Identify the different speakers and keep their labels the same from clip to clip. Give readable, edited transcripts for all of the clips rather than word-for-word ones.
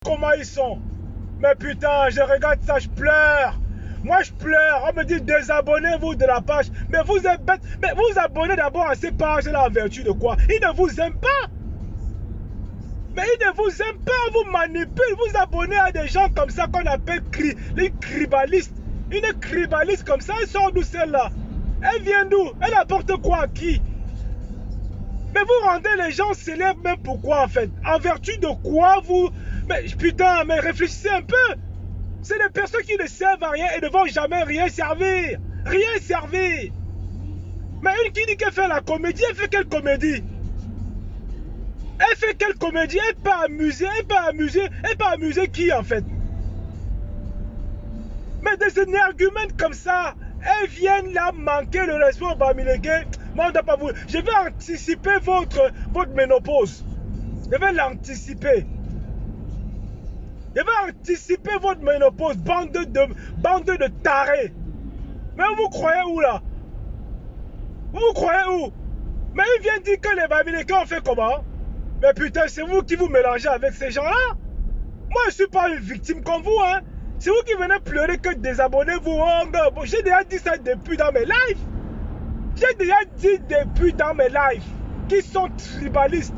Speaker 1: comment ils sont. Mais putain, je regarde ça, je pleure. Moi, je pleure. On me dit désabonnez-vous de la page. Mais vous êtes bête. Mais vous abonnez d'abord à ces pages-là en vertu de quoi? Ils ne vous aiment pas. Mais ils ne vous aiment pas, vous manipulent. Vous abonnez à des gens comme ça qu'on appelle les cribalistes. Une cribaliste comme ça, elle sort d'où celle-là? Elle vient d'où? Elle apporte quoi à qui? Mais vous rendez les gens célèbres même pourquoi en fait? En vertu de quoi vous... Mais putain, mais réfléchissez un peu. C'est des personnes qui ne servent à rien et ne vont jamais rien servir. Rien servir. Mais une qui dit qu'elle fait la comédie, elle fait quelle comédie? Elle fait quelle comédie? Elle peut amuser, elle peut amuser, elle peut amuser qui en fait? Mais des énergumènes comme ça, elles viennent là manquer le respect au Bamileke. Moi, on ne doit pas vous... Je vais anticiper votre ménopause. Je vais l'anticiper. Je vais anticiper votre ménopause, bande de tarés. Mais vous croyez où là? Vous croyez où? Mais ils viennent dire que les Bamileke ont fait comment? Mais putain, c'est vous qui vous mélangez avec ces gens-là? Moi, je ne suis pas une victime comme vous, hein. C'est vous qui venez pleurer que désabonnez-vous. Bon, j'ai déjà dit ça depuis dans mes lives. J'ai déjà dit depuis dans mes lives qu'ils sont tribalistes.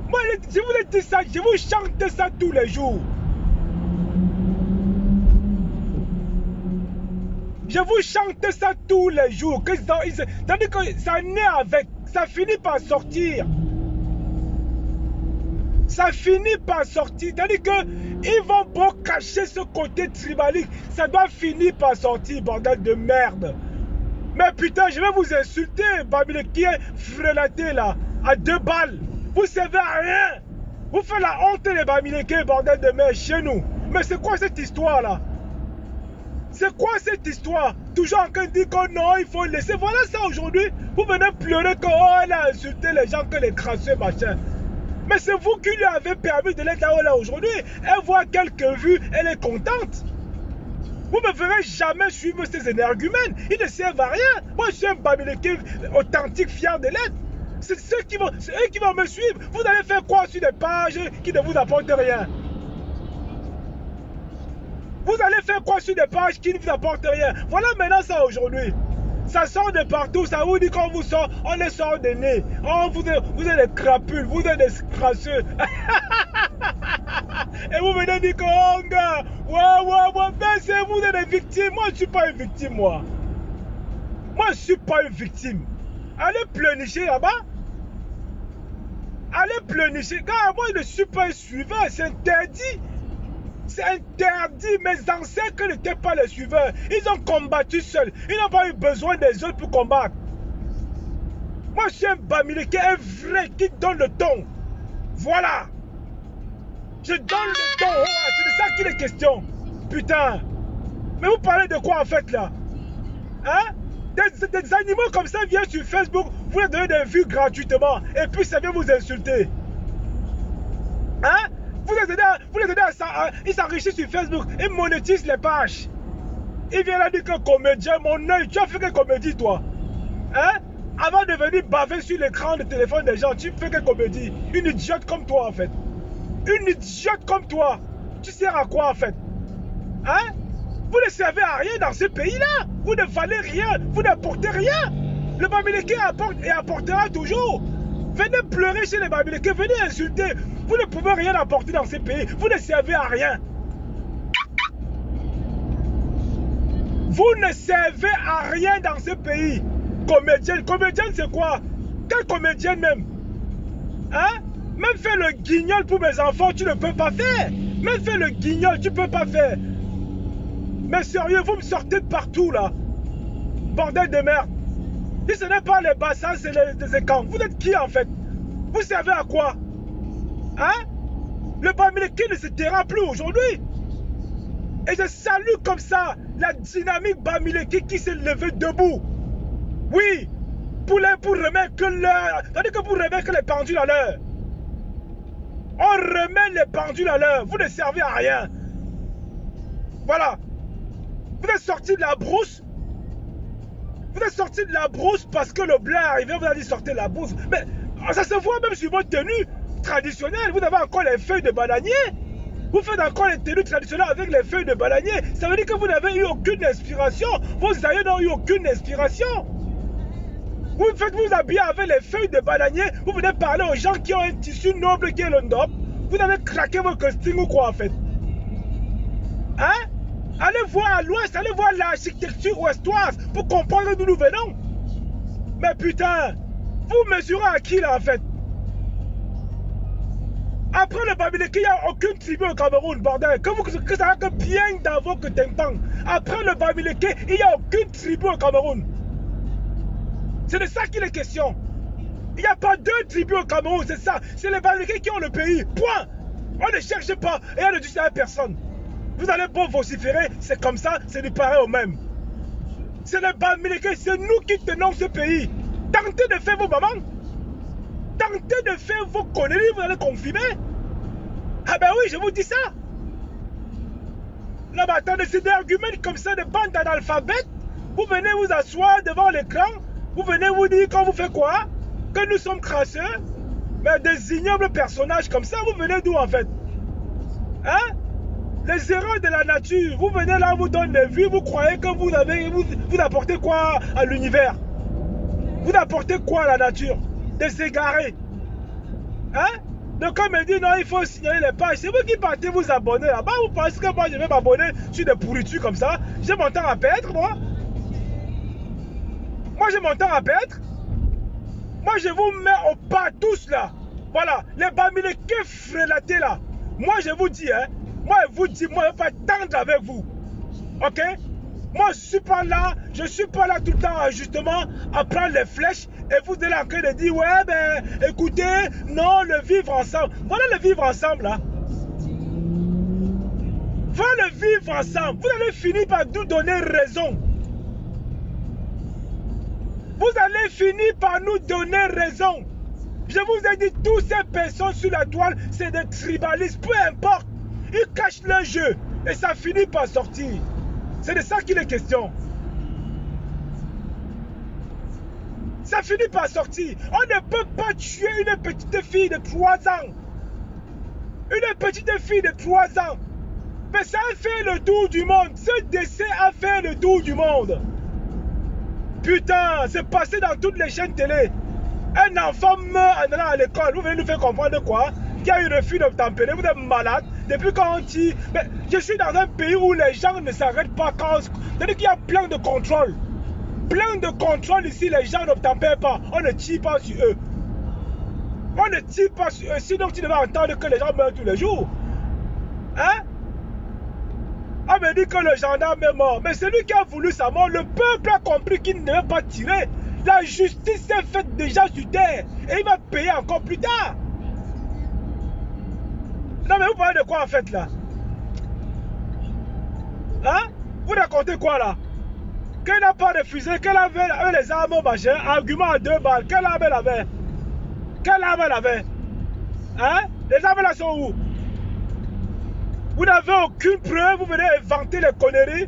Speaker 1: Moi, je vous ai dit ça, je vous chante ça tous les jours. Je vous chante ça tous les jours. C'est-à-dire que ça naît avec, ça finit par sortir. Ça finit par sortir. C'est-à-dire qu'ils vont pas cacher ce côté tribalique. Ça doit finir par sortir, bordel de merde. Mais putain, je vais vous insulter, Bamileke qui est frelaté là, à 2 balles. Vous servez à rien. Vous faites la honte les Bamileke, bordel de merde, chez nous. Mais c'est quoi cette histoire là? C'est quoi cette histoire? Toujours en train de dire que non, il faut laisser. Voilà ça aujourd'hui. Vous venez pleurer que oh, elle a insulté les gens, que les crasseux, machin. Mais c'est vous qui lui avez permis de l'être là aujourd'hui. Elle voit quelques vues, elle est contente. Vous ne me verrez jamais suivre ces énergumènes. Ils ne servent à rien. Moi, je suis un Bamileke authentique, fier de l'être. C'est eux qui vont me suivre. Vous allez faire quoi sur des pages qui ne vous apportent rien? Vous allez faire quoi sur des pages qui ne vous apportent rien? Voilà maintenant ça aujourd'hui. Ça sort de partout, ça vous dit qu'on vous sort, on les sort des nez. Oh, vous êtes des crapules, vous êtes des crasseux. Et vous venez dire que, oh gars, ouais, mais c'est vous êtes des victimes. Moi, je ne suis pas une victime, moi. Moi, je ne suis pas une victime. Allez pleurnicher là-bas. Allez pleurnicher. Gars, moi, je ne suis pas un suiveur, c'est interdit. C'est interdit. Mes ancêtres n'étaient pas les suiveurs. Ils ont combattu seuls. Ils n'ont pas eu besoin des autres pour combattre. Moi, je suis un Bamileke, un vrai qui donne le ton. Voilà. Je donne le ton. Oh, c'est de ça qu'il est question. Putain. Mais vous parlez de quoi en fait là? Hein? Des animaux comme ça viennent sur Facebook, vous leur donnez des vues gratuitement. Et puis ça vient vous insulter. Hein? Vous les aidez à ça. Ils s'enrichissent sur Facebook. Ils monétisent les pages. Ils viennent là dire que comédien, mon œil, tu as fait quelle comédie toi? Hein? Avant de venir baver sur l'écran de téléphone des gens, tu fais quelle comédie? Une idiote comme toi en fait. Une idiote comme toi. Tu sers à quoi en fait? Hein? Vous ne servez à rien dans ce pays-là. Vous ne valez rien. Vous n'apportez rien. Le Bamileke apporte et apportera toujours. Venez pleurer chez les Bamileke. Venez insulter. Vous ne pouvez rien apporter dans ce pays. Vous ne servez à rien. Vous ne servez à rien dans ce pays. Comédienne. Comédienne, c'est quoi? Quelle comédienne même? Hein? Même faire le guignol pour mes enfants, tu ne peux pas faire. Même faire le guignol, tu ne peux pas faire. Mais sérieux, vous me sortez de partout là. Bordel de merde. Si ce n'est pas les bassins, c'est les écans. Vous êtes qui en fait? Vous servez à quoi? Hein? Le Bamileke ne se taira plus aujourd'hui. Et je salue comme ça la dynamique Bamileke qui s'est levée debout. Oui, pour remettre l'heure. C'est-à-dire que pour remettre les pendules à l'heure. On remet les pendules à l'heure. Vous ne servez à rien. Voilà. Vous êtes sorti de la brousse. Vous êtes sorti de la brousse parce que le blanc est arrivé. Vous avez dit sortez de la brousse. Mais ça se voit même sur votre tenue. traditionnelles. Vous avez encore les feuilles de bananier. Vous faites encore les tenues traditionnelles avec les feuilles de bananier. Ça veut dire que vous n'avez eu aucune inspiration. Vos aïeux n'ont eu aucune inspiration. Vous faites vous habiller avec les feuilles de bananier. Vous venez parler aux gens qui ont un tissu noble qui est le ndop. Vous avez craqué vos costumes ou quoi en fait? Hein? Allez voir à l'ouest, allez voir l'architecture ouestoise pour comprendre d'où nous venons. Mais putain, vous mesurez à qui là en fait? Après le Bamileke, il n'y a aucune tribu au Cameroun, bordel. Que ça rentre bien dans vos tympans. Après le Bamileke, il n'y a aucune tribu au Cameroun. C'est de ça qu'il est question. Il n'y a pas deux tribus au Cameroun, c'est ça. C'est les Bamileke qui ont le pays. Point. On ne cherche pas et on ne dit ça à personne. Vous allez pas vociférer, c'est comme ça, c'est du pareil au même. C'est les Bamileke, c'est nous qui tenons ce pays. Tentez de faire vos mamans. Tentez de faire vos conneries, vous allez confirmer. Ah ben oui, je vous dis ça. Là, mais attendez, c'est des arguments comme ça, des bandes d'analphabètes. Vous venez vous asseoir devant l'écran. Vous venez vous dire qu'on vous fait quoi? Que nous sommes crasseux. Mais des ignobles personnages comme ça, vous venez d'où en fait? Hein? Les erreurs de la nature. Vous venez là, vous donnez des vues, vous croyez que vous apportez quoi à l'univers? Vous apportez quoi à la nature? Des égarés. Hein? Donc quand on me dit non, il faut signaler les pages, c'est vous qui partez vous abonner là-bas. Vous pensez que moi je vais m'abonner sur des pourritures comme ça? J'ai mon temps à perdre, moi. Moi j'ai mon temps à perdre. Moi je vous mets au pas tous là. Voilà, les Bamileke frélatés là. Moi je vous dis, hein. Moi je vous dis, moi je ne vais pas tendre avec vous. Ok? Moi je suis pas là tout le temps justement à prendre les flèches et vous êtes en train de dire ouais ben écoutez, non, le vivre ensemble. Voilà le vivre ensemble là. Voilà le vivre ensemble. Vous allez finir par nous donner raison. Vous allez finir par nous donner raison. Je vous ai dit, toutes ces personnes sur la toile, c'est des tribalistes, peu importe. Ils cachent leur jeu et ça finit par sortir. C'est de ça qu'il est question. Ça finit par sortir. On ne peut pas tuer une petite fille de 3 ans. Une petite fille de 3 ans. Mais ça a fait le tour du monde. Ce décès a fait le tour du monde. Putain, c'est passé dans toutes les chaînes télé. Un enfant meurt en allant à l'école. Vous venez nous faire comprendre quoi? Qu'il y a eu refus d'obtempérer. Vous êtes malade. Depuis quand on tire. Mais je suis dans un pays où les gens ne s'arrêtent pas quand. C'est-à-dire qu'il y a plein de contrôle. Plein de contrôle ici. Les gens n'obtempèrent pas. On ne tire pas sur eux. On ne tire pas sur eux. Sinon, tu devais entendre que les gens meurent tous les jours. Hein? On me dit que le gendarme est mort. Mais c'est lui qui a voulu sa mort. Le peuple a compris qu'il ne devait pas tirer. La justice s'est faite déjà sur terre. Et il va payer encore plus tard. Non mais vous parlez de quoi en fait là? Hein? Vous racontez quoi là? Qu'elle n'a pas de fusée, qu'elle avait les armes machin, argument à 2 balles. Quelle arme elle avait? Quelle arme elle avait? Hein? Les armes là sont où? Vous n'avez aucune preuve, vous venez inventer les conneries.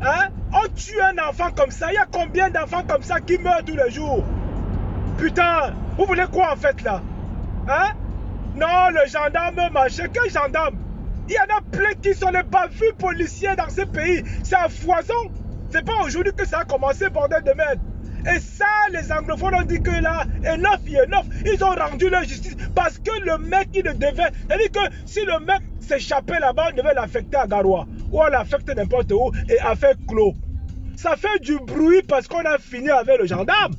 Speaker 1: Hein? On tue un enfant comme ça. Il y a combien d'enfants comme ça qui meurent tous les jours? Putain, vous voulez quoi en fait là? Hein? Non, le gendarme machin. Quel gendarme? Il y en a plein qui sont les bavures policiers dans ce pays. C'est à foison. C'est pas aujourd'hui que ça a commencé, bordel de merde. Et ça, les anglophones ont dit que là, enough, ils ont rendu leur justice parce que le mec, il ne devait... C'est-à-dire que si le mec s'échappait là-bas, on devait l'affecter à Garoua. Ou on l'affecte n'importe où et à faire clos. Ça fait du bruit parce qu'on a fini avec le gendarme.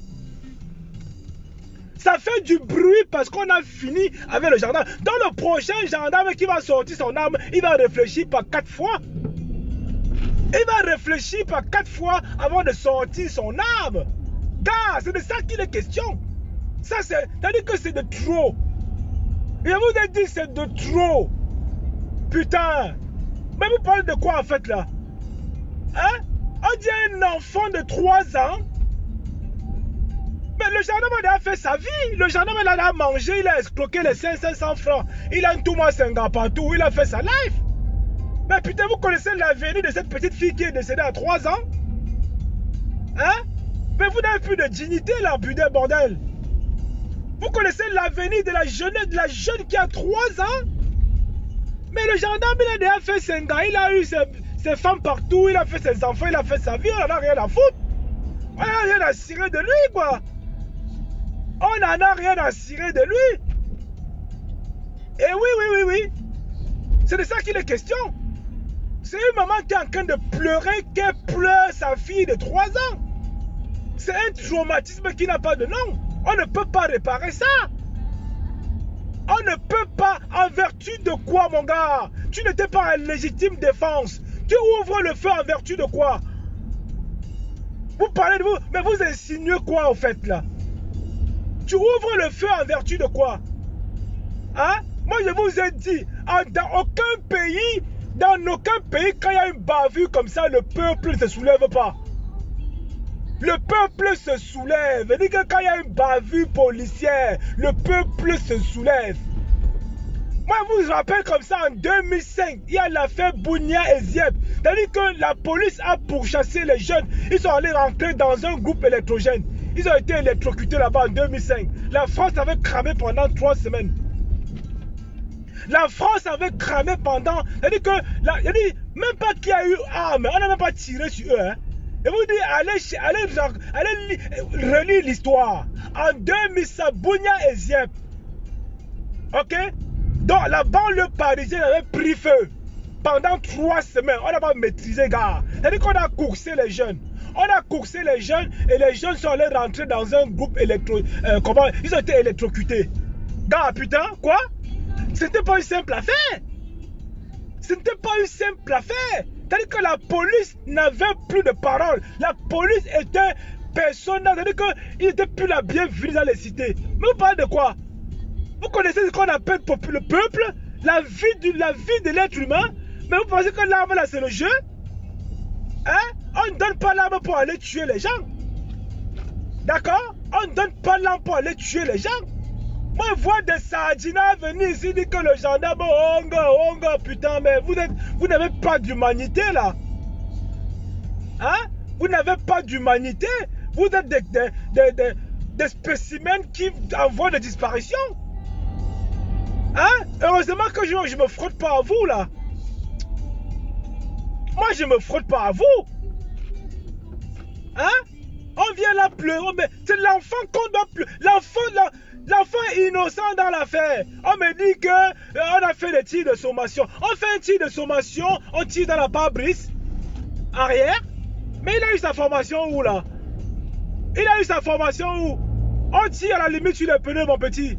Speaker 1: Ça fait du bruit parce qu'on a fini avec le gendarme. Dans le prochain gendarme qui va sortir son arme, il va réfléchir par 4 fois. Il va réfléchir par 4 fois avant de sortir son arme. Car c'est de ça qu'il est question. Ça, c'est-à-dire que c'est de trop. Je vous ai dit c'est de trop. Putain. Mais vous parlez de quoi en fait là? Hein? On dit un enfant de 3 ans. Mais le gendarme a déjà fait sa vie. Le gendarme il a mangé, il a escroqué les 500 francs. Il a un tout mois 50 partout, il a fait sa life. Mais putain, vous connaissez l'avenir de cette petite fille qui est décédée à 3 ans? Hein? Mais vous n'avez plus de dignité là, putain, bordel. Vous connaissez l'avenir de la jeune qui a 3 ans. Mais le gendarme, il a déjà fait 5 ans. Il a eu ses femmes partout. Il a fait ses enfants. Il a fait sa vie. On n'en a rien à foutre. On n'a rien à cirer de lui, quoi. On n'en a rien à cirer de lui. Et oui. C'est de ça qu'il est question. C'est une maman qui est en train de pleurer, qu'elle pleure sa fille de 3 ans. C'est un traumatisme qui n'a pas de nom. On ne peut pas réparer ça. On ne peut pas, en vertu de quoi, mon gars? Tu n'étais pas en légitime défense. Tu ouvres le feu en vertu de quoi? Vous parlez de vous, mais vous insinuez quoi, au fait, là? Tu ouvres le feu en vertu de quoi? Hein? Moi, je vous ai dit, dans aucun pays, quand il y a une bavure comme ça, le peuple ne se soulève pas. Le peuple se soulève. C'est-à-dire que quand il y a une bavure policière, le peuple se soulève. Moi, je vous rappelle comme ça, en 2005, il y a l'affaire Bounia et Ziep. C'est-à-dire que la police a pourchassé les jeunes. Ils sont allés rentrer dans un groupe électrogène. Ils ont été électrocutés là-bas en 2005. La France avait cramé pendant 3 semaines. La France avait cramé pendant... C'est-à-dire que... même pas qu'il y a eu armes. On n'a même pas tiré sur eux. Hein. Et vous dites, allez relire l'histoire. En 2005, Bounia et Ziep. Ok? Donc la banlieue parisienne avait pris feu. Pendant 3 semaines, on n'a pas maîtrisé, gars. C'est-à-dire qu'on a coursé les jeunes. On a coursé les jeunes et les jeunes sont allés rentrer dans un groupe ils ont été électrocutés. Gars, putain, quoi? C'était pas une simple affaire. C'était pas une simple affaire. C'est-à-dire que la police n'avait plus de parole. La police était personnelle. C'est-à-dire qu'il n'était plus la bienvenue dans les cités. Mais vous parlez de quoi? Vous connaissez ce qu'on appelle le peuple? La vie de l'être humain? Mais vous pensez que l'arme là c'est le jeu? Hein? On ne donne pas l'arme pour aller tuer les gens. D'accord? On ne donne pas l'arme pour aller tuer les gens. Moi je vois des sardinas venir ici dire que le gendarme honga, putain, mais vous n'avez pas d'humanité là. Hein? Vous n'avez pas d'humanité. Vous êtes des spécimens qui envoient des disparitions. Hein? Heureusement que je ne me frotte pas à vous là. Moi je ne me frotte pas à vous. Hein? On vient là pleurer, mais c'est l'enfant qu'on doit pleurer. L'enfant est innocent dans l'affaire. On me dit qu'on a fait des tirs de sommation. On fait un tir de sommation, on tire dans la pare-brise arrière. Mais il a eu sa formation où là? Il a eu sa formation où? On tire à la limite sur les pneus, mon petit.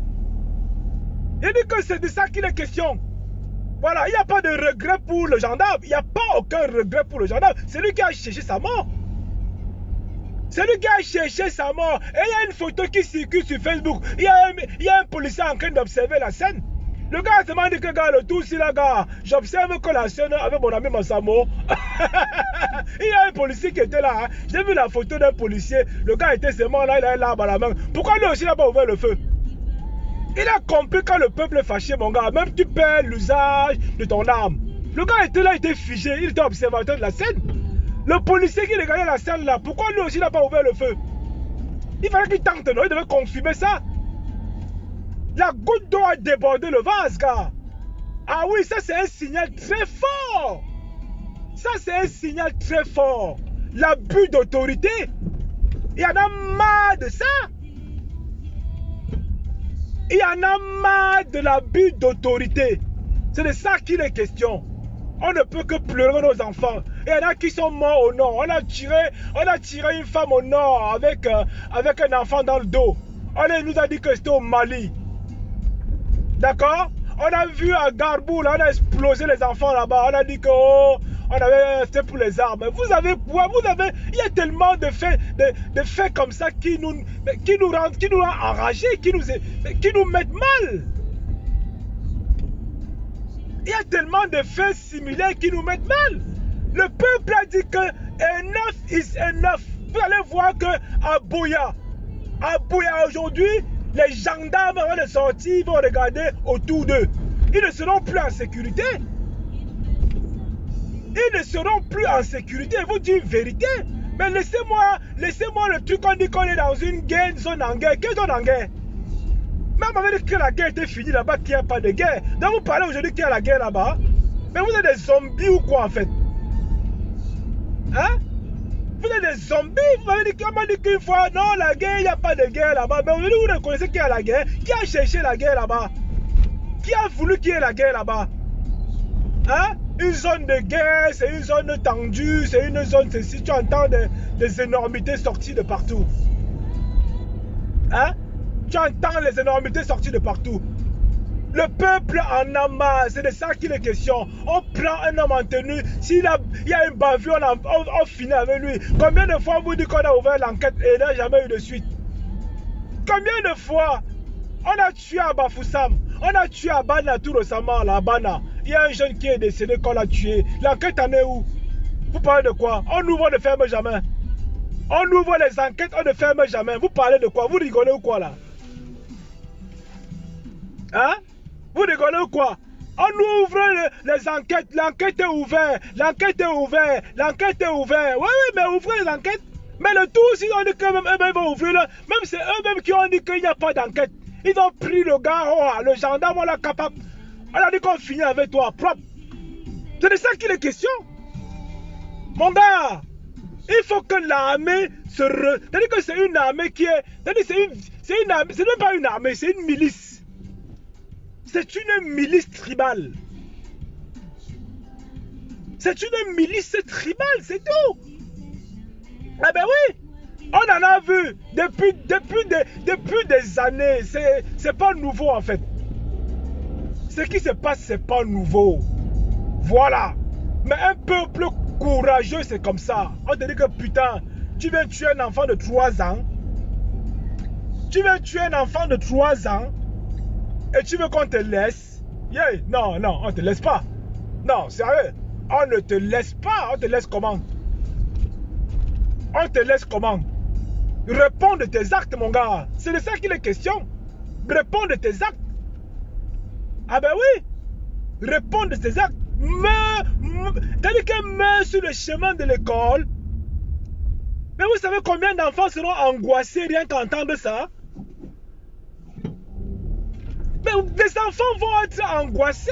Speaker 1: Il dit que c'est de ça qu'il est question. Voilà, il n'y a pas de regret pour le gendarme. Il n'y a pas aucun regret pour le gendarme. C'est lui qui a cherché sa mort. C'est lui qui a cherché sa mort. Et il y a une photo qui circule sur Facebook. Il y a un policier en train d'observer la scène. Le gars se dit que gars, le tout si là, gars, j'observe que la scène avec mon ami Massamo. Il y a un policier qui était là. Hein. J'ai vu la photo d'un policier. Le gars était seulement là, il a l'arme à la main. Pourquoi lui aussi n'a pas ouvert le feu? Il a compris quand le peuple est fâché, mon gars. Même tu perds l'usage de ton arme. Le gars était là, il était figé. Il était observateur de la scène. Le policier qui regardait la scène là, pourquoi lui aussi n'a pas ouvert le feu? Il fallait qu'il tente, non? Il devait confirmer ça. La goutte d'eau a débordé le vase, gars. Ah oui, ça c'est un signal très fort. Ça c'est un signal très fort. L'abus d'autorité. Il y en a marre de ça. Il y en a marre de l'abus d'autorité. C'est de ça qu'il est question. On ne peut que pleurer nos enfants. Il y en a qui sont morts au nord. On a tiré une femme au nord avec un enfant dans le dos. On nous a dit que c'était au Mali. D'accord? On a vu à Garbou, là, on a explosé les enfants là-bas. On a dit que c'était pour les armes. Il y a tellement de faits comme ça qui nous rendent enragés, qui nous mettent mal. Il y a tellement de faits similaires qui nous mettent mal. Le peuple a dit que enough is enough. Vous allez voir qu'à Buea aujourd'hui, les gendarmes vont sortir, ils vont regarder autour d'eux. Ils ne seront plus en sécurité. Ils ne seront plus en sécurité. Ils vous dire une vérité. Mais laissez-moi le truc, on dit qu'on est dans une guerre, une zone en guerre. Quelle zone en guerre? Même avec dit que la guerre était finie là-bas, qu'il n'y a pas de guerre. Donc vous parlez aujourd'hui qu'il y a la guerre là-bas. Mais vous êtes des zombies ou quoi en fait? Hein? Vous êtes des zombies. Vous m'avez dit qu'une fois, non, la guerre, il n'y a pas de guerre là-bas. Mais aujourd'hui, vous reconnaissez qu'il y a la guerre. Qui a cherché la guerre là-bas? Qui a voulu qu'il y ait la guerre là-bas? Hein? Une zone de guerre, c'est une zone tendue, c'est une zone, si tu entends des énormités sorties de partout. Hein? Tu entends les énormités sorties de partout. Le peuple en a marre, c'est de ça qu'il est question. On prend un homme en tenue, s'il y a une bavure, on finit avec lui. Combien de fois on vous dit qu'on a ouvert l'enquête et il n'a jamais eu de suite? Combien de fois on a tué à Bafoussam, on a tué à Bana tout récemment, là, à Bana. Il y a un jeune qui est décédé qu'on l'a tué. L'enquête en est où? Vous parlez de quoi? On ouvre, on ne ferme jamais. On ouvre les enquêtes, on ne ferme jamais. Vous parlez de quoi? Vous rigolez ou quoi là? Hein? Vous rigolez ou quoi? On ouvre les enquêtes, l'enquête est ouverte, l'enquête est ouverte, l'enquête est ouverte. Oui, oui, mais ouvrez les enquêtes. Mais le tout, si on dit que eux-mêmes vont ouvrir, même c'est eux-mêmes qui ont dit qu'il n'y a pas d'enquête. Ils ont pris le gars, oh, le gendarme, on l'a capable. On a dit qu'on finit avec toi, propre. C'est de ça qu'il est question. Mon gars, il faut que l'armée se... C'est-à-dire que c'est une armée qui est... C'est une armée, c'est même pas une armée, c'est une milice. C'est une milice tribale. C'est une milice tribale, c'est tout. Ah ben oui, on en a vu depuis des années. C'est pas nouveau en fait. Ce qui se passe, c'est pas nouveau. Voilà. Mais un peuple courageux, c'est comme ça. On te dit que putain, tu viens tuer un enfant de 3 ans. Tu viens tuer un enfant de 3 ans. Et tu veux qu'on te laisse? Yeah. Non, non, on te laisse pas. Non, sérieux. On ne te laisse pas. On te laisse comment? On te laisse comment? Réponds de tes actes, mon gars. C'est de ça qu'il est question. Réponds de tes actes. Ah ben oui. Réponds de tes actes. Quelqu'un meurt sur le chemin de l'école. Mais vous savez combien d'enfants seront angoissés rien qu'entendre ça? Mais les enfants vont être angoissés.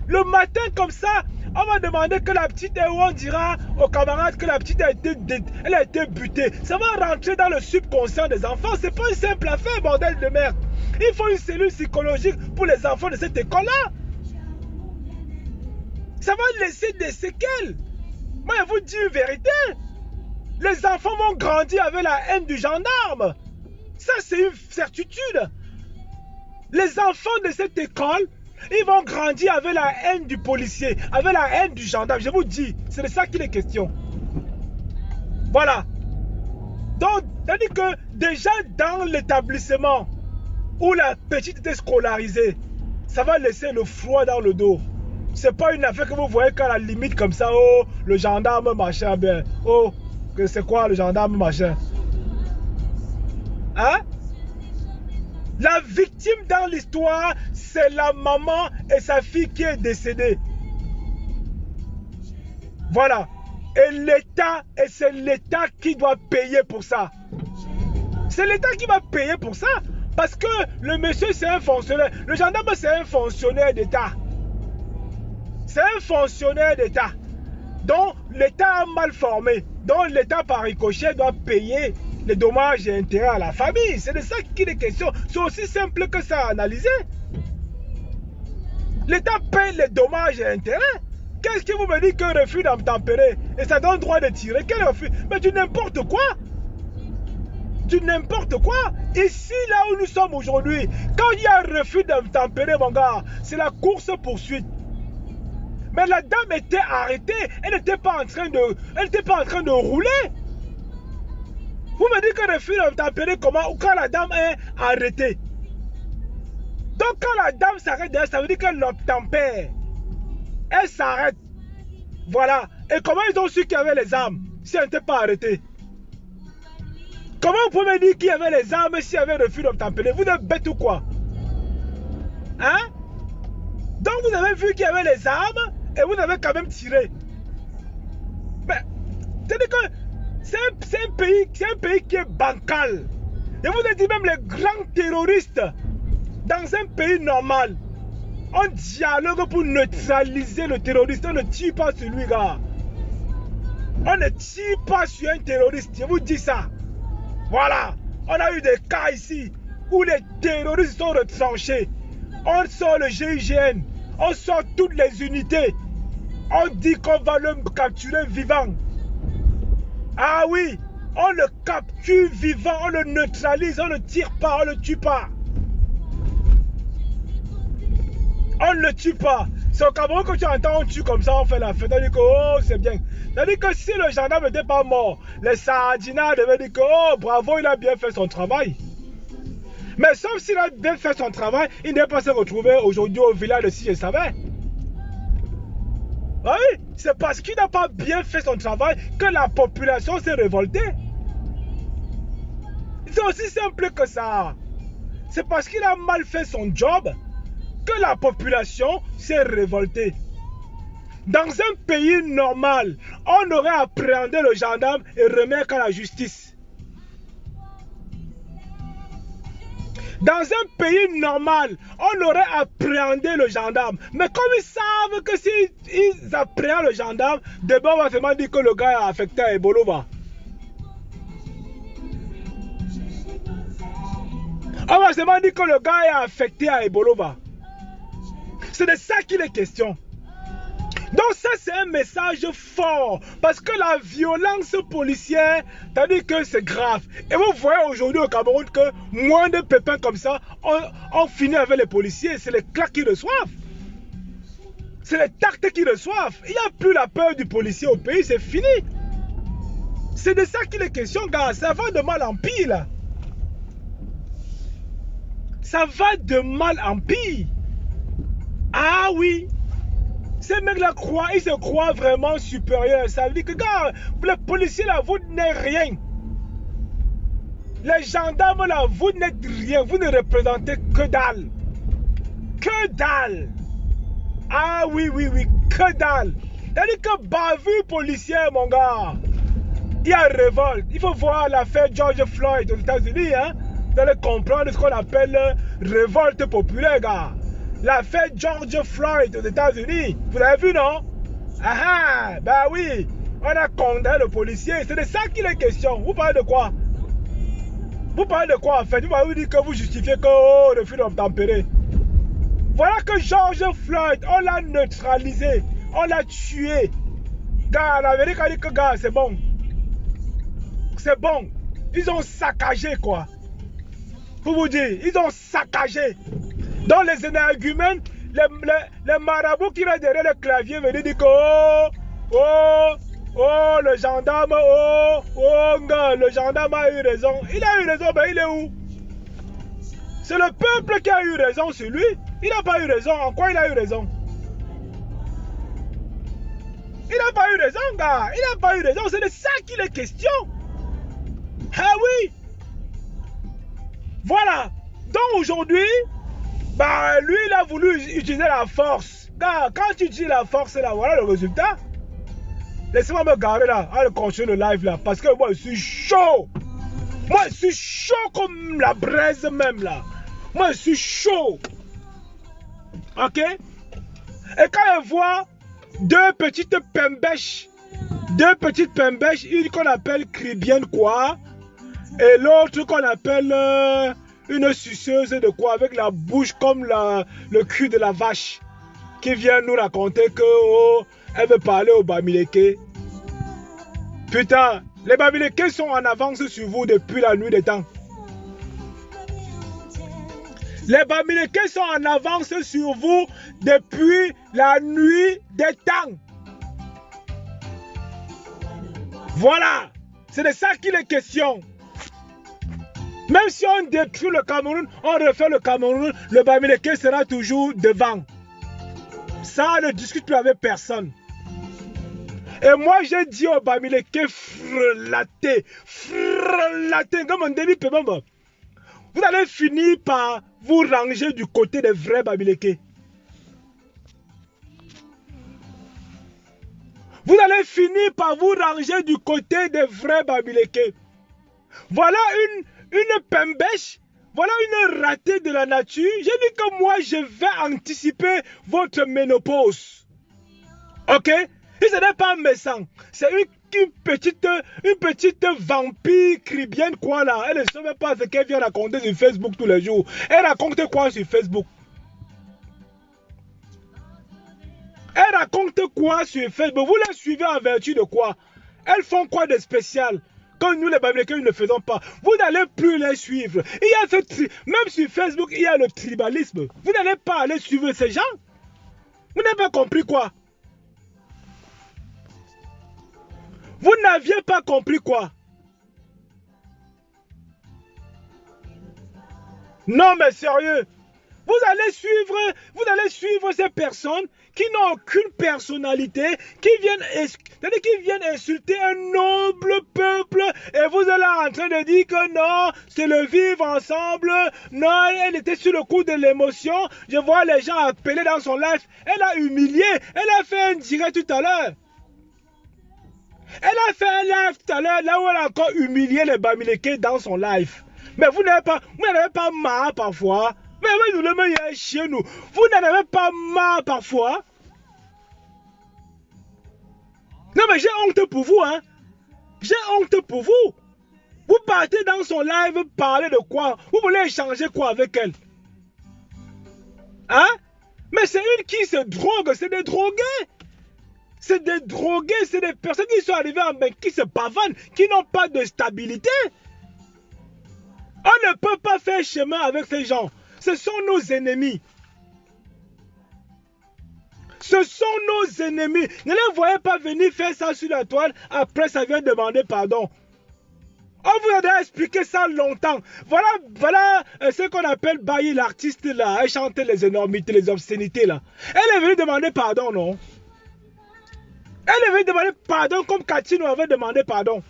Speaker 1: Le matin comme ça, on va demander que la petite, ou on dira aux camarades que la petite a été butée. Ça va rentrer dans le subconscient des enfants. C'est pas une simple affaire, bordel de merde. Il faut une cellule psychologique pour les enfants de cette école-là. Ça va laisser des séquelles. Moi, je vous dis une vérité. Les enfants vont grandir avec la haine du gendarme. Ça, c'est une certitude. Les enfants de cette école, ils vont grandir avec la haine du policier, avec la haine du gendarme. Je vous dis, c'est de ça qu'il est question. Voilà. Donc, c'est-à-dire que déjà dans l'établissement où la petite était scolarisée, ça va laisser le froid dans le dos. C'est pas une affaire que vous voyez qu'à la limite comme ça, oh, le gendarme machin, ben, oh, que c'est quoi le gendarme machin? Hein? La victime dans l'histoire, c'est la maman et sa fille qui est décédée. Voilà. Et l'État, et c'est l'État qui doit payer pour ça. C'est l'État qui va payer pour ça. Parce que le monsieur, c'est un fonctionnaire. Le gendarme, c'est un fonctionnaire d'État. C'est un fonctionnaire d'État. Donc, l'État a mal formé. Donc, l'État, par ricochet, doit payer les dommages et intérêts à la famille. C'est de ça qu'il est question. C'est aussi simple que ça à analyser. L'État paye les dommages et intérêts. Qu'est-ce que vous me dites qu'un refus d'obtempérer et ça donne droit de tirer? Quel refus? Mais du n'importe quoi. Du n'importe quoi. Ici, là où nous sommes aujourd'hui, quand il y a un refus d'obtempérer, mon gars, c'est la course-poursuite. Mais la dame était arrêtée. Elle n'était pas en train de rouler. Vous me dites que le refus d'obtempérer comment? Ou quand la dame est arrêtée. Donc quand la dame s'arrête, ça veut dire qu'elle obtempère. Elle s'arrête. Voilà. Et comment ils ont su qu'il y avait les armes si elle n'était pas arrêtée? Comment vous pouvez me dire qu'il y avait les armes s'il y avait refus d'obtempérer? Vous êtes bête ou quoi? Hein? Donc vous avez vu qu'il y avait les armes et vous avez quand même tiré. Mais, c'est-à-dire que c'est un pays qui est bancal. Et vous avez dit même les grands terroristes Dans un pays normal, on dialogue pour neutraliser le terroriste. On ne tire pas sur lui, gars. On ne tire pas sur un terroriste. Je vous dis ça. Voilà. On a eu des cas ici où les terroristes sont retranchés. On sort le GIGN. On sort toutes les unités. On dit qu'on va le capturer vivant. Ah oui. On le capture vivant. On le neutralise. On ne tire pas. On ne le tue pas. On ne le tue pas. C'est au Cameroun que tu entends, on tue comme ça, on fait la fête. On dit que oh, c'est bien. C'est-à-dire que si le gendarme n'était pas mort, les sardinats devaient dire que oh, bravo, il a bien fait son travail. Mais sauf s'il a bien fait son travail, il n'est pas se retrouver aujourd'hui au village de si je savais. Oui, c'est parce qu'il n'a pas bien fait son travail que la population s'est révoltée. C'est aussi simple que ça. C'est parce qu'il a mal fait son job que la population s'est révoltée. Dans un pays normal, on aurait appréhendé le gendarme et remis à la justice. Dans un pays normal, on aurait appréhendé le gendarme. Mais comme ils savent que s'ils appréhendent le gendarme, d'abord on va seulement dire que le gars est affecté à Ebola. On va seulement dire que le gars est affecté à Ebola. C'est de ça qu'il est question. Donc ça c'est un message fort parce que la violence policière, c'est-à-dire que c'est grave. Et vous voyez aujourd'hui au Cameroun que moins de pépins comme ça, on finit avec les policiers, c'est les claques qu'ils reçoivent. C'est les tactes qu'ils reçoivent. Il n'y a plus la peur du policier au pays, c'est fini. C'est de ça qu'il est question, gars. Ça va de mal en pire là. Ça va de mal en pire. Ah oui. Ces mecs-là ils se croient vraiment supérieurs. Ça veut dire que, gars, les policiers là, vous n'êtes rien. Les gendarmes là, vous n'êtes rien. Vous ne représentez que dalle. Que dalle. Ah oui, oui, oui, que dalle. C'est-à-dire que bavure policière, mon gars. Il y a révolte. Il faut voir l'affaire George Floyd aux États-Unis, hein. Vous allez comprendre ce qu'on appelle révolte populaire, gars. L'affaire George Floyd aux États-Unis. Vous l'avez vu, non? Ah ah, bah oui. On a condamné le policier. C'est de ça qu'il est question. Vous parlez de quoi? Vous parlez de quoi en fait? Vous m'avez dit que vous justifiez que oh, le film tempéré. Voilà que George Floyd, on l'a neutralisé. On l'a tué. Gars, l'Amérique a dit que gars, c'est bon. C'est bon. Ils ont saccagé quoi. Pour vous dire, ils ont saccagé. Dans les énergumènes, les marabouts qui sont derrière le clavier venaient dire que oh, le gendarme, le gendarme a eu raison. Il a eu raison, mais il est où? C'est le peuple qui a eu raison sur lui. Il n'a pas eu raison. En quoi il a eu raison? Il n'a pas eu raison, gars. Il n'a pas eu raison. C'est de ça qu'il est question. Ah oui. Voilà. Donc aujourd'hui, bah, lui, il a voulu utiliser la force. Gars, quand tu utilises la force, là, voilà le résultat. Laissez-moi me garer là, à continuer le live là, parce que moi, je suis chaud. Moi, je suis chaud comme la braise même là. Moi, je suis chaud. Ok? Et quand je vois deux petites pembèches, une qu'on appelle cribienne quoi, et l'autre qu'on appelle une suceuse de quoi, avec la bouche comme le cul de la vache, qui vient nous raconter que oh, elle veut parler au Bamileke. Putain, les Bamileke sont en avance sur vous depuis la nuit des temps. Les Bamileke sont en avance sur vous depuis la nuit des temps. Voilà, c'est de ça qu'il est question. Même si on détruit le Cameroun, on refait le Cameroun, le Bamileke sera toujours devant. Ça, on ne discute plus avec personne. Et moi, j'ai dit au Bamileke frelaté, comme un début, vous allez finir par vous ranger du côté des vrais Bamileke. Vous allez finir par vous ranger du côté des vrais Bamileke. Voilà une pembèche Voilà une ratée de la nature. J'ai dit que moi, je vais anticiper votre ménopause. Ok? Et ce n'est pas méchant. C'est une petite vampire cribienne quoi là. Elle ne sait même pas ce qu'elle vient raconter sur Facebook tous les jours. Elle raconte quoi sur Facebook? Elle raconte quoi sur Facebook? Vous les suivez en vertu de quoi? Elles font quoi de spécial? Quand nous les Bamilekés, nous ne faisons pas. Vous n'allez plus les suivre. Il y a même sur Facebook, il y a le tribalisme. Vous n'allez pas aller suivre ces gens. Vous n'avez pas compris quoi? Vous n'aviez pas compris quoi? Non mais sérieux. Vous allez suivre ces personnes qui n'ont aucune personnalité, qui viennent insulter un noble peuple et vous êtes là en train de dire que non, c'est le vivre ensemble. Non, elle était sur le coup de l'émotion. Je vois les gens appeler dans son live. Elle a humilié. Elle a fait un direct tout à l'heure. Elle a fait un live tout à l'heure là où elle a encore humilié les Bamilekés dans son live. Mais vous n'avez pas marre parfois? Mais nous le meilleur chez nous. Vous n'en avez pas marre parfois? Non mais j'ai honte pour vous, hein. J'ai honte pour vous. Vous partez dans son live parler de quoi? Vous voulez échanger quoi avec elle? Hein? Mais c'est une qui se drogue, c'est des drogués. C'est des drogués, c'est des personnes qui sont arrivées en bain, qui se pavanent, qui n'ont pas de stabilité. On ne peut pas faire chemin avec ces gens. Ce sont nos ennemis. Ce sont nos ennemis. Ne les voyez pas venir faire ça sur la toile. Après, ça vient demander pardon. On vous a déjà expliqué ça longtemps. Voilà ce qu'on appelle Bailly, l'artiste là. Elle chantait les énormités, les obscénités là. Elle est venue demander pardon, non? Elle est venue demander pardon comme Cathy nous avait demandé pardon.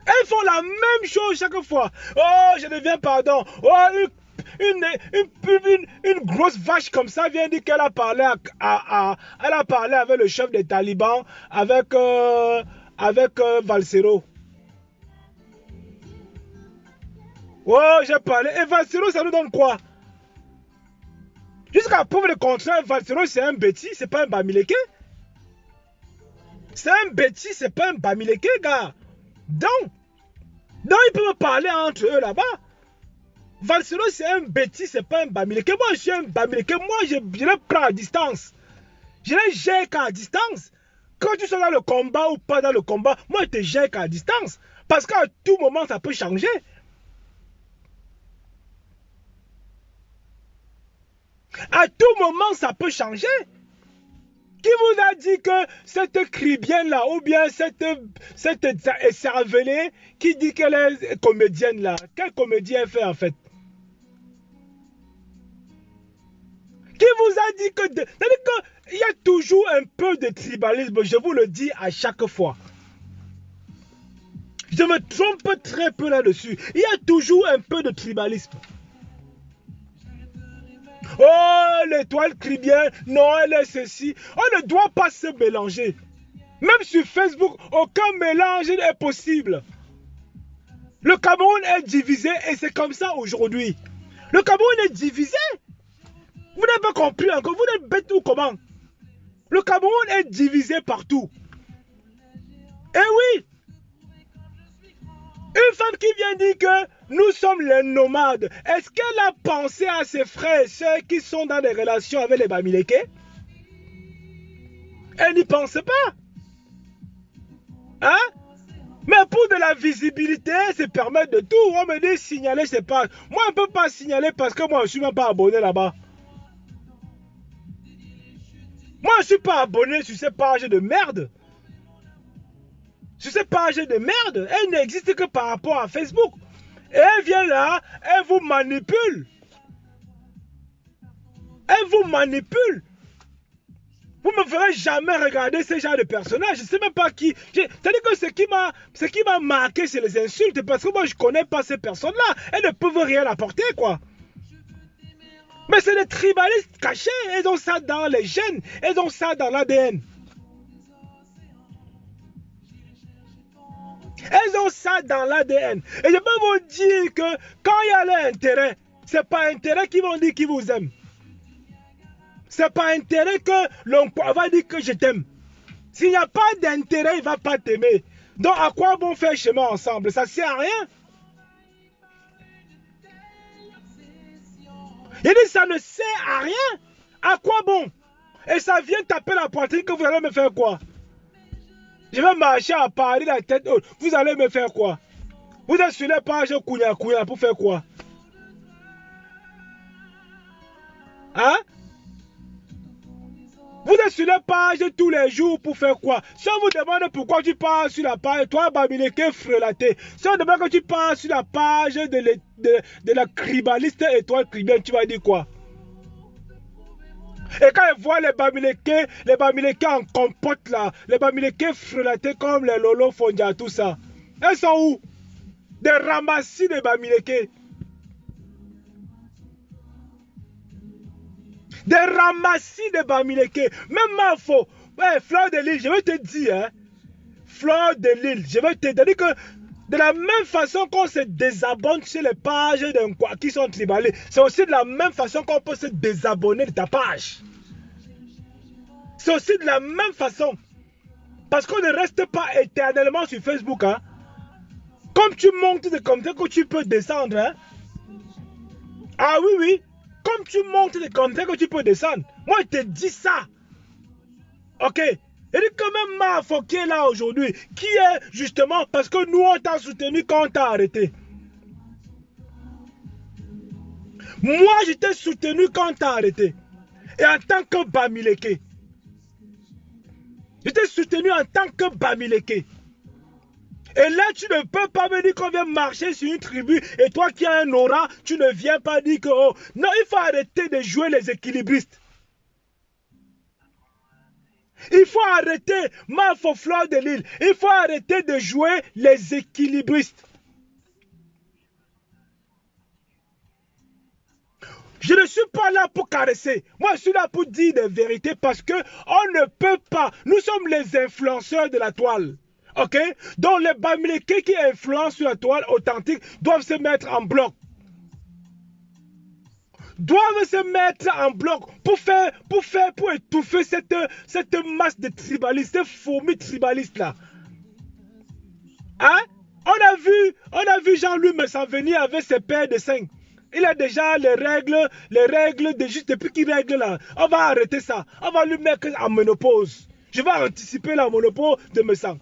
Speaker 1: Elles font la même chose chaque fois. Oh, je deviens pardon. Oh, une grosse vache comme ça vient dire qu'elle a parlé elle a parlé avec le chef des talibans, avec Valsero. Oh, j'ai parlé. Et Valsero, ça nous donne quoi? Jusqu'à preuve le contraire, Valsero, c'est un bêtis, c'est pas un Bamileke. C'est un bêtis, c'est pas un Bamileke, gars. Donc, ils peuvent parler entre eux là-bas. Valsero, c'est un bêtis, c'est pas un Bamileke. Moi, je suis un Bamileke. Moi, je le prends à distance. Je les gère qu'à distance. Quand tu sois dans le combat ou pas dans le combat, moi, je te gère qu'à distance. Parce qu'à tout moment, ça peut changer. À tout moment, ça peut changer. Qui vous a dit que cette cribienne là, ou bien cette cervelée qui dit qu'elle est comédienne là, quelle comédie elle fait en fait? Qui vous a dit que... C'est-à-dire qu'il y a toujours un peu de tribalisme, je vous le dis à chaque fois. Je me trompe très peu là-dessus. Il y a toujours un peu de tribalisme. Oh, l'étoile cribienne, non, elle est ceci. On ne doit pas se mélanger. Même sur Facebook, aucun mélange n'est possible. Le Cameroun est divisé et c'est comme ça aujourd'hui. Le Cameroun est divisé. Vous n'avez pas compris encore, vous êtes bête ou comment? Le Cameroun est divisé partout. Eh oui! Une femme qui vient dire que nous sommes les nomades, est-ce qu'elle a pensé à ses frères et sœurs qui sont dans des relations avec les Bamileke? Elle n'y pense pas. Hein? Mais pour de la visibilité, c'est permettre de tout. On me dit signaler, c'est pas... Moi, je ne peux pas signaler parce que moi, je ne suis même pas abonné là-bas. Moi, je ne suis pas abonné sur ces pages de merde. Sur ces pages de merde, elles n'existent que par rapport à Facebook. Et elle vient là, elle vous manipule. Elle vous manipule. Vous ne me verrez jamais regarder ce genre de personnage. Je ne sais même pas qui. C'est-à-dire que ce qui m'a marqué, c'est les insultes. Parce que moi, je ne connais pas ces personnes-là. Elles ne peuvent rien apporter, quoi. Mais c'est des tribalistes cachés. Elles ont ça dans les gènes. Elles ont ça dans l'ADN. Elles ont ça dans l'ADN. Et je peux vous dire que quand il y a l'intérêt, ce n'est pas intérêt qu'ils vont dire qu'ils vous aiment. Ce n'est pas intérêt que l'on va dire que je t'aime. S'il n'y a pas d'intérêt, il ne va pas t'aimer. Donc à quoi bon faire chemin ensemble? Ça ne sert à rien. Il dit ça ne sert à rien. À quoi bon? Et ça vient taper la poitrine que vous allez me faire quoi? Je vais marcher à Paris la tête haute. Vous allez me faire quoi? Vous êtes sur les pages Kouya Kouya pour faire quoi? Hein? Vous êtes sur les pages tous les jours pour faire quoi? Si on vous demande pourquoi tu pars sur la page, toi Bamileke frelaté. Si on demande que tu pars sur la page de la cribaliste étoile cribienne, tu vas dire quoi? Et quand ils voient les Bamileke en compote là, les Bamileke frelatés comme les Lolo Fondia, tout ça, elles sont où? Des ramassis de Bamileke. Des ramassis de Bamileke. Même Mafo, ouais, Fleur de Lille, je vais te dire, hein, Fleur de Lille, je vais te dire que de la même façon qu'on se désabonne sur les pages qui sont triballées, c'est aussi de la même façon qu'on peut se désabonner de ta page. C'est aussi de la même façon. Parce qu'on ne reste pas éternellement sur Facebook. Hein. Comme tu montes des commentaires que tu peux descendre. Hein. Ah oui, oui. Comme tu montes des commentaires que tu peux descendre. Moi, je te dis ça. Ok. Et quand même Mafo qui est là aujourd'hui, qui est justement parce que nous, on t'a soutenu quand on t'a arrêté. Moi, je t'ai soutenu quand on t'a arrêté. Et en tant que Bamileke. Je t'ai soutenu en tant que Bamileke. Et là, tu ne peux pas me dire qu'on vient marcher sur une tribu et toi qui as un aura, tu ne viens pas dire que... Oh, non, il faut arrêter de jouer les équilibristes. Il faut arrêter, Mafo Fleur de Lille, il faut arrêter de jouer les équilibristes. Je ne suis pas là pour caresser. Moi, je suis là pour dire des vérités parce que on ne peut pas. Nous sommes les influenceurs de la toile. Ok? Donc, les Bamileke qui influencent sur la toile authentique doivent se mettre en bloc. Doivent se mettre en bloc pour étouffer cette masse de tribalistes, ces fourmis tribalistes là. Hein? On a vu Jean-Louis Messan venir avec ses paires de 5. Il a déjà les règles de juste depuis qu'il règle là. On va arrêter ça. On va lui mettre en ménopause. Je vais anticiper la monopole de Messan.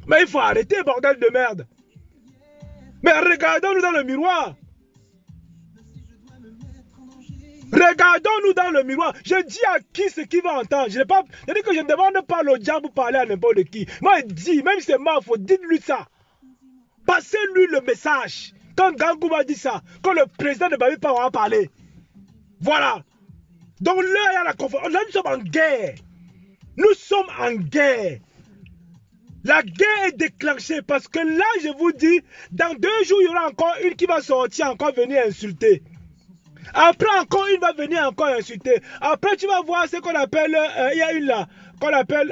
Speaker 1: Mais il faut arrêter, bordel de merde. Mais regardons-nous dans le miroir. Regardons-nous dans le miroir. Je dis à qui ce qui va entendre. Je dis que je ne demande pas le diable pour parler à n'importe qui. Moi, je dis, même si c'est Mafo, dites-lui ça. Passez-lui le message. Quand Gangou m'a dit ça, quand le président de Bami va parler. Voilà. Donc là, il y a la conférence. Là, nous sommes en guerre. Nous sommes en guerre. La guerre est déclenchée parce que là, je vous dis, dans 2 jours, il y aura encore une qui va sortir, encore venir insulter. Après, encore une va venir encore insulter. Après, tu vas voir ce qu'on appelle, il y a une là, qu'on appelle,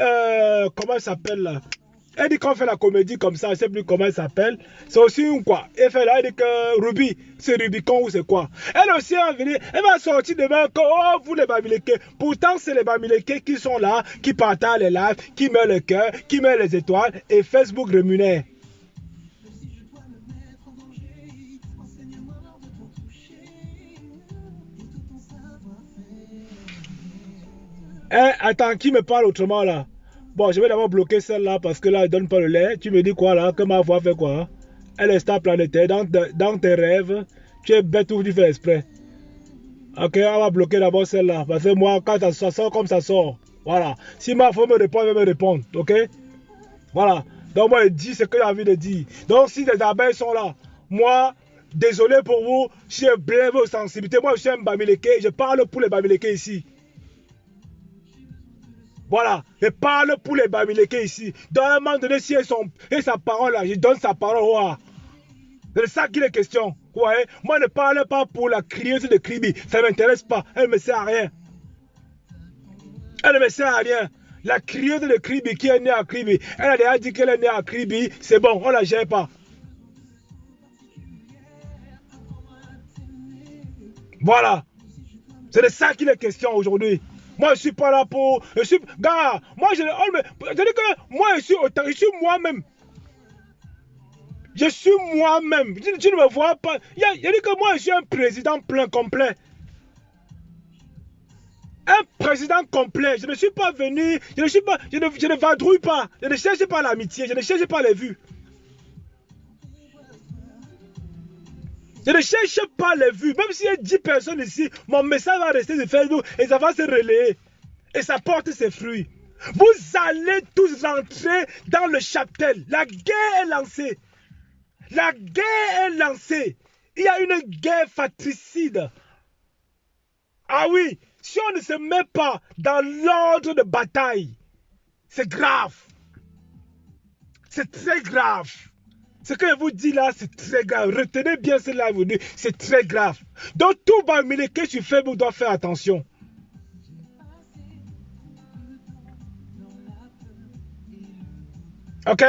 Speaker 1: comment elle s'appelle là? Elle dit qu'on fait la comédie comme ça, je ne sais plus comment elle s'appelle. C'est aussi une quoi? Elle fait là, elle dit que Ruby, c'est Rubicon ou c'est quoi? Elle aussi va venir, elle va sortir demain que, oh, vous les Bamileke. Pourtant, c'est les Bamileke qui sont là, qui partagent les lives, qui mettent le cœur, qui mettent les étoiles et Facebook rémunère. Attends, qui me parle autrement là? Bon, je vais d'abord bloquer celle-là parce que là, elle ne donne pas le lait. Tu me dis quoi là? Que ma voix fait quoi? Elle est star planétaire. Dans tes rêves, tu es bête ou tu fais exprès. Ok, on va bloquer d'abord celle-là. Parce que moi, quand ça sort comme ça sort. Voilà. Si ma femme me répond, elle va me répondre. Ok? Voilà. Donc moi, je dis ce que j'ai envie de dire. Donc si les abeilles sont là, moi, désolé pour vous, si je blême aux sensibilités. Moi, je suis un Bamileke. Je parle pour les Bamileke ici. Voilà, je parle pour les Bamileke ici. Dans un moment donné, si elles sont, et sa parole là, je donne sa parole. Ouais. C'est ça qu'il est question. Ouais. Moi, je ne parle pas pour la crieuse de Kribi. Ça ne m'intéresse pas. Elle ne me sert à rien. Elle ne me sert à rien. La crieuse de Kribi qui est née à Kribi, elle a déjà dit qu'elle est née à Kribi, c'est bon, on ne la gère pas. Voilà. C'est de ça qu'il est question aujourd'hui. Moi, je ne suis pas là pour... Gars, moi, je dis que moi, je suis moi-même. Je suis moi-même. Tu ne me vois pas. Il dit que moi, je suis un président plein complet. Un président complet. Je ne suis pas venu, je ne vadrouille pas. Je ne cherche pas l'amitié, je ne cherche pas les vues. Je ne cherche pas les vues. Même s'il y a 10 personnes ici, mon message va rester sur Facebook et ça va se relayer. Et ça porte ses fruits. Vous allez tous rentrer dans le cheptel. La guerre est lancée. La guerre est lancée. Il y a une guerre fratricide. Ah oui, si on ne se met pas dans l'ordre de bataille, c'est grave. C'est très grave. Ce que je vous dis là, c'est très grave. Retenez bien cela, c'est très grave. Donc tout Bamileke sur Facebook doit faire attention. Ok?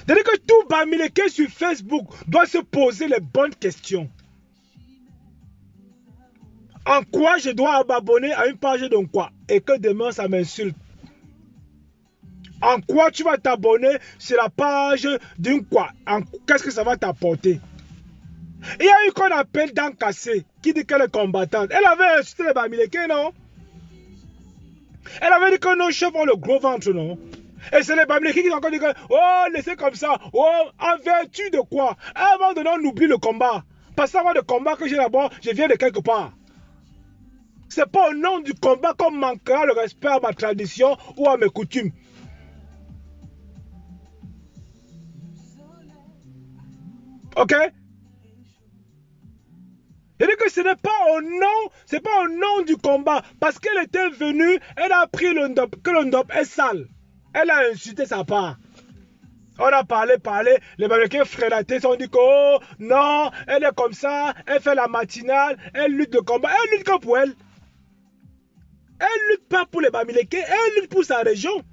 Speaker 1: C'est-à-dire que tout Bamileke sur Facebook doit se poser les bonnes questions. En quoi je dois m'abonner à une page de quoi et que demain ça m'insulte? En quoi tu vas t'abonner sur la page d'une quoi? Qu'est-ce que ça va t'apporter? Il y a eu qu'on appelle Dan Kassé qui dit qu'elle est combattante. Elle avait insulté les Bamileke, non? Elle avait dit que nos chefs ont le gros ventre, non? Et c'est les Bamileke qui ont encore dit que, oh, laissez comme ça. Oh, en vertu de quoi? À un moment donné, on oublie le combat. Parce que le combat que j'ai là-bas, je viens de quelque part. C'est pas au nom du combat qu'on manquera le respect à ma tradition ou à mes coutumes. Ok? Je dis que ce n'est pas au nom, c'est pas au nom du combat. Parce qu'elle était venue, elle a pris le ndop, que le ndop est sale. Elle a insulté sa part. On a parlé, les Bamileke frélatés sont dit que oh, non, elle est comme ça, elle fait la matinale, elle lutte le combat, elle lutte que pour elle. Elle lutte pas pour les Bamileke, elle lutte pour sa région.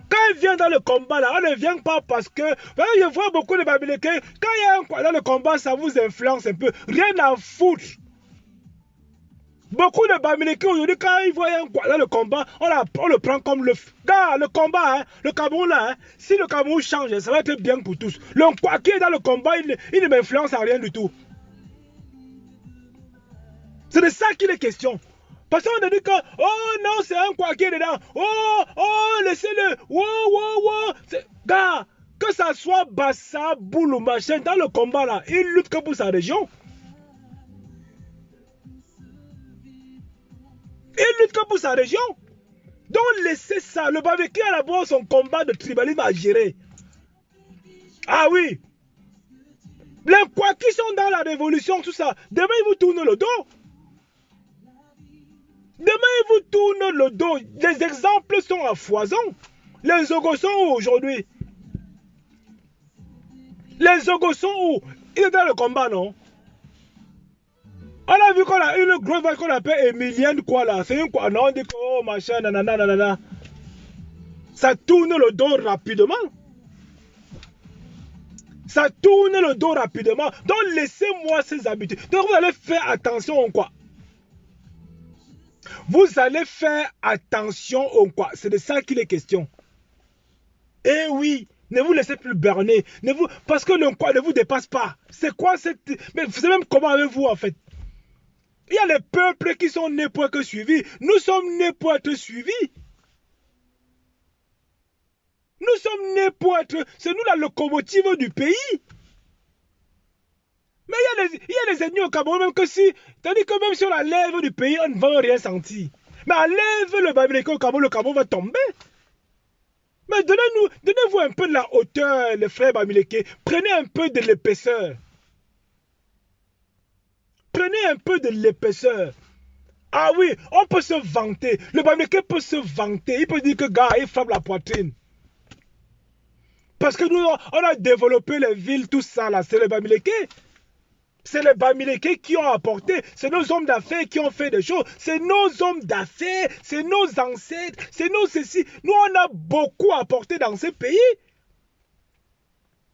Speaker 1: Quand elle vient dans le combat là, on ne vient pas parce que, je vois beaucoup de Bamileke, quand il y a un quoi dans le combat, ça vous influence un peu, rien à foutre. Beaucoup de Bamileke aujourd'hui, quand ils voient un quoi dans le combat, on le prend comme le... Gars, le combat, hein, le Cameroun là, hein, si le Cameroun change, ça va être bien pour tous. Le quoi qui est dans le combat, il ne m'influence à rien du tout. C'est de ça qu'il est question. Parce qu'on a dit que, oh non, c'est un quoi qui est dedans. Oh, laissez-le. Oh. Gars, que ça soit Bassa, Boulou, machin, dans le combat là, il lutte que pour sa région. Il lutte que pour sa région. Donc laissez ça. Le Bamileke a d'abord son combat de tribalisme à gérer. Ah oui. Les quoi qui sont dans la révolution, tout ça, demain ils vous tournent le dos. Demain, ils vous tournent le dos. Les exemples sont à foison. Les Ogos sont où aujourd'hui? Les Ogos sont où? Ils étaient dans le combat, non? On a vu qu'on a une grosse vache qu'on appelle Emilienne, quoi là. C'est une quoi? Non, on dit que, oh machin, nanana. Ça tourne le dos rapidement. Ça tourne le dos rapidement. Donc, laissez-moi ces habitudes. Donc, vous allez faire attention, quoi. Vous allez faire attention au quoi? C'est de ça qu'il est question. Eh oui, ne vous laissez plus berner. Parce que le quoi ne vous dépasse pas. C'est quoi cette... Mais vous savez même comment avec vous en fait? Il y a les peuples qui sont nés pour être suivis. Nous sommes nés pour être suivis. Nous sommes nés pour être... C'est nous la locomotive du pays. Mais il y a les ennemis au Cameroun, même que si... Tandis que même si on la lève du pays, on ne va rien sentir. Mais on lève le Bamileke au Cameroun, le Cameroun va tomber. Mais donnez-vous un peu de la hauteur, les frères Bamileke. Prenez un peu de l'épaisseur. Prenez un peu de l'épaisseur. Ah oui, on peut se vanter. Le Bamileke peut se vanter. Il peut dire que gars, il frappe la poitrine. Parce que nous, on a développé les villes, tout ça là, c'est le Bamileke. C'est les Bamileke qui ont apporté, c'est nos hommes d'affaires qui ont fait des choses, c'est nos hommes d'affaires, c'est nos ancêtres, c'est nos ceci. Nous, on a beaucoup apporté dans ce pays.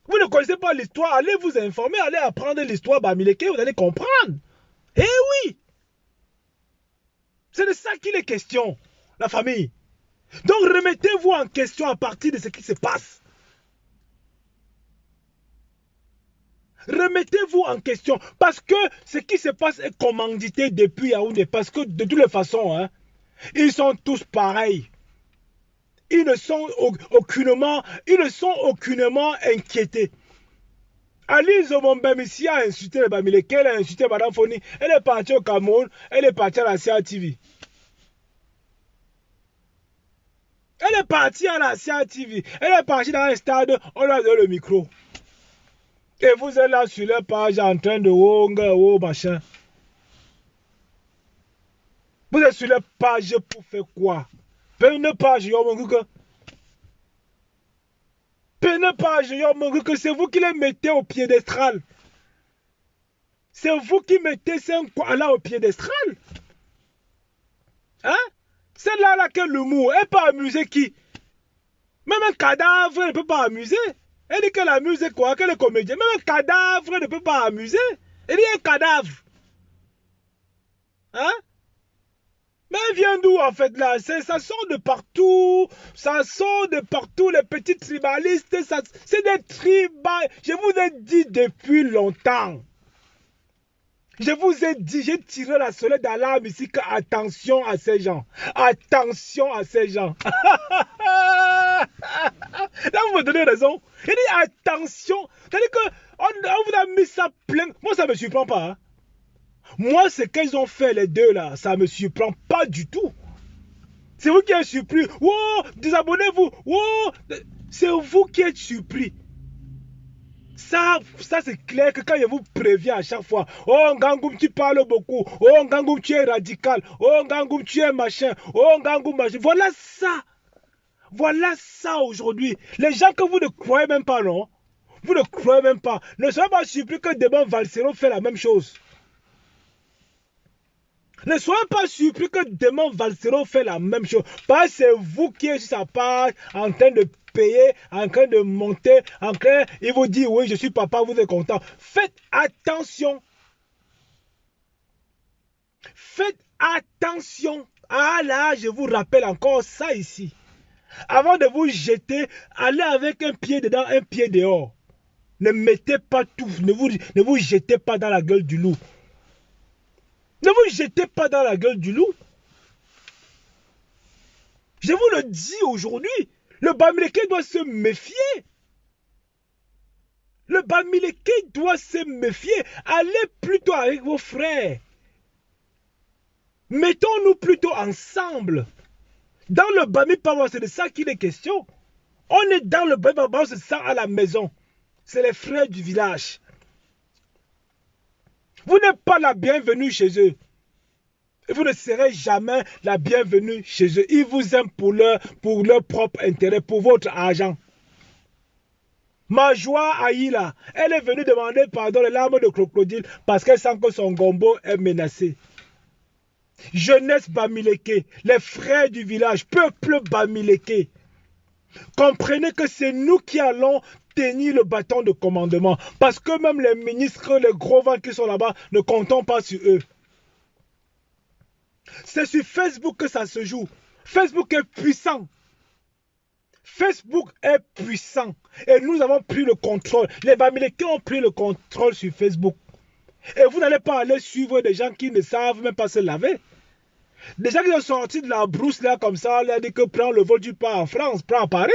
Speaker 1: Vous ne connaissez pas l'histoire, allez vous informer, allez apprendre l'histoire Bamileke, vous allez comprendre. Eh oui! C'est de ça qu'il est question, la famille. Donc remettez-vous en question à partir de ce qui se passe. Remettez-vous en question. Parce que ce qui se passe est commandité depuis Yaoundé. Parce que de toutes les façons, hein, ils sont tous pareils. Ils ne sont aucunement inquiétés. Alice Omombem ici a insulté le Bamileke, elle a insulté Madame Foni. Elle est partie au Cameroun, elle est partie à la CATV. Elle est partie à la CATV. Elle est partie dans un stade, on lui a donné le micro. Et vous êtes là sur leur page en train de oh machin. Vous êtes sur leur page pour faire quoi? Une page, c'est vous qui les mettez au piédestal. C'est vous qui mettez ces là au piédestal. Hein? C'est là que l'humour, elle peut amuser qui? Même un cadavre ne peut pas amuser. Elle dit qu'elle amuse quoi? Qu'elle est comédienne. Même un cadavre ne peut pas amuser. Elle dit un cadavre. Hein? Mais elle vient d'où en fait là? Ça sort de partout. Ça sort de partout. Les petits tribalistes, c'est des tribals. Je vous ai dit depuis longtemps. Je vous ai dit, j'ai tiré la sonnette d'alarme ici que attention à ces gens. Attention à ces gens. Là, vous me donnez raison. Il dit attention. C'est-à-dire qu'on vous a mis ça plein. Moi, ça ne me surprend pas. Hein. Moi, ce qu'ils ont fait les deux là, ça ne me surprend pas du tout. C'est vous qui êtes surpris. Oh, désabonnez-vous. Oh, c'est vous qui êtes surpris. Ça c'est clair que quand je vous préviens à chaque fois, oh Ngangoum tu parles beaucoup, oh Ngangoum tu es radical, oh Ngangoum tu es machin, oh Ngangoum machin. Voilà ça aujourd'hui. Les gens que vous ne croyez même pas, non? Vous ne croyez même pas. Ne soyez pas surpris que demain Valsero fait la même chose. Ne soyez pas surpris que demain Valsero fait la même chose. Parce que c'est vous qui êtes sur sa page en train de payer, en train de monter, en train, il vous dit oui je suis papa, vous êtes content. Faites attention. Faites attention. Ah là, je vous rappelle encore ça ici. Avant de vous jeter, allez avec un pied dedans, un pied dehors. Ne mettez pas tout, ne vous jetez pas dans la gueule du loup. Ne vous jetez pas dans la gueule du loup. Je vous le dis aujourd'hui, le Bamileke doit se méfier. Le Bamileke doit se méfier. Allez plutôt avec vos frères. Mettons-nous plutôt ensemble. Dans le Bami Power, c'est de ça qu'il est question. On est dans le Bami Power, c'est ça à la maison. C'est les frères du village. Vous n'êtes pas la bienvenue chez eux. Et vous ne serez jamais la bienvenue chez eux. Ils vous aiment pour leur propre intérêt, pour votre argent. Ma joie Aïla, elle est venue demander pardon les larmes de crocodile parce qu'elle sent que son gombo est menacé. Jeunesse Bamileke, les frères du village, peuple Bamileke. Comprenez que c'est nous qui allons tenir le bâton de commandement. Parce que même les ministres, les gros vents qui sont là-bas, ne comptons pas sur eux. C'est sur Facebook que ça se joue. Facebook est puissant. Facebook est puissant. Et nous avons pris le contrôle. Les Bamileke ont pris le contrôle sur Facebook. Et vous n'allez pas aller suivre des gens qui ne savent même pas se laver. Des gens qui sont sortis de la brousse là comme ça, là, dit que prends le vol du pas en France, prends à Paris.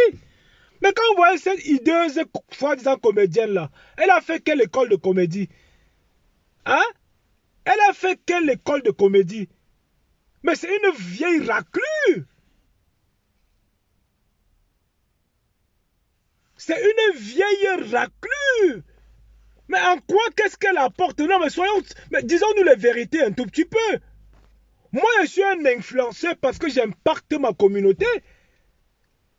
Speaker 1: Mais quand vous voyez cette hideuse, soi-disant comédienne là, elle a fait quelle école de comédie? Hein? Elle a fait quelle école de comédie? Mais c'est une vieille raclure. C'est une vieille raclure. Mais en quoi qu'est-ce qu'elle apporte? Non, mais disons-nous la vérité un tout petit peu. Moi, je suis un influenceur parce que j'impacte ma communauté.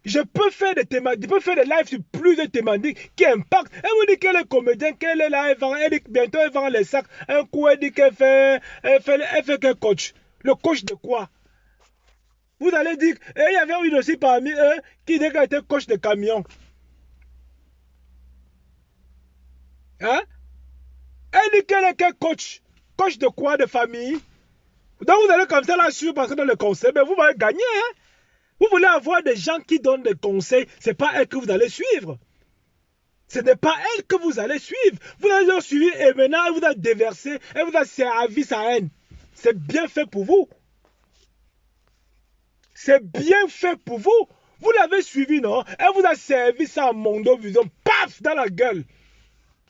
Speaker 1: Je peux faire des thématiques, je peux faire des lives sur plusieurs thématiques qui impactent. Elle vous dit qu'elle est comédienne, qu'elle est là, elle dit que bientôt elle vend les sacs. Un coup, elle dit elle fait qu'un coach. Le coach de quoi? Vous allez dire, et il y avait une aussi parmi eux qui dit qu'elle était coach de camion. Hein? Elle dit qu'elle est quel coach? Coach de quoi? De famille? Donc vous allez comme ça là suivre parce que dans le conseil, mais vous allez gagner. Hein? Vous voulez avoir des gens qui donnent des conseils, ce n'est pas elle que vous allez suivre. Ce n'est pas elle que vous allez suivre. Vous allez suivre et maintenant elle vous a déversé, elle vous a servi sa haine. C'est bien fait pour vous. C'est bien fait pour vous. Vous l'avez suivi, non? Elle vous a servi ça à Mondo Vision. Paf! Dans la gueule.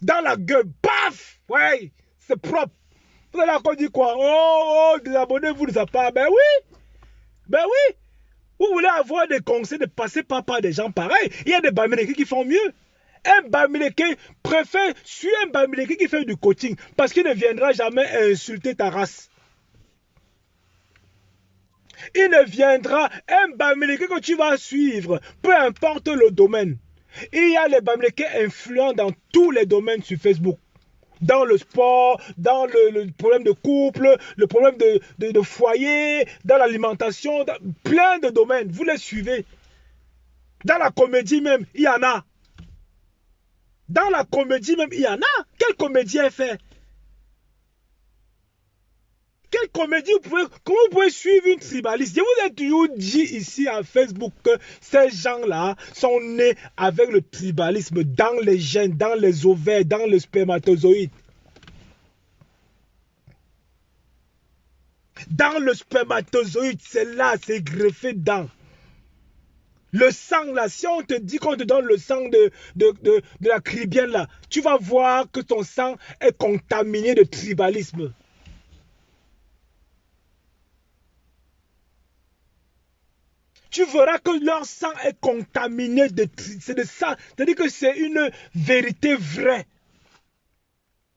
Speaker 1: Dans la gueule. Paf! Ouais, c'est propre. Vous allez encore dire quoi? Oh, désabonnez-vous de sa part. Ben oui. Ben oui. Vous voulez avoir des conseils de passer par des gens pareils. Il y a des Bamileke qui font mieux. Un Bamileke préfère suivre un Bamileke qui fait du coaching parce qu'il ne viendra jamais insulter ta race. Il ne viendra, un Bamileke que tu vas suivre, peu importe le domaine. Il y a les Bamileke influents dans tous les domaines sur Facebook. Dans le sport, dans le problème de couple, le problème de foyer, dans l'alimentation, plein de domaines. Vous les suivez. Dans la comédie même, il y en a. Dans la comédie même, il y en a. Quelle comédie est faite? Quelle comédie comment vous pouvez suivre une tribaliste? Je vous ai toujours dit ici à Facebook que ces gens-là sont nés avec le tribalisme dans les gènes, dans les ovaires, dans les spermatozoïdes. Dans le spermatozoïde, c'est là, c'est greffé dedans. Le sang là, si on te dit qu'on te donne le sang de la Caribbean là, tu vas voir que ton sang est contaminé de tribalisme. Tu verras que leur sang est contaminé de sang. C'est-à-dire que c'est une vérité vraie.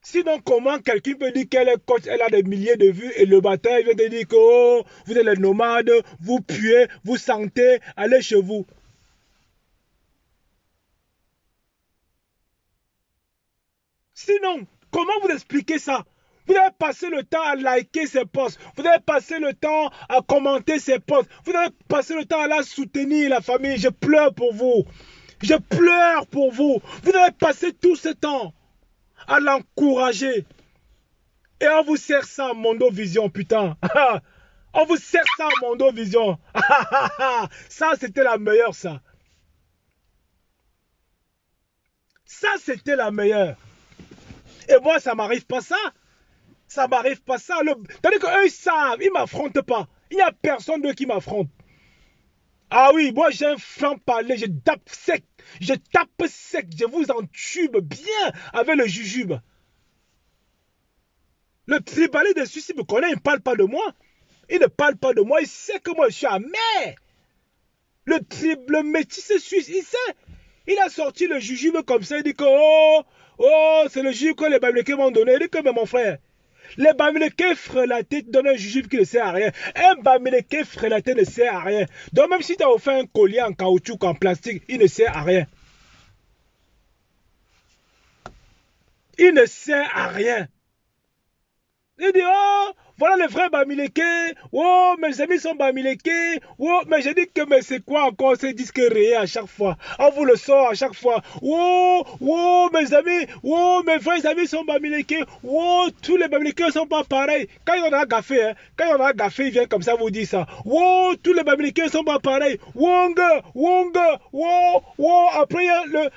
Speaker 1: Sinon, comment quelqu'un peut dire qu'elle est coach, elle a des milliers de vues et le matin, il vient te dire que oh, vous êtes les nomades, vous puez, vous sentez, allez chez vous. Sinon, comment vous expliquez ça? Vous avez passé le temps à liker ses posts. Vous avez passé le temps à commenter ses posts. Vous avez passé le temps à la soutenir, la famille. Je pleure pour vous. Je pleure pour vous. Vous avez passé tout ce temps à l'encourager. Et on vous sert ça à Mondo Vision, putain. On vous sert ça à Mondo Vision. Ça, c'était la meilleure, ça. Ça, c'était la meilleure. Et moi, ça m'arrive pas ça. Ça m'arrive pas ça. C'est-à-dire qu'eux, ils savent, ils ne m'affrontent pas. Il n'y a personne d'eux qui m'affronte. Ah oui, moi j'ai un franc-parler, je tape sec. Je tape sec, je vous entube bien avec le jujube. Le tribaliste de celui-ci me connaît, il ne parle pas de moi. Il ne parle pas de moi, il sait que moi je suis amer. Le métis suisse, il sait. Il a sorti le jujube comme ça, il dit que oh, c'est le jujube que les Bamileke m'ont donné. Il dit que mais mon frère, les Bamileke frelatés donnent un jujube qui ne sert à rien. Un Bamileke frelaté ne sert à rien. Donc même si tu as offert un collier en caoutchouc, en plastique, il ne sert à rien. Il ne sert à rien. Il dit, oh, voilà les vrais Bamileke. Oh, mes amis sont Bamileke. Oh, mais je dis que, mais c'est quoi encore ces disques rayés à chaque fois? On vous le sort à chaque fois. Oh, oh, mes amis. Oh, mes vrais amis sont Bamileke. Oh, tous les Bamileke ne sont pas pareils. Quand il y en a gaffé, hein, quand il y en a gaffé, il vient comme ça vous dire ça. Oh, tous les Bamileke ne sont pas pareils. Wonga, Wonga, oh, oh. Après,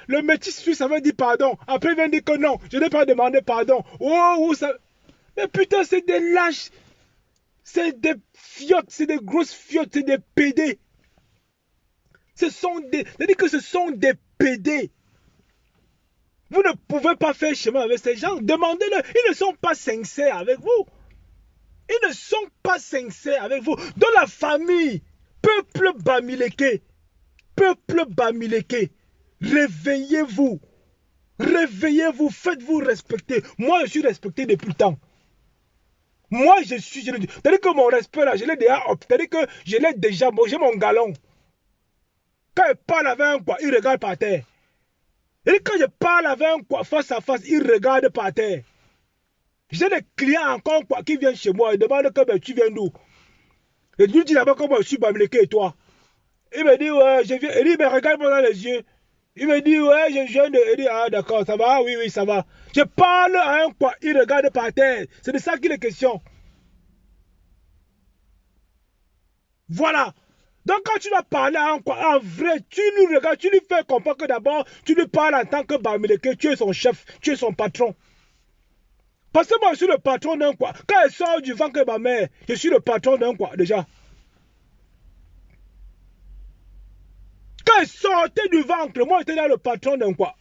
Speaker 1: le métis suisse, ça veut dire pardon. Après, il vient dire que non, je n'ai pas demandé pardon. Oh, oh, ça. Mais putain, c'est des lâches. C'est des fiottes, c'est des grosses fiottes, c'est des PD. C'est-à-dire que ce sont des PD. Vous ne pouvez pas faire chemin avec ces gens. Demandez-le. Ils ne sont pas sincères avec vous. Ils ne sont pas sincères avec vous. Dans la famille, peuple Bamileke, réveillez-vous. Réveillez-vous, faites-vous respecter. Moi, je suis respecté depuis le temps. Moi, c'est-à-dire que mon respect là, je l'ai déjà, c'est-à-dire que je l'ai déjà, j'ai mon galon. Quand il parle avec un quoi, il regarde par terre. Et quand je parle avec un quoi face à face, il regarde par terre. J'ai des clients encore quoi qui viennent chez moi. Ils demandent que tu viens d'où. Et je lui dis d'abord comment je suis Bamileke et toi. Il me dit ouais, je viens. Il dit mais regarde-moi dans les yeux. Il me dit ouais, je viens de. Il dit ah d'accord, ça va, oui, oui, ça va. Je parle à un quoi, il regarde par terre. C'est de ça qu'il est question. Voilà. Donc quand tu vas parler à un quoi, en vrai, tu lui regardes, tu lui fais comprendre que d'abord, tu lui parles en tant que Bamileke, tu es son chef, tu es son patron. Parce que moi, je suis le patron d'un quoi. Quand elle sort du ventre de ma mère, je suis le patron d'un quoi, déjà. Quand elle sortait du ventre, moi, j'étais là le patron d'un quoi.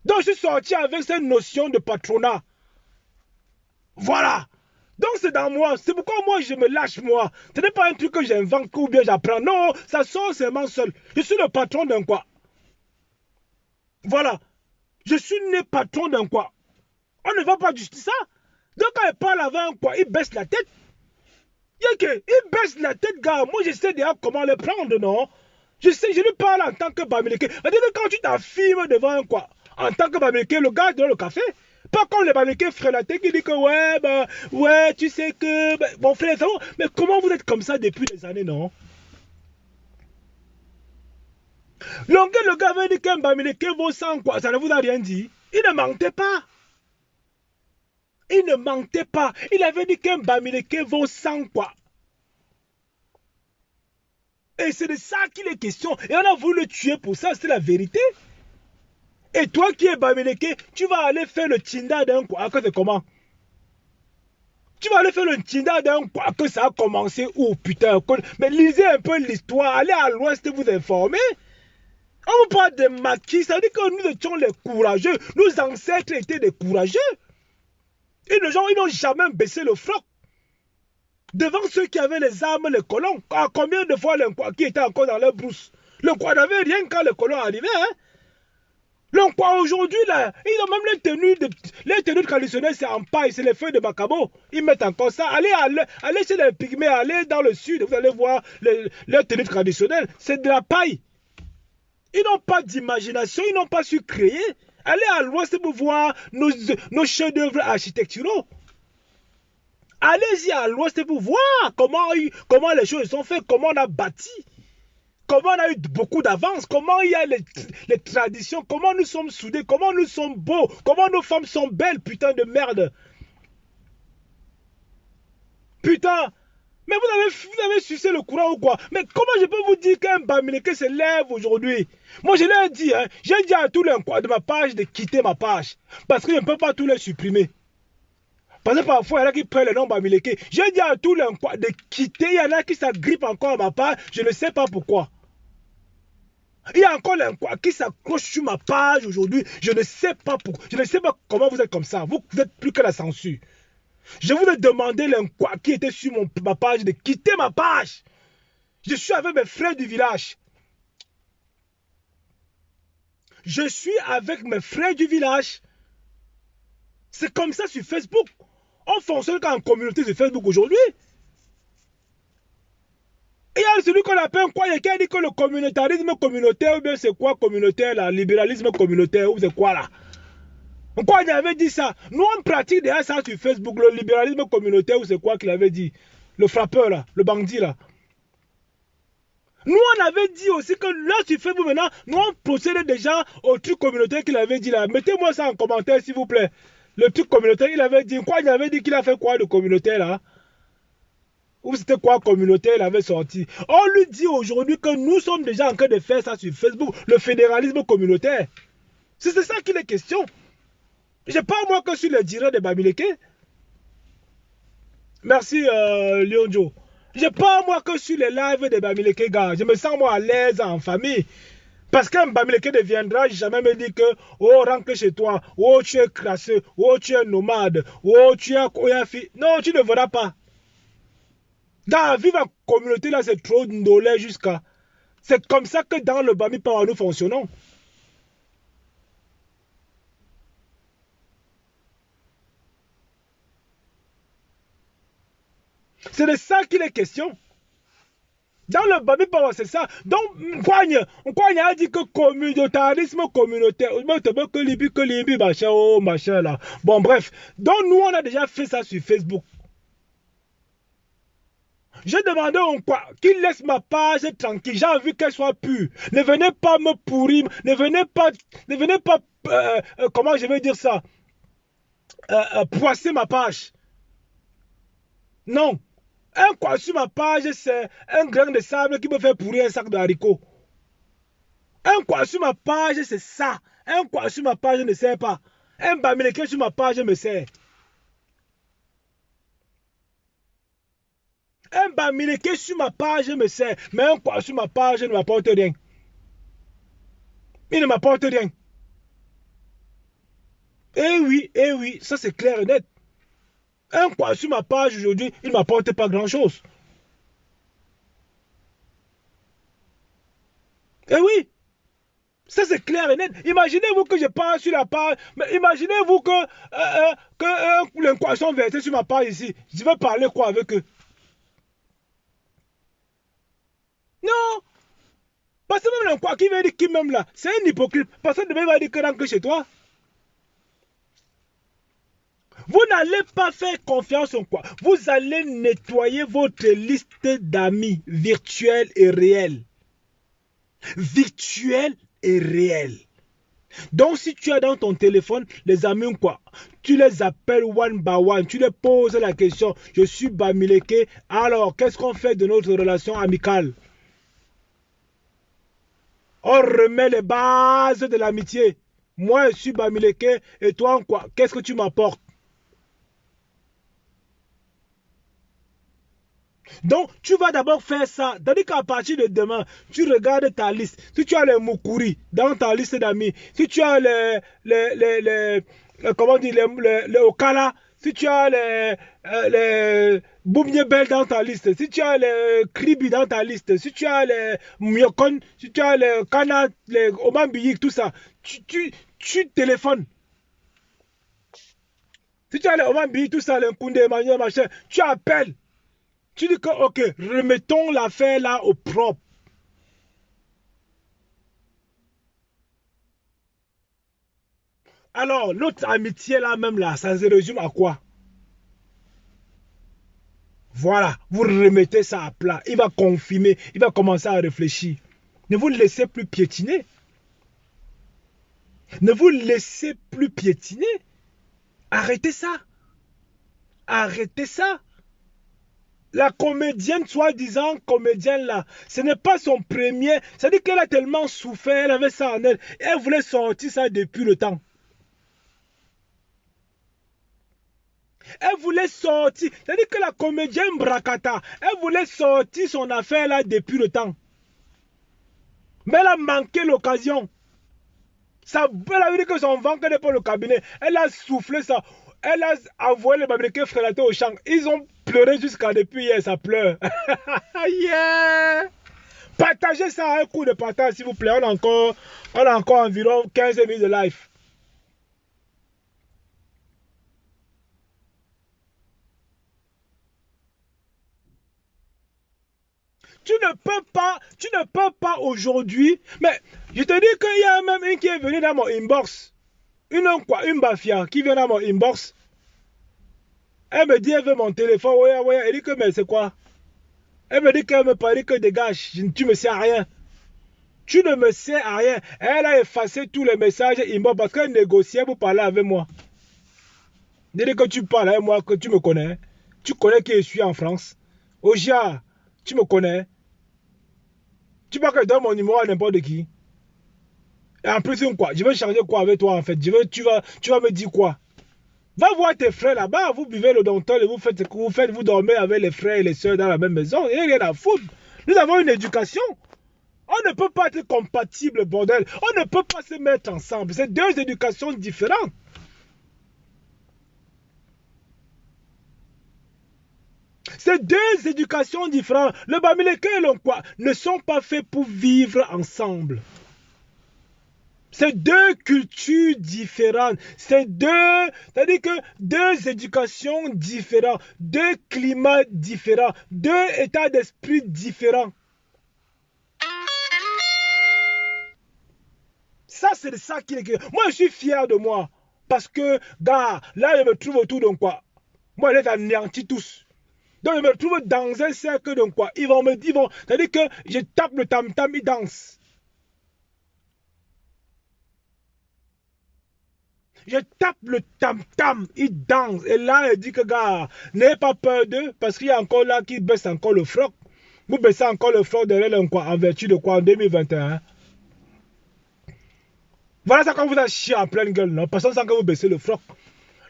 Speaker 1: Donc, je suis sorti avec cette notion de patronat. Voilà. Donc, c'est dans moi. C'est pourquoi moi, je me lâche, moi. Ce n'est pas un truc que j'invente ou bien j'apprends. Non, ça sort seulement seul. Je suis le patron d'un quoi. Voilà. Je suis né patron d'un quoi. On ne va pas justifier ça. Donc, quand elle parle avec un quoi, il baisse la tête. Il baisse la tête, gars. Moi, je sais déjà comment le prendre, non? Je sais, je lui parle en tant que Bamileke. C'est-à-dire que quand tu t'affirmes devant un quoi, en tant que Bamileke, le gars donne le café. Pas comme les Bamileke frélatés qui dit que ouais, bah, ouais, tu sais que, bah, mon frère, ça va. Mais comment vous êtes comme ça depuis des années, non? Le gars avait dit qu'un Bamileke vaut 100 quoi, ça ne vous a rien dit. Il ne mentait pas. Il ne mentait pas. Il avait dit qu'un Bamileke vaut 100 quoi. Et c'est de ça qu'il est question. Et on a voulu le tuer pour ça, c'est la vérité. Et toi qui es Bamileke, tu vas aller faire le Tinda d'un quoi, que c'est comment? Tu vas aller faire le Tinda d'un quoi, que ça a commencé où, putain? Mais lisez un peu l'histoire, allez à l'ouest vous informer. On vous parle de maquis, ça veut dire que nous étions les courageux. Nos ancêtres étaient des courageux. Et les gens, ils n'ont jamais baissé le froc. Devant ceux qui avaient les armes, les colons. Combien de fois les quoi qui étaient encore dans leur brousse? Le quoi n'avait rien quand les colons arrivaient, hein? Donc aujourd'hui, là, ils ont même les tenues traditionnelles, c'est en paille, c'est les feuilles de macabo. Ils mettent encore ça. Allez chez les pygmées, allez dans le sud, vous allez voir les tenues traditionnelles. C'est de la paille. Ils n'ont pas d'imagination, ils n'ont pas su créer. Allez à l'ouest pour voir nos chefs-d'œuvre architecturaux. Allez-y à l'ouest pour voir comment les choses sont faites, comment on a bâti. Comment on a eu beaucoup d'avance, comment il y a les traditions, comment nous sommes soudés, comment nous sommes beaux, comment nos femmes sont belles, putain de merde. Putain. Mais vous avez sucé le courant ou quoi? Mais comment je peux vous dire qu'un Bamileke se lève aujourd'hui? Moi je leur ai dit, hein, j'ai dit à tous les quoi de ma page de quitter ma page. Parce que je ne peux pas tous les supprimer. Parce que parfois, il y en a qui prennent le nom Bamileke. J'ai dit à tous les quoi de quitter, il y en a qui s'agrippent encore à ma page, je ne sais pas pourquoi. Il y a encore quoi qui s'accroche sur ma page aujourd'hui. Je ne sais pas pourquoi. Je ne sais pas comment vous êtes comme ça. Vous êtes plus que la censure. Je vous ai demandé quoi qui était sur ma page de quitter ma page. Je suis avec mes frères du village. Je suis avec mes frères du village. C'est comme ça sur Facebook. On fonctionne en communauté sur Facebook aujourd'hui. Il y a celui qu'on appelle quoi? Il y a qui dit que le communautarisme communautaire, ou bien c'est quoi communautaire là? Libéralisme communautaire, ou c'est quoi là? Pourquoi il avait dit ça? Nous on pratique déjà ça sur Facebook, le libéralisme communautaire, ou c'est quoi qu'il avait dit? Le frappeur là, le bandit là. Nous on avait dit aussi que là sur Facebook maintenant, nous on procède déjà au truc communautaire qu'il avait dit là. Mettez-moi ça en commentaire s'il vous plaît. Le truc communautaire, il avait dit quoi? Il avait dit qu'il a fait quoi de communautaire là? Ou c'était quoi communautaire il avait sorti? On lui dit aujourd'hui que nous sommes déjà en train de faire ça sur Facebook, le fédéralisme communautaire. C'est ça qu'il est question. Je parle moi que sur le direct de Bamileke. Merci Lionjo. Je parle moi que sur les lives de Bamileke, gars. Je me sens moi à l'aise en famille. Parce qu'un Bamileke ne viendra jamais me dire que oh rentre chez toi, oh tu es crasseux, oh tu es nomade, oh tu es koyafi. Non, tu ne verras pas. Dans vivre en communauté là, c'est trop ndolé jusqu'à. C'est comme ça que dans le Bami Power nous fonctionnons. C'est de ça qu'il est question. Dans le Babi Power, c'est ça. Donc, on a dit que communautarisme communautaire. Que libi, machin, oh, machin, là. Bon, bref. Donc, nous, on a déjà fait ça sur Facebook. J'ai demandé qu'il laisse ma page tranquille. J'ai envie qu'elle soit pure. Ne venez pas me pourrir. Ne venez pas, comment je vais dire ça, poisser ma page. Non. Un quoi sur ma page, c'est un grain de sable qui me fait pourrir un sac de haricots. Un quoi sur ma page, c'est ça. Un quoi sur ma page, je ne sert pas. Un bamileke sur ma page me sert. Un bamileke sur ma page me sert. Mais un quoi sur ma page ne m'apporte rien. Il ne m'apporte rien. Eh oui, ça c'est clair et net. Un quoi sur ma page aujourd'hui, il ne m'apporte pas grand chose. Eh oui, ça c'est clair et net. Imaginez-vous que je parle sur la page, mais imaginez-vous que les sont versés sur ma page ici. Je vais parler quoi avec eux? Non, parce que même quoi qui veut dire qui même là, c'est un hypocrite. Personne ne va dire que rentre chez toi. Vous n'allez pas faire confiance en quoi. Vous allez nettoyer votre liste d'amis virtuels et réels. Virtuels et réels. Donc si tu as dans ton téléphone les amis quoi, tu les appelles one by one, tu les poses la question, je suis Bamileke, alors qu'est-ce qu'on fait de notre relation amicale? On remet les bases de l'amitié. Moi je suis Bamileke et toi quoi, qu'est-ce que tu m'apportes? Donc, tu vas d'abord faire ça. C'est-à-dire qu'à partir de demain, tu regardes ta liste. Si tu as les Mukuri dans ta liste d'amis, si tu as comment dire, les Okala, si tu as les Boumniebel dans ta liste, si tu as les Kribi dans ta liste, si tu as les Myokon, si tu as les Kana, les Omambiyik, tout ça, tu téléphones. Si tu as les Omambiyik, tout ça, les Koundé, machin, tu appelles. Tu dis que, ok, remettons l'affaire là au propre. Alors, notre amitié là même là, ça se résume à quoi? Voilà, vous remettez ça à plat. Il va confirmer, il va commencer à réfléchir. Ne vous laissez plus piétiner. Ne vous laissez plus piétiner. Arrêtez ça. Arrêtez ça. La comédienne, soi-disant comédienne là, ce n'est pas son premier. C'est-à-dire qu'elle a tellement souffert, elle avait ça en elle. Et elle voulait sortir ça depuis le temps. Elle voulait sortir. C'est-à-dire que la comédienne Brakata, elle voulait sortir son affaire là depuis le temps. Mais elle a manqué l'occasion. Elle a vu que son ventre n'est pas le cabinet. Elle a soufflé ça. Elle a envoyé les Babyloniens frélatés au champ. Ils ont pleuré jusqu'à depuis hier, ça pleure. Yeah! Partagez ça, un coup de partage s'il vous plaît. On a encore environ 15 minutes de live. Tu ne peux pas aujourd'hui. Mais je te dis qu'il y a même une qui est venue dans mon inbox. Une bafia qui vient dans mon inbox. Elle me dit, elle veut mon téléphone. Ouais. Elle dit que, mais c'est quoi? Elle me dit qu'elle me parle que dégage. Tu me sais à rien. Tu ne me sais à rien. Elle a effacé tous les messages inbox parce qu'elle négociait pour parler avec moi. Dès que tu parles avec moi, que tu me connais. Tu connais qui je suis en France. Oja, tu me connais. Tu vois que je donne mon numéro à n'importe qui. Et en plus, quoi, je vais changer quoi avec toi en fait? Tu vas me dire quoi? Va voir tes frères là-bas, vous buvez le dental et vous faites ce que vous faites, vous dormez avec les frères et les soeurs dans la même maison. Il n'y a rien à foutre. Nous avons une éducation. On ne peut pas être compatible, bordel. On ne peut pas se mettre ensemble. C'est deux éducations différentes. C'est deux éducations différentes. Le Bamileke et le quoi ne sont pas faits pour vivre ensemble. C'est deux cultures différentes. C'est-à-dire que deux éducations différentes, deux climats différents, deux états d'esprit différents. Ça, c'est de ça qu'il est. Moi, je suis fier de moi. Parce que, gars, là, je me trouve autour de quoi? Moi, je les anéantis tous. Donc, je me trouve dans un cercle de quoi? Ils vont me dire, c'est-à-dire que je tape le tam-tam, ils dansent. Je tape le tam-tam, ils dansent. Et là, il dit que, gars, n'ayez pas peur d'eux, parce qu'il y a encore là qui baisse encore le froc. Vous baissez encore le froc derrière quoi, en vertu de quoi, en 2021. Voilà ça quand vous avez chié en pleine gueule, non? Parce que vous baissez le froc.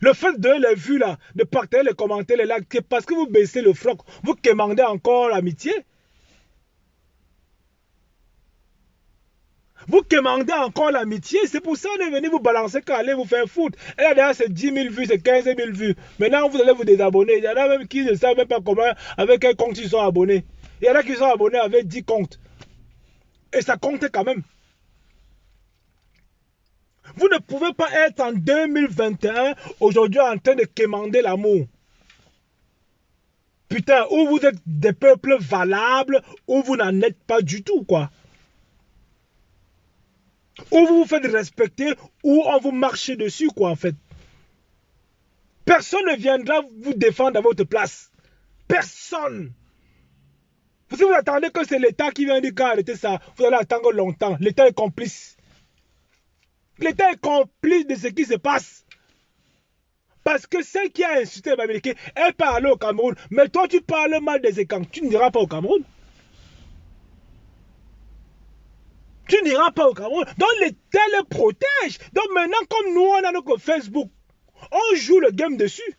Speaker 1: Le fait de les vues là, de partager les commentaires, les likes, parce que vous baissez le froc, vous quémandez encore l'amitié. Vous quémandez encore l'amitié, c'est pour ça qu'on est venu vous balancer quand allez vous faire foutre. Et là derrière c'est 10 000 vues, c'est 15 000 vues. Maintenant vous allez vous désabonner. Il y en a même qui ne savent même pas comment, avec quel compte ils sont abonnés. Il y en a qui sont abonnés avec 10 comptes. Et ça compte quand même. Vous ne pouvez pas être en 2021, aujourd'hui, en train de quémander l'amour. Putain, ou vous êtes des peuples valables, ou vous n'en êtes pas du tout, quoi. Ou vous vous faites respecter, ou on vous marche dessus, quoi, en fait. Personne ne viendra vous défendre à votre place. Personne. Si vous attendez que c'est l'État qui vient dire qu'arrêtez ça, vous allez attendre longtemps. L'État est complice. L'État est complice de ce qui se passe. Parce que celle qui a insulté les Américains, elle parle au Cameroun. Mais toi, tu parles mal des écans. Tu n'iras pas au Cameroun. Tu n'iras pas au Cameroun. Donc l'État les protège. Donc maintenant, comme nous, on a notre Facebook, on joue le game dessus.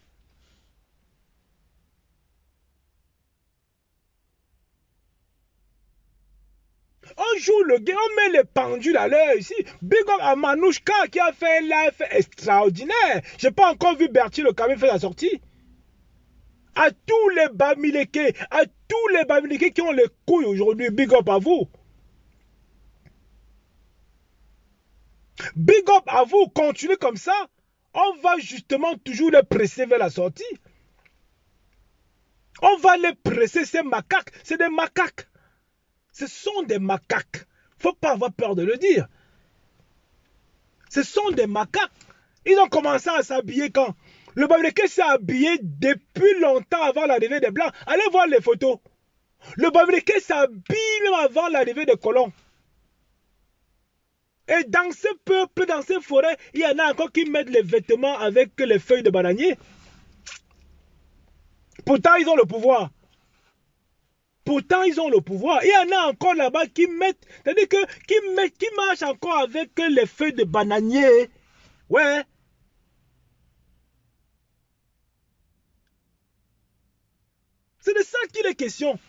Speaker 1: On joue le game, on met les pendules à l'heure ici. Big up à Manouchka qui a fait un live extraordinaire. Je n'ai pas encore vu Bertie le Cameroun faire la sortie. À tous les Bamileke, à tous les Bamileke qui ont les couilles aujourd'hui, big up à vous. Big up à vous, continuez comme ça. On va justement toujours les presser vers la sortie. On va les presser, ces macaques. C'est des macaques. Ce sont des macaques. Faut pas avoir peur de le dire. Ce sont des macaques. Ils ont commencé à s'habiller quand? Le Bamileke s'est habillé depuis longtemps avant l'arrivée des Blancs. Allez voir les photos. Le Bamileke s'habille même avant l'arrivée des colons. Et dans ce peuple, dans ces forêts, il y en a encore qui mettent les vêtements avec les feuilles de bananier. Pourtant, ils ont le pouvoir. Pourtant, ils ont le pouvoir. Il y en a encore là-bas qui mettent, c'est-à-dire que qui marchent encore avec les feuilles de bananier. Ouais. C'est de ça qu'il est question.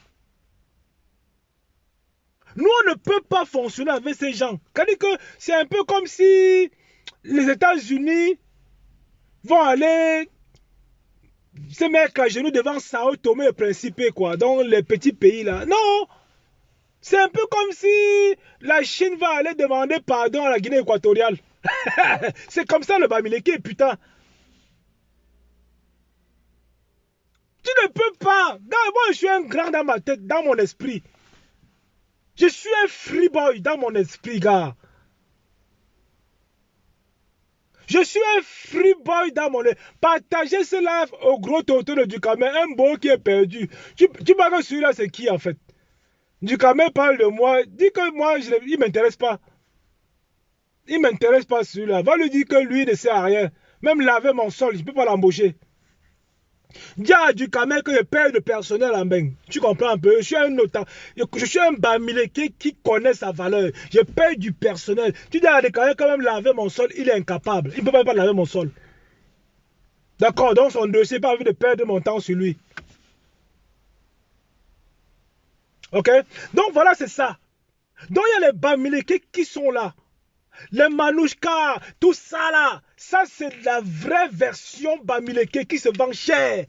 Speaker 1: Nous, on ne peut pas fonctionner avec ces gens. C'est-à-dire que c'est un peu comme si les États-Unis vont aller se mettre à genoux devant Sao Tomé et Principe, quoi. Donc, les petits pays là. Non! C'est un peu comme si la Chine va aller demander pardon à la Guinée équatoriale. C'est comme ça le Bamileke, putain. Tu ne peux pas. Moi, je suis un grand dans ma tête, dans mon esprit. Je suis un free boy dans mon esprit, gars. Je suis un free boy dans mon esprit. Partagez ce live au gros tonton de Ducamel, un beau qui est perdu. Tu vois que celui-là, c'est qui en fait? Ducamel parle de moi. Dis que moi, il ne m'intéresse pas. Il ne m'intéresse pas celui-là. Va lui dire que lui ne sert à rien. Même laver mon sol, je ne peux pas l'embaucher. Dis à Ducamel que je paye le personnel en bain. Tu comprends un peu? Je suis un Bamileke qui connaît sa valeur. Je paye du personnel. Tu dis à Ducamel quand même laver mon sol, il est incapable. Il ne peut même pas laver mon sol. D'accord, donc son dossier, pas envie de perdre mon temps sur lui. Ok? Donc voilà, c'est ça. Donc il y a les Bamileke qui sont là. Les Manouchka, tout ça là. Ça, c'est la vraie version Bamileke qui se vend cher.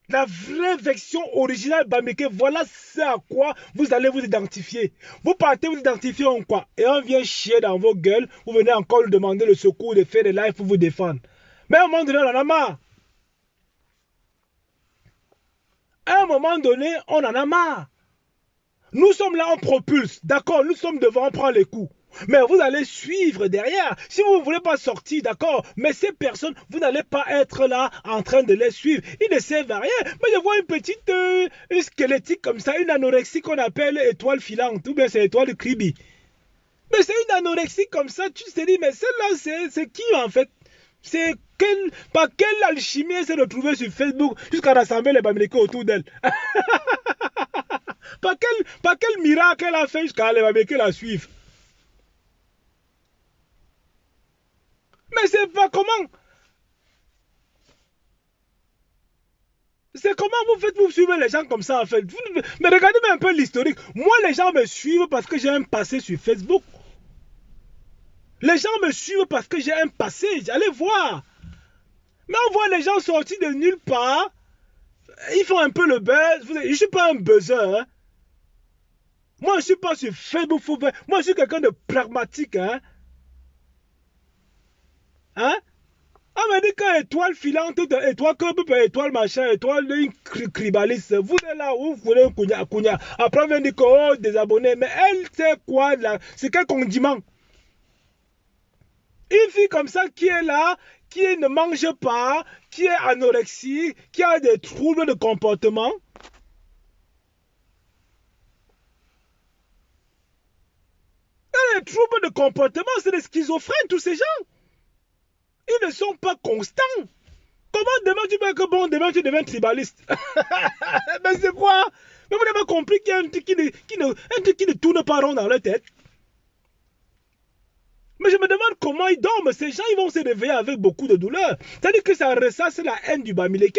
Speaker 1: La vraie version originale Bamileke, voilà ce à quoi vous allez vous identifier. Vous partez vous identifier en quoi? Et on vient chier dans vos gueules, vous venez encore lui demander le secours de faire des lives pour vous défendre. Mais à un moment donné, on en a marre. À un moment donné, on en a marre. Nous sommes là, on propulse. D'accord, nous sommes devant, on prend les coups. Mais vous allez suivre derrière. Si vous ne voulez pas sortir, d'accord, mais ces personnes, vous n'allez pas être là en train de les suivre. Ils ne servent à rien. Mais je vois une petite, une squelettique comme ça, une anorexie qu'on appelle étoile filante, ou bien c'est étoile de Kribi. Mais c'est une anorexie comme ça, tu te dis, mais celle-là, c'est qui en fait? C'est par quelle alchimie elle s'est retrouvée sur Facebook jusqu'à rassembler les Bamileke autour d'elle? Par quel miracle elle a fait jusqu'à les Bamileke la suivre? Mais c'est pas comment? C'est comment vous faites pour suivre les gens comme ça en fait? Mais regardez un peu l'historique. Moi, les gens me suivent parce que j'ai un passé sur Facebook. Les gens me suivent parce que j'ai un passé. Allez voir. Mais on voit les gens sortis de nulle part. Ils font un peu le buzz. Je ne suis pas un buzzer. Hein. Moi, je ne suis pas sur Facebook. Moi, je suis quelqu'un de pragmatique. Hein. Hein? On m'a dit qu'étoile filante, étoile étoile machin, étoile cribaliste. Vous êtes là où vous voulez un cognac. Après, on vient dire que oh, des abonnés. Mais elle, c'est quoi là? C'est quel condiment? Une fille comme ça qui est là, qui ne mange pas, qui est anorexique, qui a des troubles de comportement. Les troubles de comportement, c'est des schizophrènes, tous ces gens. Ils ne sont pas constants. Comment demain tu veux que bon, demain tu deviens tribaliste? Mais c'est quoi? Mais vous n'avez pas compris qu'il y a un truc qui ne tourne pas rond dans leur tête. Mais je me demande comment ils dorment. Ces gens, ils vont se réveiller avec beaucoup de douleur. C'est-à-dire que ça ressasse la haine du Bamileke.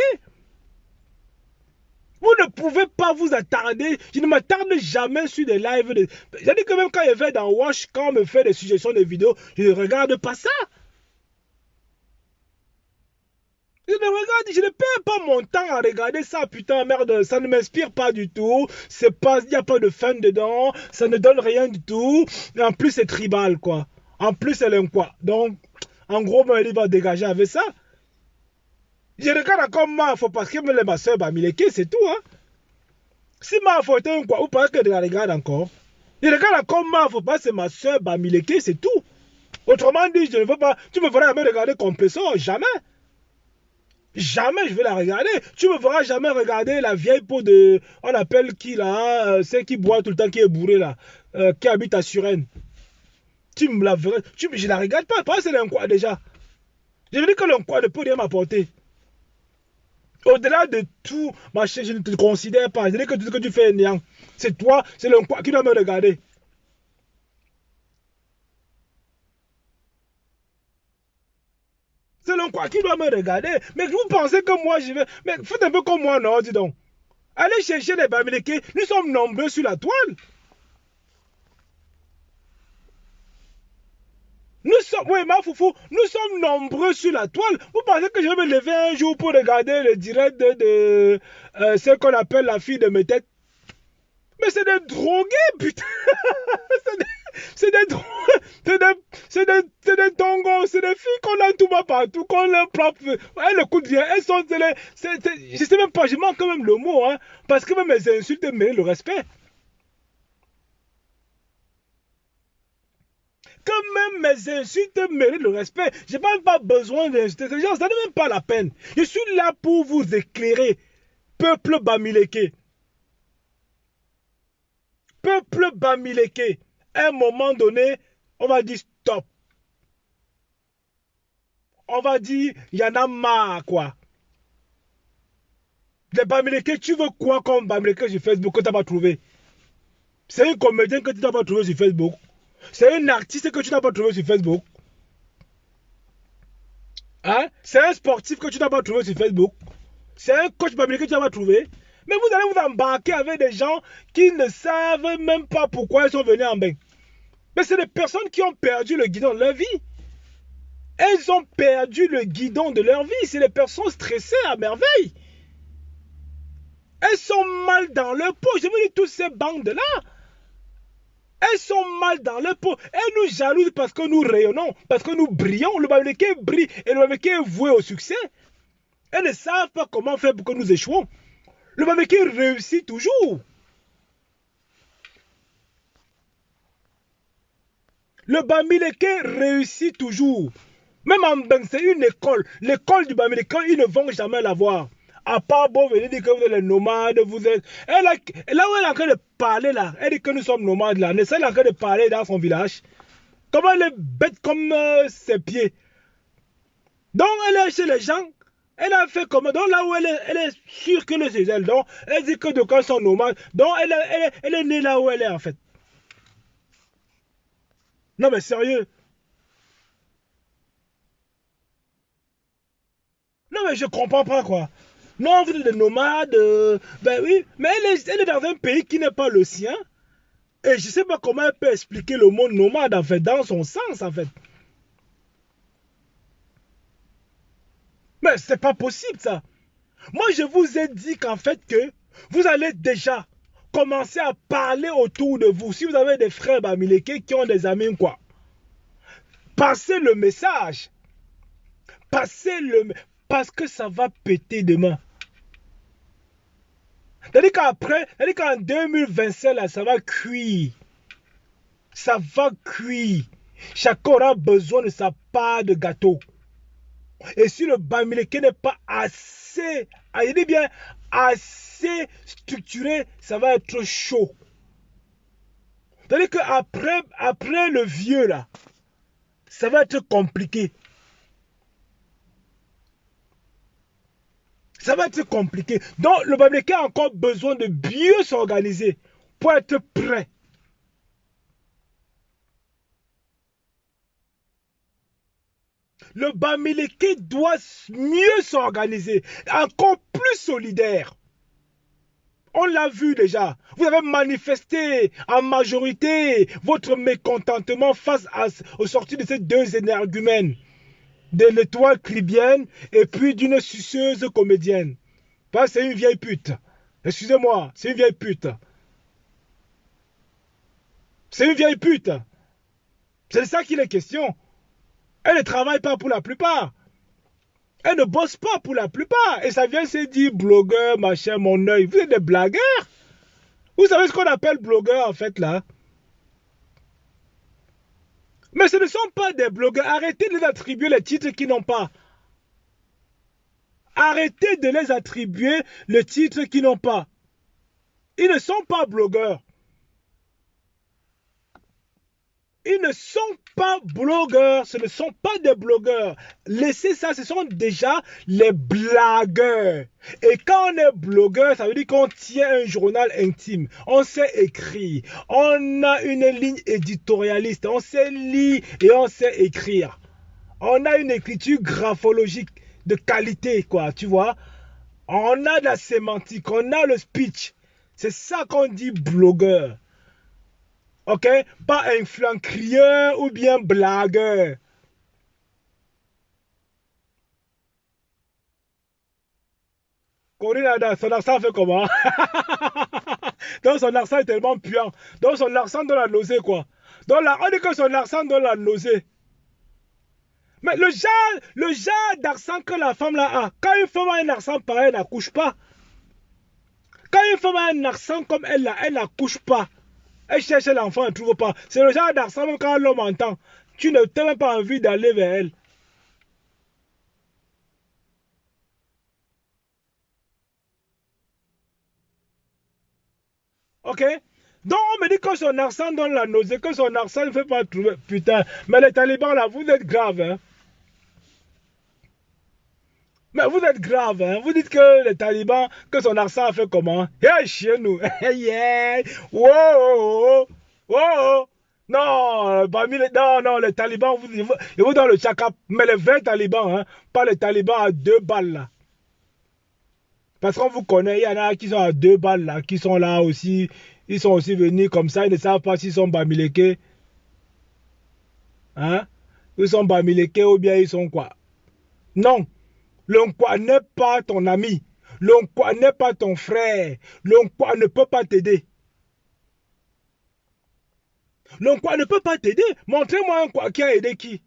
Speaker 1: Vous ne pouvez pas vous attarder. Je ne m'attarde jamais sur des lives. C'est-à-dire que même quand je vais dans Watch, quand on me fait des suggestions de vidéos, je ne regarde pas ça. Je ne perds pas mon temps à regarder ça, putain, merde, ça ne m'inspire pas du tout, il n'y a pas de fun dedans, ça ne donne rien du tout, et en plus c'est tribal, quoi. En plus elle aime quoi. Donc, en gros, il va dégager avec ça. Je regarde encore Mafo parce que ma soeur Bamileke, c'est tout, hein. Si Mafo était un quoi, ou pas que je la regarde encore. Je regarde encore Mafo parce que ma soeur Bamileke, c'est tout. Autrement dit, je ne veux pas, tu me verras jamais regarder Compressor, jamais. Jamais je vais la regarder. Tu me verras jamais regarder la vieille peau de... On appelle qui là? Celle qui boit tout le temps, qui est bourrée là. Qui habite à Suresnes. Tu me la verras. Je la regarde pas. Parce que c'est l'enquoi déjà. Je veux dire que l'enquoi ne peut rien m'apporter. Au-delà de tout, machin, je ne te considère pas. Je veux dire que tout ce que tu fais est néant. C'est toi, c'est l'enquoi qui doit me regarder. C'est l'enquoi qui doit me regarder. Mais vous pensez que moi je vais... Mais faites un peu comme moi, non, dis donc. Allez chercher les Bamileke. Nous sommes nombreux sur la toile. Nous sommes, oui, ma foufou, nous sommes nombreux sur la toile. Vous pensez que je vais me lever un jour pour regarder le direct de ce qu'on appelle la fille de mes têtes? Mais c'est des drogués, putain. C'est des drogués. C'est des tongos. C'est des filles qu'on a tout bas partout. Qu'on leur propre. Elles écoutent bien. Elles sont. Je sais même pas, je manque quand même le mot, hein. Parce que même mes insultes méritent le respect. Que même mes insultes méritent le respect. Je n'ai même pas besoin d'insulter ces gens, ça n'est même pas la peine. Je suis là pour vous éclairer, peuple Bamileke. Peuple Bamileke. À un moment donné, on va dire stop. On va dire, il y en a marre, quoi. Les Bamileke, tu veux quoi comme Bamileke sur Facebook que tu n'as pas trouvé? C'est un comédien que tu n'as pas trouvé sur Facebook. C'est un artiste que tu n'as pas trouvé sur Facebook. Hein? C'est un sportif que tu n'as pas trouvé sur Facebook. C'est un coach Bamileke que tu n'as pas trouvé. Mais vous allez vous embarquer avec des gens qui ne savent même pas pourquoi ils sont venus en bain. Mais c'est des personnes qui ont perdu le guidon de leur vie. Elles ont perdu le guidon de leur vie. C'est des personnes stressées à merveille. Elles sont mal dans leur peau. Je vous dis, toutes ces bandes-là, elles sont mal dans leur peau. Elles nous jalousent parce que nous rayonnons, parce que nous brillons. Le Bamileke brille et le Bamileke est voué au succès. Elles ne savent pas comment faire pour que nous échouons. Le Bamileke réussit toujours. Le Bamileke réussit toujours. Même en Beng, c'est une école. L'école du Bamileke, ils ne vont jamais la voir. À part bon venir dire que vous êtes les nomades, vous êtes... là où elle est en train de parler là, elle dit que nous sommes nomades là. Elle est en train de parler dans son village. Comment elle est bête comme ses pieds. Donc elle est chez les gens. Elle a fait comment? Donc là où elle est sûre que c'est elle. Donc elle dit que de quand sont nomades. Donc elle est née là où elle est en fait. Non mais sérieux. Non mais je comprends pas quoi. Non, vous êtes des nomades. Ben oui, mais elle est dans un pays qui n'est pas le sien. Et je ne sais pas comment elle peut expliquer le mot nomade en fait, dans son sens en fait. Mais c'est pas possible ça. Moi je vous ai dit qu'en fait que vous allez déjà commencer à parler autour de vous. Si vous avez des frères bamileke qui ont des amis quoi. Passez le message. Parce que ça va péter demain. C'est-à-dire qu'en 2027, là, ça va cuire. Ça va cuire. Chacun aura besoin de sa part de gâteau. Et si le Bamileke n'est pas assez, je dis bien, assez structuré, ça va être chaud. C'est-à-dire qu'après le vieux, là, ça va être compliqué. Ça va être compliqué. Donc, le Bamileke a encore besoin de mieux s'organiser pour être prêt. Le Bamileke doit mieux s'organiser, encore plus solidaire. On l'a vu déjà. Vous avez manifesté en majorité votre mécontentement face aux sorties de ces deux énergumènes. De l'étoile clibienne et puis d'une suceuse comédienne. C'est une vieille pute. Excusez-moi, c'est une vieille pute. C'est une vieille pute. C'est de ça qu'il est question. Elle ne travaille pas pour la plupart. Elle ne bosse pas pour la plupart. Et ça vient se dire blogueur, machin, mon œil. Vous êtes des blagueurs. Vous savez ce qu'on appelle blogueur en fait là? Mais ce ne sont pas des blogueurs. Arrêtez de les attribuer les titres qu'ils n'ont pas. Arrêtez de les attribuer les titres qu'ils n'ont pas. Ils ne sont pas blogueurs. Ils ne sont pas blogueurs. Ce ne sont pas des blogueurs. Laissez ça, ce sont déjà les blagueurs. Et quand on est blogueur, ça veut dire qu'on tient un journal intime. On sait écrire. On a une ligne éditorialiste. On sait lire et on sait écrire. On a une écriture graphologique de qualité, quoi, tu vois. On a de la sémantique, on a le speech. C'est ça qu'on dit blogueur. Ok? Pas influenceur ou bien blagueur. Corinne Ada, son accent fait comment? Donc son accent est tellement puant. Donc son accent donne la nausée, quoi. Donc là, on dit que son accent donne la nausée. Mais le genre d'accent que la femme là a, quand une femme a un accent pareil, elle n'accouche pas. Quand une femme a un accent comme elle là, elle n'accouche pas. Elle cherche l'enfant, elle ne trouve pas. C'est le genre d'accent même quand l'homme entend. Tu ne t'as même pas envie d'aller vers elle. Ok? Donc on me dit que son accent donne la nausée, que son accent ne fait pas trouver. Putain, mais les talibans là, vous êtes graves, hein? Mais vous êtes grave, hein? Vous dites que les talibans, que son accent a fait comment? Yeah, chez nous. Yeah. Wow. Wow. Non, non, les talibans, ils vont dans le tchakap. Mais les vrais talibans, hein? Pas les talibans à 2 balles là. Parce qu'on vous connaît, il y en a qui sont à 2 balles là, qui sont là aussi. Ils sont aussi venus comme ça, ils ne savent pas s'ils sont bamileke. Hein? Ils sont bamileke ou bien ils sont quoi? Non. L'Onkwa n'est pas ton ami. L'Onkwa n'est pas ton frère. L'Onkwa ne peut pas t'aider. L'Onkwa ne peut pas t'aider. Montrez-moi un quoi qui a aidé qui.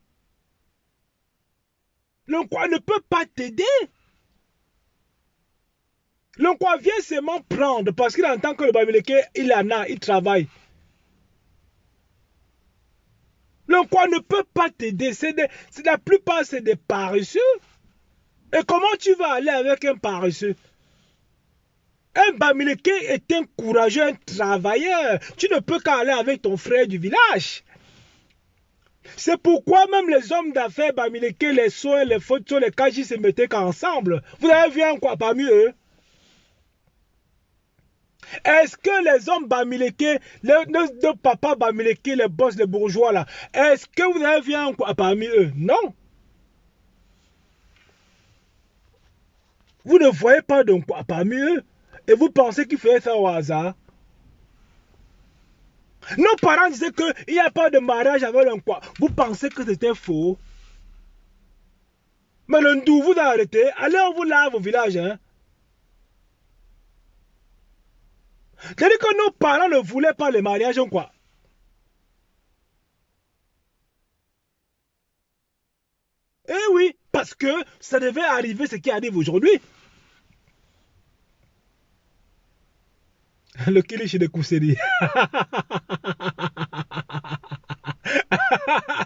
Speaker 1: L'Onkwa ne peut pas t'aider. L'Onkwa vient seulement prendre parce qu'il entend que le Bamileke, il en a, il travaille. Le quoi ne peut pas t'aider. La plupart, c'est des paresseux. Et comment tu vas aller avec un paresseux? Un Bamileke est un courageux, un travailleur. Tu ne peux qu'aller avec ton frère du village. C'est pourquoi même les hommes d'affaires Bamileke, les soins, les photos, les kajis se mettaient ensemble. Vous avez vu un quoi parmi eux? Est-ce que les hommes Bamileke, les deux papas Bamileke, les boss, les bourgeois là, est-ce que vous avez vu un quoi parmi eux? Non. Vous ne voyez pas de quoi parmi eux. Et vous pensez qu'ils faisaient ça au hasard? Nos parents disaient qu'il n'y a pas de mariage avec un quoi. Vous pensez que c'était faux? Mais le ndou vous a arrêté. Allez, on vous lave au village. Hein? C'est-à-dire que nos parents ne voulaient pas le mariage en quoi. Eh oui, parce que ça devait arriver ce qui arrive aujourd'hui. Le kilichi de Kousseri.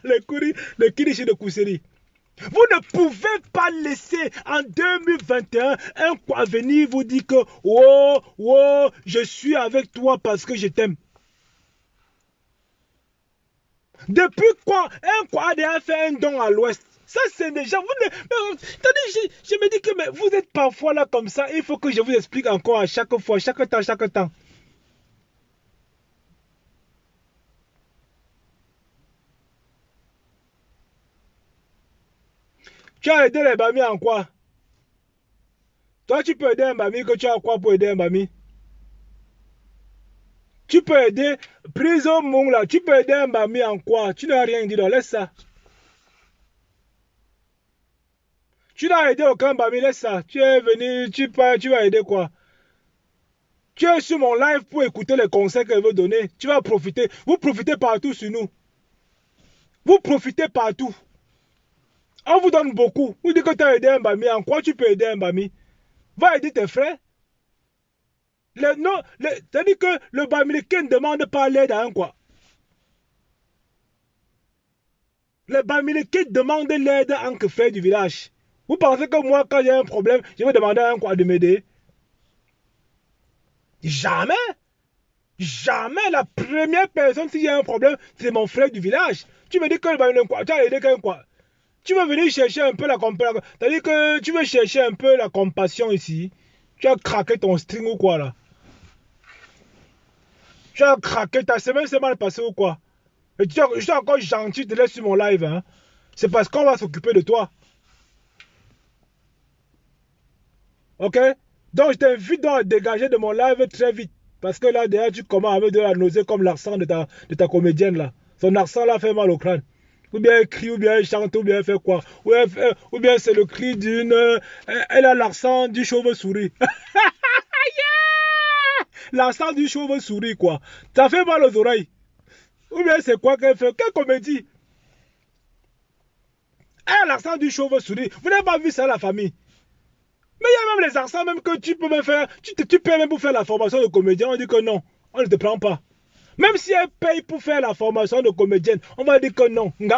Speaker 1: le kilichi de Kousseri. Vous ne pouvez pas laisser en 2021 un quoi venir vous dire que oh, oh, je suis avec toi parce que je t'aime. Depuis quand un quoi a déjà fait un don à l'ouest? Ça c'est déjà... je me dis que mais vous êtes parfois là comme ça. Il faut que je vous explique encore à chaque fois, chaque temps. Tu as aidé les Bami en quoi? Toi, tu peux aider un Bami que tu as quoi pour aider un Bami? Tu peux aider, prison Mong là, tu peux aider un Bami en quoi? Tu n'as rien dit, donc laisse ça. Tu n'as aidé aucun Bami, laisse ça. Tu es venu, tu vas aider quoi? Tu es sur mon live pour écouter les conseils qu'elle veut donner. Tu vas profiter. Vous profitez partout sur nous. Vous profitez partout. On vous donne beaucoup. Vous dites que tu as aidé un Bami. En quoi tu peux aider un Bami? Va aider tes frères. C'est-à-dire que le Bamileke ne demande pas l'aide à un quoi. Le Bamileke demande l'aide à un frère du village. Vous pensez que moi, quand j'ai un problème, je vais demander à un quoi de m'aider? Jamais. Jamais. La première personne, si j'ai un problème, c'est mon frère du village. Tu me dis que le Bamileke, tu as aidé quelqu'un quoi? Tu veux venir chercher un peu la compassion. C'est-à-dire que tu veux chercher un peu la compassion ici. Tu as craqué ton string ou quoi là? Tu as craqué, ta semaine s'est mal passée ou quoi? Et je suis encore gentil, je te laisse sur mon live. Hein? C'est parce qu'on va s'occuper de toi. Ok? Donc je t'invite à dégager de mon live très vite. Parce que là, déjà, tu commences avec de la nausée comme l'accent de ta comédienne là. Son accent là fait mal au crâne. Ou bien elle crie, ou bien elle chante, ou bien elle fait quoi? Ou bien c'est le cri d'une... elle a l'accent du chauve-souris. L'accent du chauve-souris quoi. Ça fait mal aux oreilles. Ou bien c'est quoi qu'elle fait? Quelle comédie? Elle a l'accent du chauve-souris. Vous n'avez pas vu ça la famille? Mais il y a même les accents même que tu peux même faire. Tu payes même pour faire la formation de comédien. On dit que non, on ne te prend pas. Même si elle paye pour faire la formation de comédienne, on va dire que non. Non.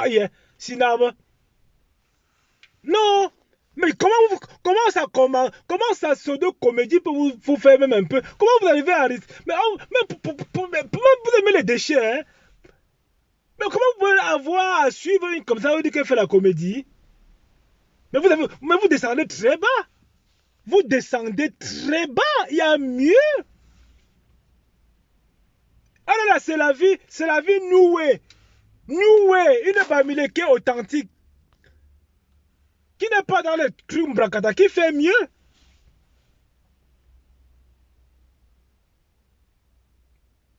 Speaker 1: Mais comment ça pseudo comédie peut vous faire même un peu? Comment vous arrivez à risque? Mais vous aimez les déchets, hein? Mais comment vous pouvez avoir à suivre une comme ça, vous dites qu'elle fait la comédie? Mais vous descendez très bas. Vous descendez très bas. Il y a mieux. Ah là, c'est la vie nouée. Nouée. Une famille qui est authentique. Qui n'est pas dans le crime bracata, qui fait mieux.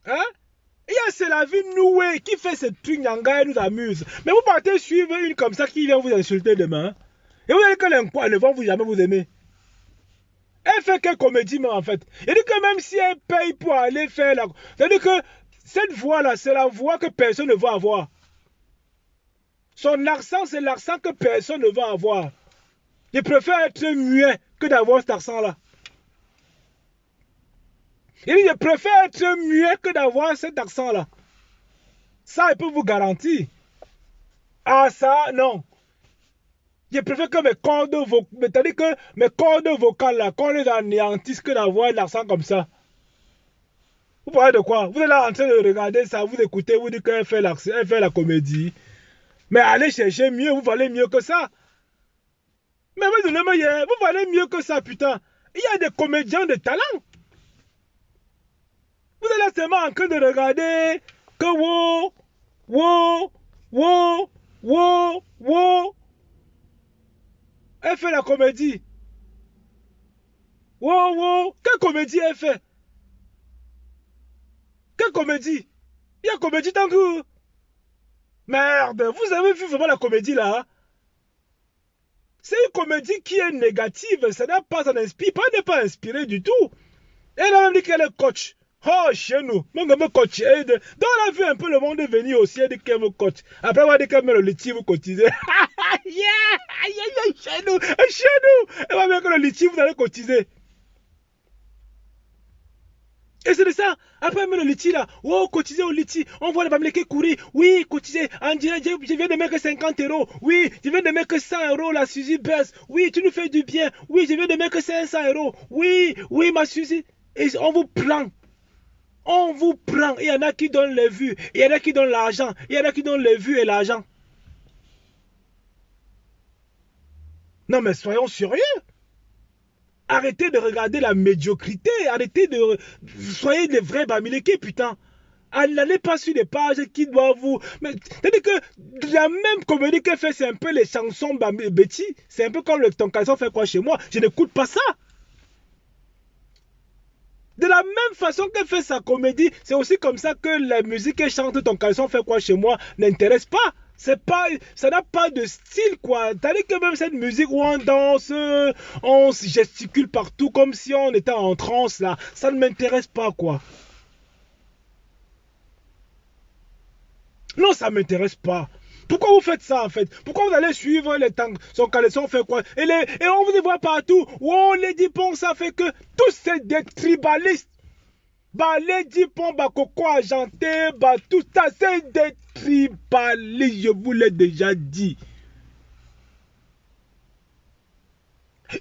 Speaker 1: Hein? C'est la vie nouée qui fait ce truc nyanga et nous amuse. Mais vous partez suivre une comme ça qui vient vous insulter demain. Et vous allez que les vont vous jamais vous aimer. Elle fait quelle comédie même en fait? Il dit que même si elle paye pour aller faire la... C'est-à-dire que cette voix-là, c'est la voix que personne ne va avoir. Son accent, c'est l'accent que personne ne va avoir. Je préfère être muet que d'avoir cet accent-là. Il dit, je préfère être muet que d'avoir cet accent-là. Ça, il peut vous garantir. Ah ça, non. Je préfère que mes cordes vocales, c'est-à-dire que mes cordes vocales là, qu'on les anéantisse que d'avoir de l'accent comme ça. Vous parlez de quoi? Vous êtes là en train de regarder ça, vous écoutez, vous dites qu'elle fait la comédie. Mais allez chercher mieux, vous valez mieux que ça. Mais vous valez mieux que ça, putain. Il y a des comédiens de talent. Vous êtes là seulement en train de regarder que wow, wow, wow, wow, wow. Elle fait la comédie. Wow, wow. Quelle comédie elle fait? Quelle comédie? Il y a comédie tant que... Merde, vous avez vu vraiment la comédie là? C'est une comédie qui est négative, ça n'a pas, ça n'inspire pas, elle n'est pas inspirée du tout. Elle a même dit qu'elle est coach. Oh, chez nous, mon gars me coach. Donc on a vu un peu le monde venir aussi, elle dit qu'elle me coach. Après, on a dit qu'elle met le litier, vous cotisez. Yeah, chez nous, elle va bien que le litier, vous allez cotiser. Et c'est de ça. Après, même le liti là. Oh, cotiser au liti. On voit les Bamileke courir. Oui, cotiser. En direct, je viens de mettre 50 euros. Oui, je viens de mettre 100 euros la Suzy baisse. Oui, tu nous fais du bien. Oui, je viens de mettre 500 euros. Oui, oui, ma Suzy. Et on vous prend. On vous prend. Il y en a qui donnent les vues. Il y en a qui donnent l'argent. Il y en a qui donnent les vues et l'argent. Non, mais soyons sérieux. Arrêtez de regarder la médiocrité. Arrêtez de... Soyez des vrais Bamileke, putain. N'allez pas sur des pages qui doivent vous... C'est-à-dire que la même comédie qu'elle fait, c'est un peu les chansons Betty. C'est un peu comme le Ton Caleçon fait quoi chez moi. Je n'écoute pas ça. De la même façon qu'elle fait sa comédie, c'est aussi comme ça que la musique qu'elle chante Ton Caleçon fait quoi chez moi n'intéresse pas. C'est pas, ça n'a pas de style quoi. Tandis que même cette musique où on danse, on se gesticule partout comme si on était en transe là, ça ne m'intéresse pas quoi. Non, ça ne m'intéresse pas. Pourquoi vous faites ça en fait? Pourquoi vous allez suivre les temps, son caleçon fait quoi? Et on vous voit partout. Oh, Lady Pong, ça fait que tous c'est des tribalistes. Bah, Lady Pong, bah, Coco Argenté, bah, tout ça, c'est des tribalistes, je vous l'ai déjà dit.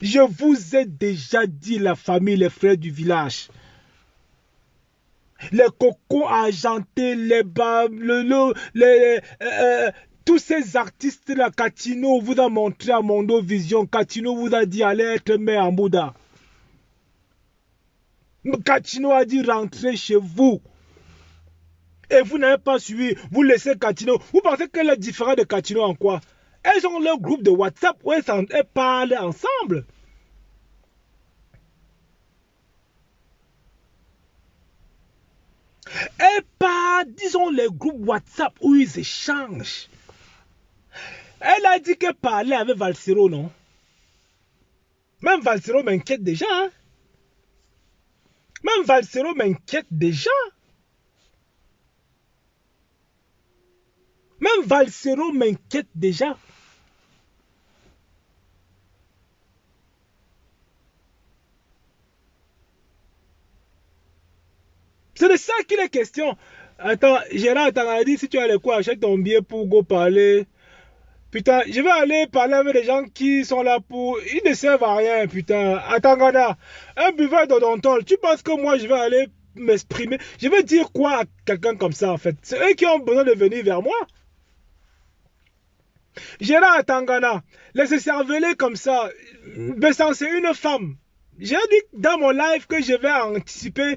Speaker 1: Je vous ai déjà dit la famille, les frères du village. Les cocos argentés, les babs, tous ces artistes-là, Catino vous a montré à Mondo Vision. Catino vous a dit allez être mère en Bouddha. Catino a dit rentrez chez vous. Et vous n'avez pas suivi, vous laissez Catino. Vous pensez qu'elle est différente de Catino en quoi? Elles ont leur groupe de WhatsApp où elles parlent ensemble. Et pas, disons, les groupes WhatsApp où ils échangent. Elle a dit qu'elle parlait avec Valsero, non? Même Valsero m'inquiète déjà. Hein? Même Valsero m'inquiète déjà. Même Valsero m'inquiète déjà. C'est de ça qu'il est question. Attends, Gérard t'en dit si tu as les coups, achète ton billet pour go parler. Putain, je vais aller parler avec des gens qui sont là pour... Ils ne servent à rien, putain. Attends, Gana, un buveur d'odontol, tu penses que moi je vais aller m'exprimer? Je vais dire quoi à quelqu'un comme ça, en fait? C'est eux qui ont besoin de venir vers moi. Gérard Tangana, laissez cerveler comme ça. C'est une femme. J'ai dit dans mon live que je vais anticiper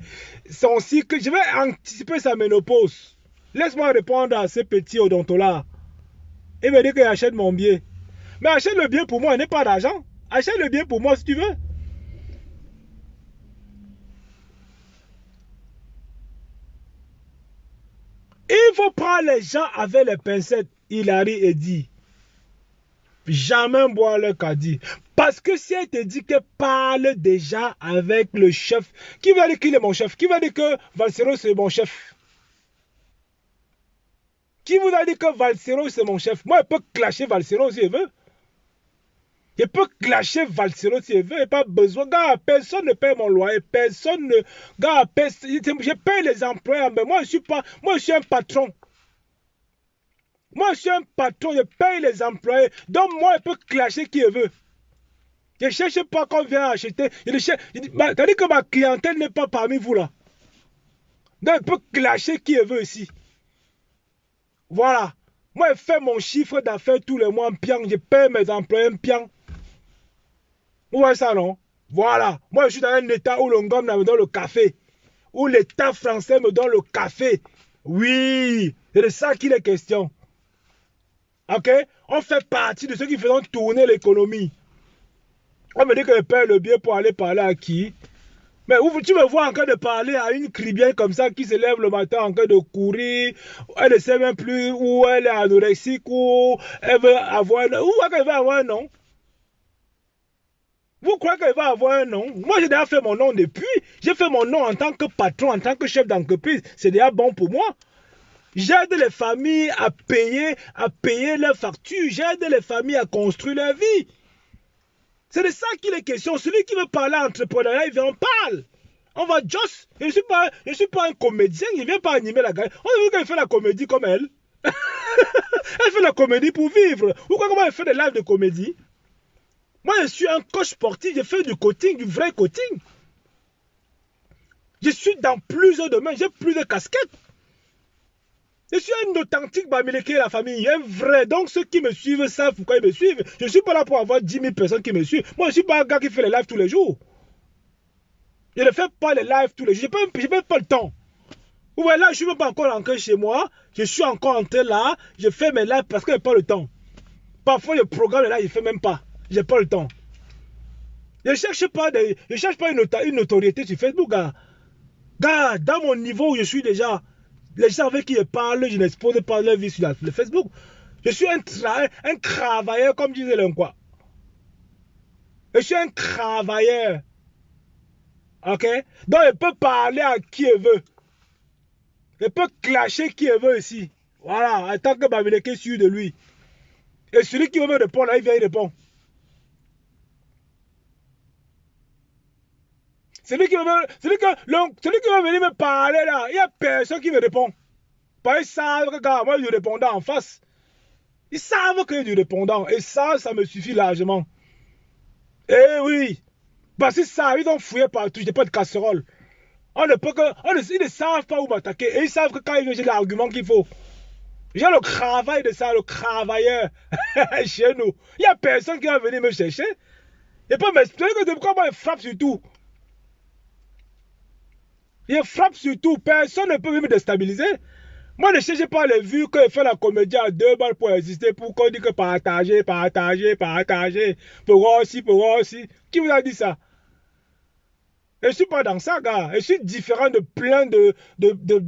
Speaker 1: son cycle, je vais anticiper sa ménopause. Laisse-moi répondre à ce petit odonto-là. Il me dit qu'il achète mon billet. Mais achète le billet pour moi, il n'est pas d'argent. Achète le billet pour moi si tu veux. Il faut prendre les gens avec les pincettes, Hilary et dit. Jamais boire le caddie. Parce que si elle te dit qu'elle parle déjà avec le chef, qui va dire qu'il est mon chef? Qui va dire que Valsero c'est mon chef? Qui vous a dit que Valsero c'est mon chef? Moi, je peux clasher Valsero si je veux. Je peux clasher Valsero si je veux. Il n'y a pas besoin. Gars, personne ne paie mon loyer. Personne ne... Gars, je paie les employés. Mais moi, je suis pas... Moi, je suis un patron. Moi, je suis un patron, je paye les employés. Donc, moi, je peux clasher qui je veut. Je ne cherche pas qu'on vient acheter. C'est-à-dire que ma clientèle n'est pas parmi vous là. Donc, je peux clasher qui je veux ici. Voilà. Moi, je fais mon chiffre d'affaires tous les mois en piang. Je paye mes employés en piang. Vous voyez ça, non? Voilà. Moi, je suis dans un état où le gomme me donne le café. Où l'État français me donne le café. Oui. C'est de ça qu'il est question. Ok? On fait partie de ceux qui font tourner l'économie. On me dit que je paye le billet pour aller parler à qui? Mais où tu me vois en train de parler à une cribienne comme ça qui se lève le matin en train de courir. Elle ne sait même plus où elle est anorexique ou elle veut avoir un... Où est-ce qu'elle va avoir un nom? Vous croyez qu'elle va avoir un nom? Moi, j'ai déjà fait mon nom depuis. J'ai fait mon nom en tant que patron, en tant que chef d'entreprise. C'est déjà bon pour moi. J'aide les familles à payer leurs factures. J'aide les familles à construire leur vie. C'est de ça qu'il est question. Celui qui veut parler entrepreneuriat, il vient en parle. On va just. Je ne suis pas un comédien, il ne vient pas animer la gueule. On a vu qu'elle fait la comédie comme elle. Elle fait la comédie pour vivre. Pourquoi comment elle fait des lives de comédie? Moi, je suis un coach sportif, je fais du coaching, du vrai coaching. Je suis dans plusieurs domaines, j'ai plusieurs casquettes. Je suis un authentique Bamileke la famille, un vrai. Donc ceux qui me suivent savent pourquoi ils me suivent. Je ne suis pas là pour avoir 10 000 personnes qui me suivent. Moi, je ne suis pas un gars qui fait les lives tous les jours. Je ne fais pas les lives tous les jours. Je n'ai même pas le temps. Vous voyez là, je ne suis même pas encore entré chez moi. Je suis encore entré là. Je fais mes lives parce que je n'ai pas le temps. Parfois, le programme là, je ne fais même pas. Je n'ai pas le temps. Je ne cherche pas, une notoriété sur Facebook, gars. Gars, dans mon niveau où je suis déjà, les gens avec qui je parle, je n'expose pas leur vie sur le Facebook. Je suis un travailleur, comme disait l'un quoi. Je suis un travailleur. Ok? Donc, je peux parler à qui je veut. Je peux clasher qui je veut ici. Voilà, en tant que Bamileke est sûr de lui. Et celui qui veut me répondre, là, il vient, il répond. Celui qui veut venir me parler là, il n'y a personne qui me répond. Parce qu'ils savent que quand moi, je répondant en face. Ils savent que du répondant. Et ça me suffit largement. Eh oui. Parce qu'ils savent, ils ont fouillé partout. Je n'ai pas de casserole. Ils ne savent pas où m'attaquer. Et ils savent que quand ils viennent, j'ai l'argument qu'il faut. J'ai le travail de ça, le travailleur. Chez nous. Il n'y a personne qui va venir me chercher. Il peut m'expliquer que pourquoi moi, il frappe sur tout. Il frappe sur tout. Personne ne peut me déstabiliser. Moi, ne cherche pas les vues que fait la comédie à 2 balles pour exister, pour qu'on dise que partager. Pour voir aussi. Qui vous a dit ça? Je ne suis pas dans ça, gars. Je suis différent de plein de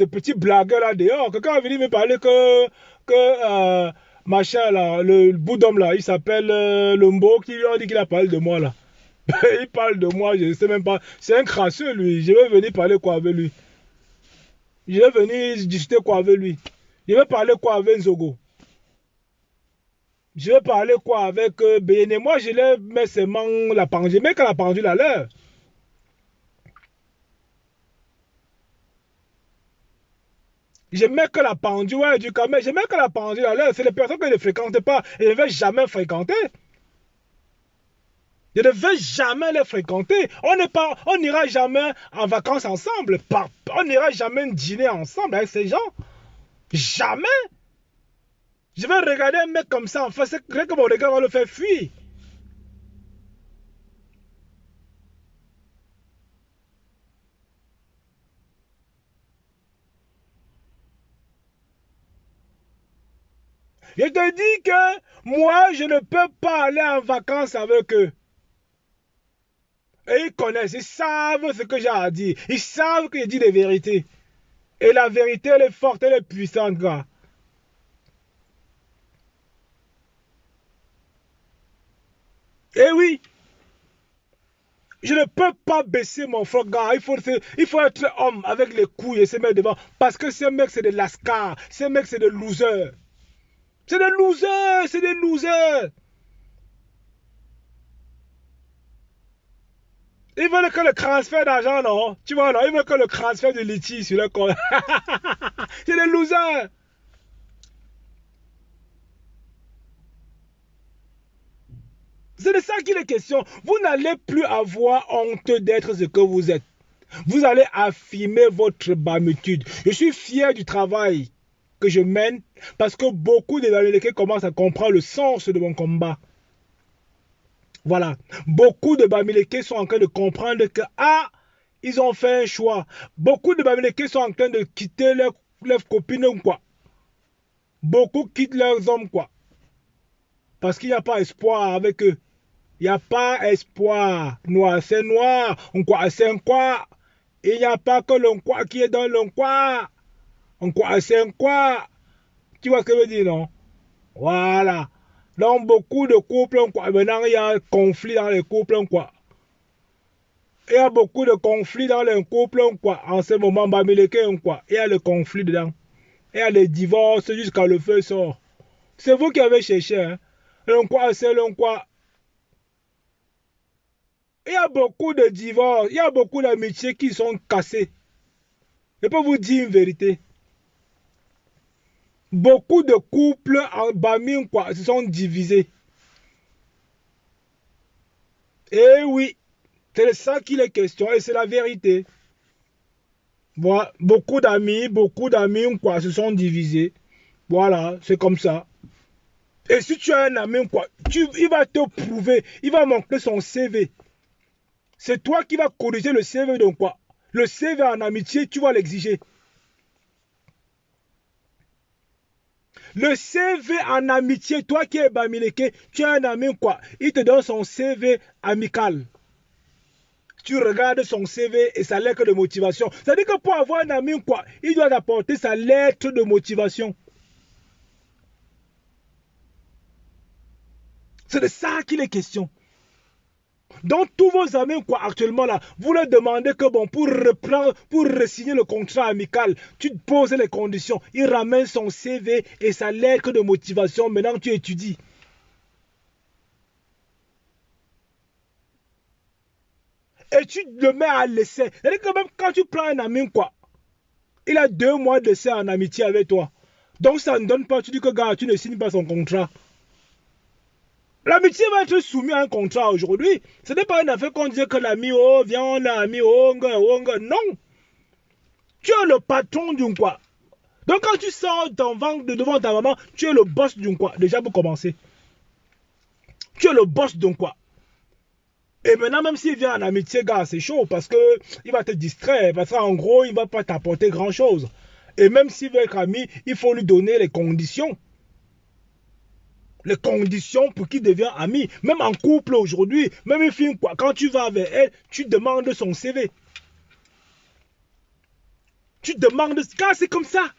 Speaker 1: petits blagueurs là dehors. Quelqu'un a venu me parler que machin là, le bout d'homme là, il s'appelle Lombo, qui lui a dit qu'il a parlé de moi là. Il parle de moi, je ne sais même pas. C'est un crasseux lui. Je vais venir parler quoi avec lui? Je vais venir discuter quoi avec lui? Je vais parler quoi avec Nzogo? Je vais parler quoi avec Béné? Moi, je les mets seulement la pendule. Mais quand la pendule à l'heure. Je mets que la pendule, ouais, du camé. Je mets que la pendule à l'heure. C'est les personnes que je ne fréquente pas. Et je ne vais jamais fréquenter. Je ne vais jamais les fréquenter. On n'ira jamais en vacances ensemble. On n'ira jamais dîner ensemble avec ces gens. Jamais. Je vais regarder un mec comme ça en face. C'est vrai que mon regard va le faire fuir. Je te dis que moi, je ne peux pas aller en vacances avec eux. Et ils connaissent, ils savent ce que j'ai à dire. Ils savent que je dis des vérités. Et la vérité, elle est forte, elle est puissante, gars. Eh oui, je ne peux pas baisser mon frère, gars. Il faut être homme avec les couilles et se mettre devant. Parce que ces mecs, c'est des lascars. Ces mecs, c'est des losers. C'est des losers, c'est des losers. Ils veulent que le transfert d'argent, non? Tu vois, non? Ils veulent que le transfert de litige sur le compte. C'est des losers. C'est de ça qu'il est question. Vous n'allez plus avoir honte d'être ce que vous êtes. Vous allez affirmer votre bamitude. Je suis fier du travail que je mène parce que beaucoup de Bamileke commencent à comprendre le sens de mon combat. Voilà. Beaucoup de Bamileke sont en train de comprendre que, ils ont fait un choix. Beaucoup de Bamileke sont en train de quitter leurs copines, quoi. Beaucoup quittent leurs hommes, quoi. Parce qu'il n'y a pas espoir avec eux. Il n'y a pas espoir. Noir, c'est noir. On croit, c'est un quoi. Il n'y a pas que l'on quoi qui est dans l'on quoi. On croit, c'est un quoi. Tu vois ce que je veux dire, non? Voilà. Dans beaucoup de couples, quoi. Maintenant, il y a un conflit dans les couples, quoi. Il y a beaucoup de conflits dans les couples, quoi. En ce moment, Bamileke, quoi. Il y a le conflit dedans. Il y a les divorces jusqu'à le feu sort. C'est vous qui avez cherché, hein. L'on quoi, c'est l'on quoi. Il y a beaucoup de divorces, il y a beaucoup d'amitiés qui sont cassées. Je peux vous dire une vérité. Beaucoup de couples en Bamine, quoi, se sont divisés. Eh oui, c'est de ça qu'il est question et c'est la vérité. Voilà, beaucoup d'amis, quoi, se sont divisés. Voilà, c'est comme ça. Et si tu as un ami, quoi, il va te prouver, il va montrer son CV. C'est toi qui vas corriger le CV de quoi? Le CV en amitié, tu vas l'exiger. Le CV en amitié, toi qui es Bamileke, tu as un ami, quoi. Il te donne son CV amical. Tu regardes son CV et sa lettre de motivation. C'est-à-dire que pour avoir un ami, quoi, il doit apporter sa lettre de motivation. C'est de ça qu'il est question. Donc tous vos amis, quoi, actuellement là, vous leur demandez que bon, pour reprendre, pour re-signer le contrat amical, tu te poses les conditions. Il ramène son CV et sa lettre de motivation. Maintenant, tu étudies. Et tu le mets à l'essai. C'est-à-dire que même quand tu prends un ami, quoi, il a 2 mois d'essai en amitié avec toi. Donc ça ne donne pas, tu dis que gars, tu ne signes pas son contrat. L'amitié va être soumise à un contrat aujourd'hui. Ce n'est pas une affaire qu'on dit que l'ami, oh, viens, on a ami, oh, non. Tu es le patron d'un quoi. Donc quand tu sors devant ta maman, tu es le boss d'un quoi. Déjà pour commencer. Tu es le boss d'un quoi. Et maintenant, même s'il vient en amitié, gars, c'est chaud parce qu'il va te distraire. Parce qu'en gros, il ne va pas t'apporter grand-chose. Et même s'il veut être ami, il faut lui donner les conditions. Les conditions pour qu'il devienne ami. Même en couple aujourd'hui, même une fille, quoi, quand tu vas avec elle, tu demandes son CV. Tu demandes, car c'est comme ça.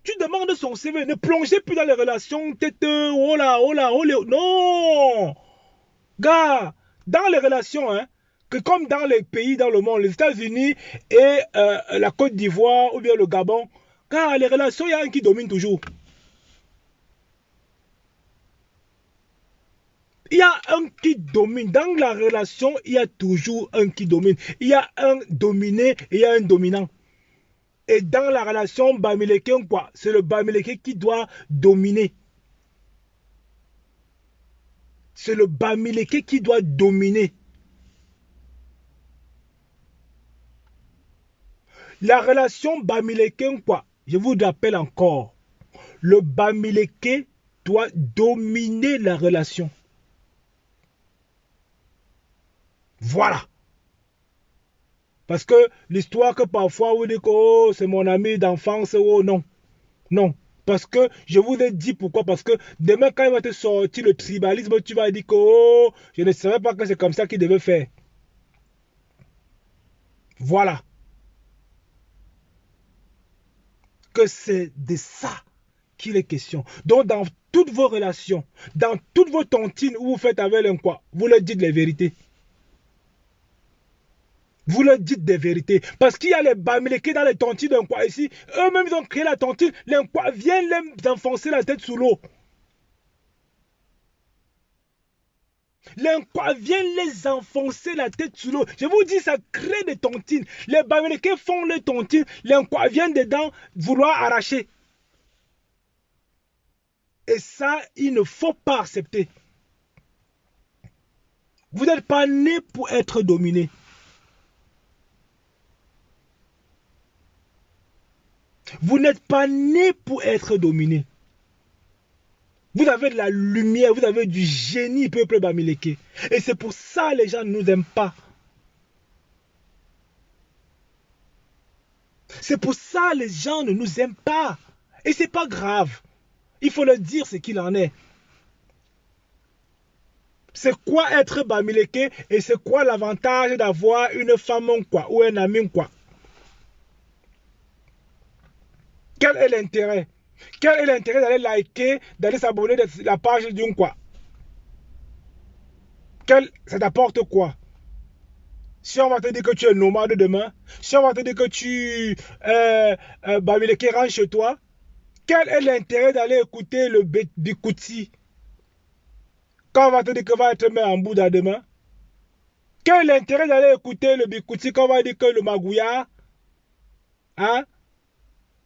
Speaker 1: Tu demandes son CV. Ne plongez plus dans les relations tête, oh là, oh là, oh là. Non. Gars, dans les relations, hein, que comme dans les pays dans le monde, les États-Unis et la Côte d'Ivoire ou bien le Gabon, gars, les relations, il y a un qui domine toujours. Il y a un qui domine. Dans la relation, il y a toujours un qui domine. Il y a un dominé et il y a un dominant. Et dans la relation Bamileke, quoi, c'est le Bamileke qui doit dominer. C'est le Bamileke qui doit dominer. La relation Bamileke, quoi, je vous rappelle encore, le Bamileke doit dominer la relation. Voilà. Parce que l'histoire que parfois vous dites que oh, c'est mon ami d'enfance, oh non. Non. Parce que je vous ai dit pourquoi. Parce que demain, quand il va te sortir le tribalisme, tu vas dire que oh, je ne savais pas que c'est comme ça qu'il devait faire. Voilà. Que c'est de ça qu'il est question. Donc, dans toutes vos relations, dans toutes vos tontines où vous faites avec un quoi, vous leur dites les vérités. Vous leur dites des vérités. Parce qu'il y a les Bamileke dans les tontines d'un quoi ici. Eux-mêmes, ils ont créé la tontine. Les quoi viennent les enfoncer la tête sous l'eau. Les quoi viennent les enfoncer la tête sous l'eau. Je vous dis, ça crée des tontines. Les Bamileke font les tontines. Les quoi viennent dedans vouloir arracher. Et ça, il ne faut pas accepter. Vous n'êtes pas né pour être dominé. Vous n'êtes pas né pour être dominé. Vous avez de la lumière, vous avez du génie, peuple Bamileke. Et c'est pour ça que les gens ne nous aiment pas. C'est pour ça que les gens ne nous aiment pas. Et c'est pas grave. Il faut le dire ce qu'il en est. C'est quoi être Bamileke et c'est quoi l'avantage d'avoir une femme quoi, ou un ami quoi? Quel est l'intérêt? Quel est l'intérêt d'aller liker, d'aller s'abonner de la page d'une quoi? Ça t'apporte quoi? Si on va te dire que tu es nomade demain, si on va te dire que tu Bamileke rentre chez toi, quel est l'intérêt d'aller écouter le Bikouti quand on va te dire que va être mis en Bouddha demain? Quel est l'intérêt d'aller écouter le Bikouti quand on va dire que le Magouya? Hein?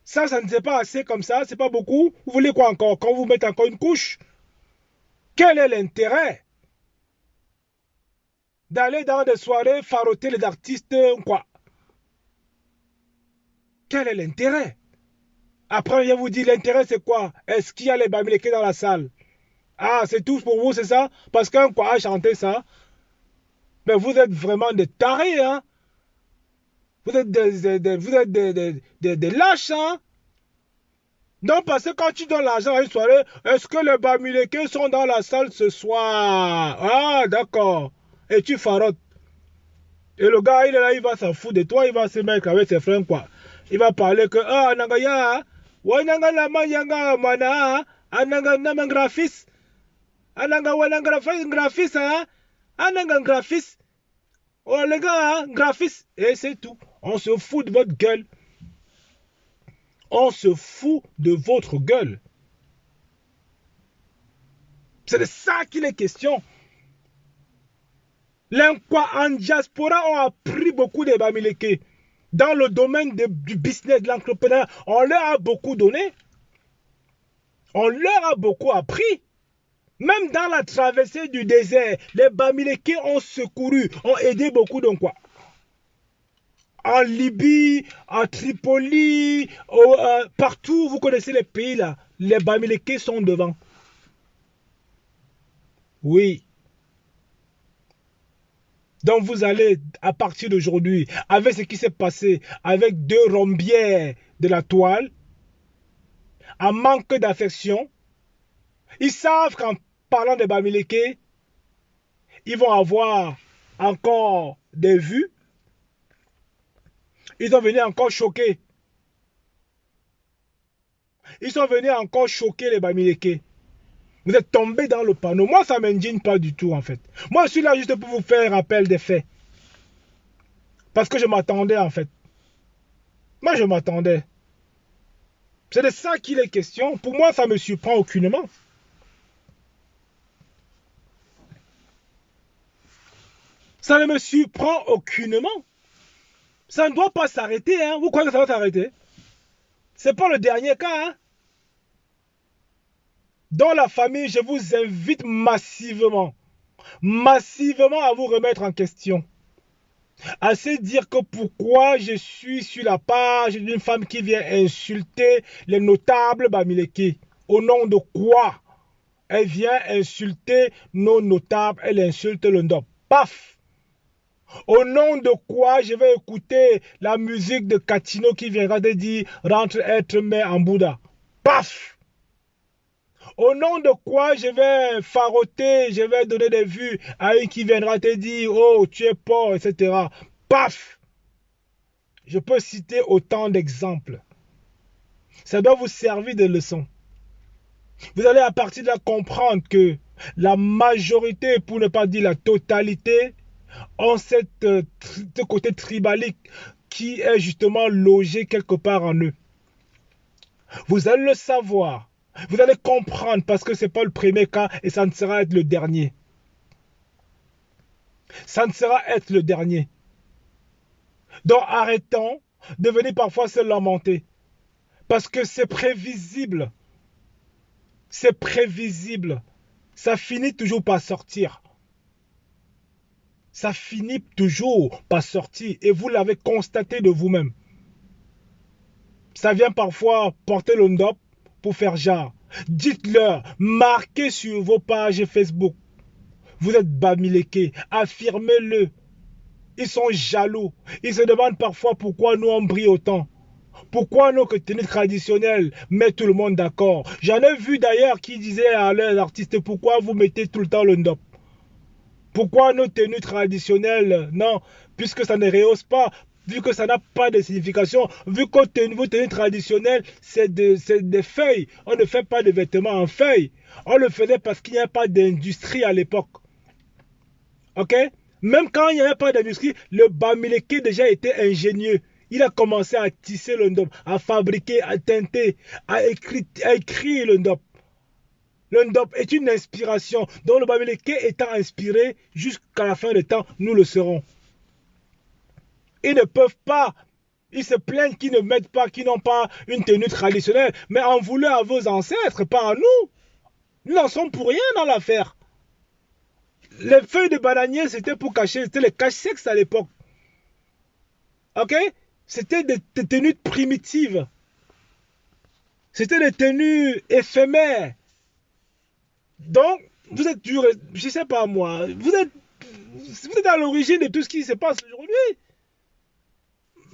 Speaker 1: Ça ne s'est pas assez comme ça, c'est pas beaucoup. Vous voulez quoi encore? Quand vous mettez encore une couche? Quel est l'intérêt d'aller dans des soirées faroter les artistes quoi? Quel est l'intérêt? Après, je vous dis, l'intérêt c'est quoi? Est-ce qu'il y a les Bamileke dans la salle? Ah, c'est tout pour vous, c'est ça? Parce qu'un quoi a chanté ça? Mais vous êtes vraiment des tarés, hein? Vous êtes des lâches, hein? Non, parce que quand tu donnes l'argent à une soirée, est-ce que les Bamileke sont dans la salle ce soir? Ah, d'accord. Et tu farotes. Et le gars, il est là, il va s'en foutre de toi, il va se mettre avec ses frères, quoi. Il va parler que, ah, nangaya, wananga lama yanga mana, ananga naman graphiste, ananga wananga graphiste, hein, ananga graphiste, oh les gars, hein, graphiste, et c'est tout. On se fout de votre gueule. On se fout de votre gueule. C'est de ça qu'il est question. Les quoi en diaspora ont appris beaucoup des Bamileke. Dans le domaine du business, de l'entrepreneuriat, on leur a beaucoup donné. On leur a beaucoup appris. Même dans la traversée du désert, les Bamileke ont secouru, ont aidé beaucoup donc quoi. En Libye, en Tripoli, partout, vous connaissez les pays là, les Bamileke sont devant. Oui. Donc vous allez, à partir d'aujourd'hui, avec ce qui s'est passé, avec deux rombières de la toile, en manque d'affection, ils savent qu'en parlant de Bamileke, ils vont avoir encore des vues. Ils sont venus encore choquer. Ils sont venus encore choquer les Bamileke. Vous êtes tombés dans le panneau. Moi, ça ne m'indigne pas du tout, en fait. Moi, je suis là juste pour vous faire un rappel des faits. Parce que je m'attendais, en fait. Moi, je m'attendais. C'est de ça qu'il est question. Pour moi, ça ne me surprend aucunement. Ça ne me surprend aucunement. Ça ne doit pas s'arrêter. Hein. Vous croyez que ça va s'arrêter? Ce n'est pas le dernier cas. Hein. Dans la famille, je vous invite massivement à vous remettre en question. À se dire que pourquoi je suis sur la page d'une femme qui vient insulter les notables Bamileke. Au nom de quoi? Elle vient insulter nos notables, elle insulte le NDOP. Paf! Au nom de quoi je vais écouter la musique de Katino qui viendra de dire rentre être mais en Bouddha. Paf! Au nom de quoi je vais faroter, je vais donner des vues à une qui viendra te dire oh tu es pauvre, etc. Paf! Je peux citer autant d'exemples. Ça doit vous servir de leçon. Vous allez à partir de là comprendre que la majorité, pour ne pas dire la totalité, ont ce côté tribalique qui est justement logé quelque part en eux. Vous allez le savoir. Vous allez comprendre parce que ce n'est pas le premier cas et ça ne sera être le dernier. Ça ne sera être le dernier. Donc arrêtons de venir parfois se lamenter. Parce que c'est prévisible. C'est prévisible. Ça finit toujours par sortir. ça finit toujours par sortir et vous l'avez constaté de vous-même. Ça vient parfois porter le ndop pour faire genre. Dites-leur, marquez sur vos pages Facebook. Vous êtes Bamileke, affirmez-le. Ils sont jaloux. Ils se demandent parfois pourquoi nous on brille autant. Pourquoi nos tenues traditionnelles mettent tout le monde d'accord. J'en ai vu d'ailleurs qui disaient à leurs artistes, pourquoi vous mettez tout le temps le ndop. Pourquoi nos tenues traditionnelles, non, puisque ça ne rehausse pas, vu que ça n'a pas de signification, vu que vos tenues traditionnelles, c'est des feuilles. On ne fait pas de vêtements en feuilles. On le faisait parce qu'il n'y a pas d'industrie à l'époque. Ok? Même quand il n'y avait pas d'industrie, le Bamileke déjà était ingénieux. Il a commencé à tisser le ndop, à fabriquer, à teinter, à écrire le ndop. Le ndop est une inspiration. Donc le Bamileke étant inspiré, jusqu'à la fin du temps, nous le serons. Ils ne peuvent pas. Ils se plaignent qu'ils ne mettent pas, qu'ils n'ont pas une tenue traditionnelle. Mais en voulez à vos ancêtres, pas à nous. Nous n'en sommes pour rien dans l'affaire. Les feuilles de bananier, c'était pour cacher, c'était les cache-sexes à l'époque. Ok? C'était des tenues primitives. C'était des tenues éphémères. Donc, vous êtes dur, je sais pas moi, vous êtes à l'origine de tout ce qui se passe aujourd'hui.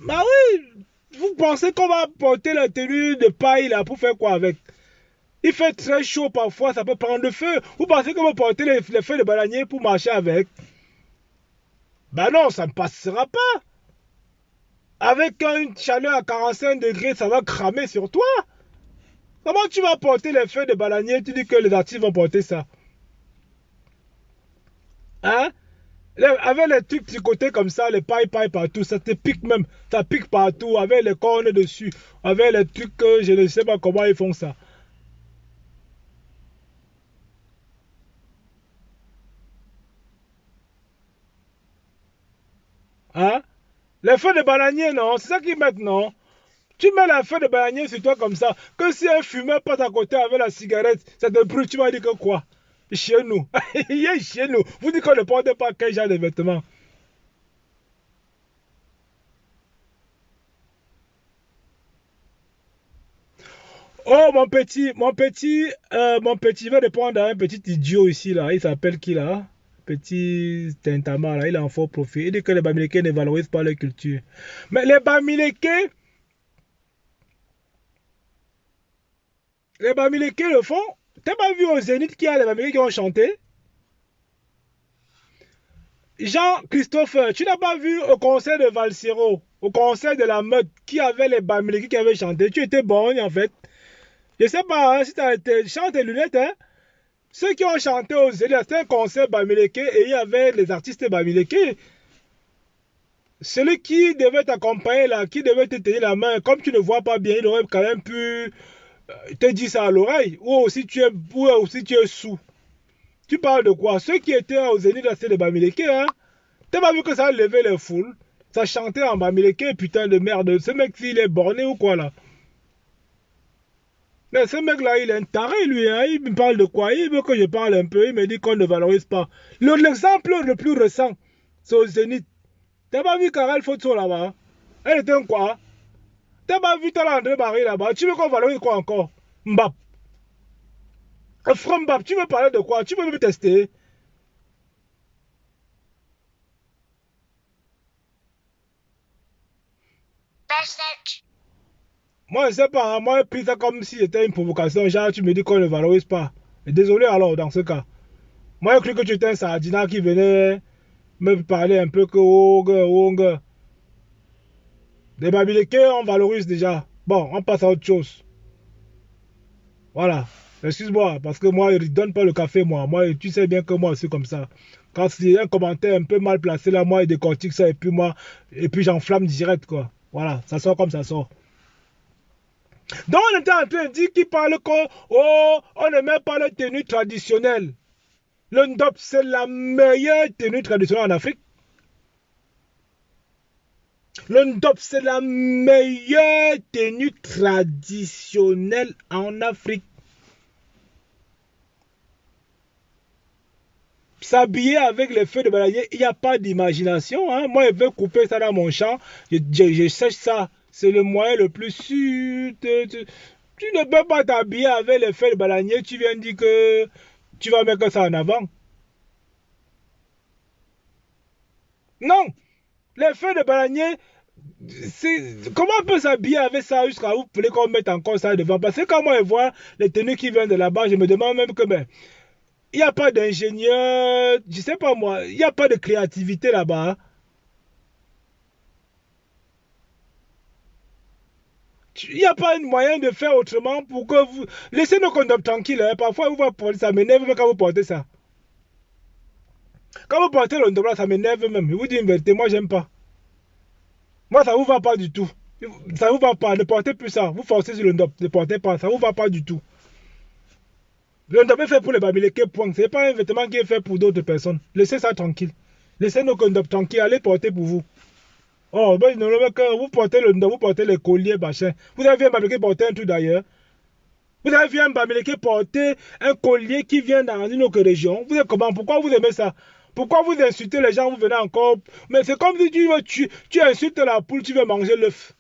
Speaker 1: Bah oui, vous pensez qu'on va porter la tenue de paille là pour faire quoi avec? Il fait très chaud parfois, ça peut prendre le feu. Vous pensez qu'on va porter les feuilles de bananier pour marcher avec? Bah non, ça ne passera pas. Avec une chaleur à 45 degrés, ça va cramer sur toi. Comment tu vas porter les feuilles de bananier? Tu dis que les artistes vont porter ça. Hein? Avec les trucs tricotés comme ça, les pailles partout, ça te pique même. Ça pique partout, avec les cornes dessus. Avec les trucs que je ne sais pas comment ils font ça. Hein? Les feuilles de bananier, non? C'est ça qu'ils mettent, non? Tu mets la feuille de bananier sur toi comme ça. Que si un fumeur passe à côté avec la cigarette, ça te brûle, tu vas dire que quoi? Chez nous. Il est chez nous. Vous dites qu'on ne porte pas quel genre de vêtements? Oh, mon petit, va répondre à un petit idiot ici, là. Il s'appelle qui, là? Petit Tintama, là. Il est en fort profil. Il dit que les Bamileke ne valorisent pas leur culture. Mais les Bamileke le font. T'as pas vu au Zénith qu'il y a les Bamileke qui ont chanté? Jean-Christophe, tu n'as pas vu au concert de Valsero, au concert de la meute, qui avait les Bamileke qui avaient chanté? Tu étais bon, en fait. Je sais pas hein, si tu as été. Chante tes lunettes, hein? Ceux qui ont chanté aux Zénith, c'était un concert Bamileke et il y avait les artistes Bamileke. Celui qui devait t'accompagner là, qui devait te tenir la main, comme tu ne vois pas bien, il aurait quand même pu te dire ça à l'oreille. Ou aussi tu es sous. Tu parles de quoi? Ceux qui étaient aux Zénith, c'était les Bamileke, hein? T'as pas vu que ça a levé les foules? Ça chantait en Bamileke, putain de merde. Ce mec, il est borné ou quoi là? Mais ce mec-là, il est un taré, lui. Hein? Il me parle de quoi? Il veut que je parle un peu. Il me dit qu'on ne valorise pas. L'exemple le plus récent, c'est au Zénith. T'as pas vu Karel Fotso là-bas? Elle était un quoi? T'as pas vu Tala André Barry là-bas? Tu veux qu'on valorise quoi encore? Mbap. From Mbap, tu veux parler de quoi? Tu veux me tester? Moi, je sais pas. Hein? Moi, j'ai pris ça comme si c'était une provocation. Genre, tu me dis qu'on ne valorise pas. Et désolé alors, dans ce cas. Moi, j'ai cru que tu étais un sardina qui venait me parler un peu que Wong. Les Bamileke, on valorise déjà. Bon, on passe à autre chose. Voilà. Excuse-moi, parce que moi, je ne donne pas le café, moi. Moi, tu sais bien que moi, c'est comme ça. Quand c'est un commentaire un peu mal placé, là, moi, il décortique ça, et puis j'enflamme direct, quoi. Voilà, ça sort comme ça sort. Donc, on était en train de dire qu'il parle que, oh, on ne met pas la tenue traditionnelle. Le ndop, c'est la meilleure tenue traditionnelle en Afrique. Le ndop, c'est la meilleure tenue traditionnelle en Afrique. s'habiller avec les feux de bananier, il n'y a pas d'imagination. Hein. Moi, je vais couper ça dans mon champ, je sèche ça. C'est le moyen le plus sûr. Tu ne peux pas t'habiller avec les feux de bananier, tu viens dire que tu vas mettre ça en avant. Non, les feux de bananier, comment on peut s'habiller avec ça jusqu'à où vous voulez qu'on mette encore ça devant? Parce que quand moi je vois les tenues qui viennent de là-bas, je me demande même que ben, il n'y a pas d'ingénieur, je sais pas moi, il n'y a pas de créativité là-bas. Il n'y a pas un moyen de faire autrement pour que vous... Laissez nos condoms tranquilles. Hein. Parfois, vous portez ça m'énerve même quand vous portez ça. Quand vous portez le condom là, ça m'énerve même. Je vous dis une vérité, moi, j'aime pas. Moi, ça vous va pas du tout. Ça vous va pas. Ne portez plus ça. Vous forcez sur le condom. Ne portez pas. Ça vous va pas du tout. Le condom est fait pour les bamileke, point. Ce n'est pas un vêtement qui est fait pour d'autres personnes. Laissez ça tranquille. Laissez nos condoms tranquilles. Allez porter pour vous. Oh, ben, quand vous portez le condom, vous portez les colliers, machin. Vous avez vu un bamileke porter un truc d'ailleurs. Vous avez vu un bamileke porter un collier qui vient dans une autre région. Vous savez comment? Pourquoi vous aimez ça? Pourquoi vous insultez les gens, vous venez encore... Mais c'est comme si tu insultes la poule, tu veux manger l'œuf.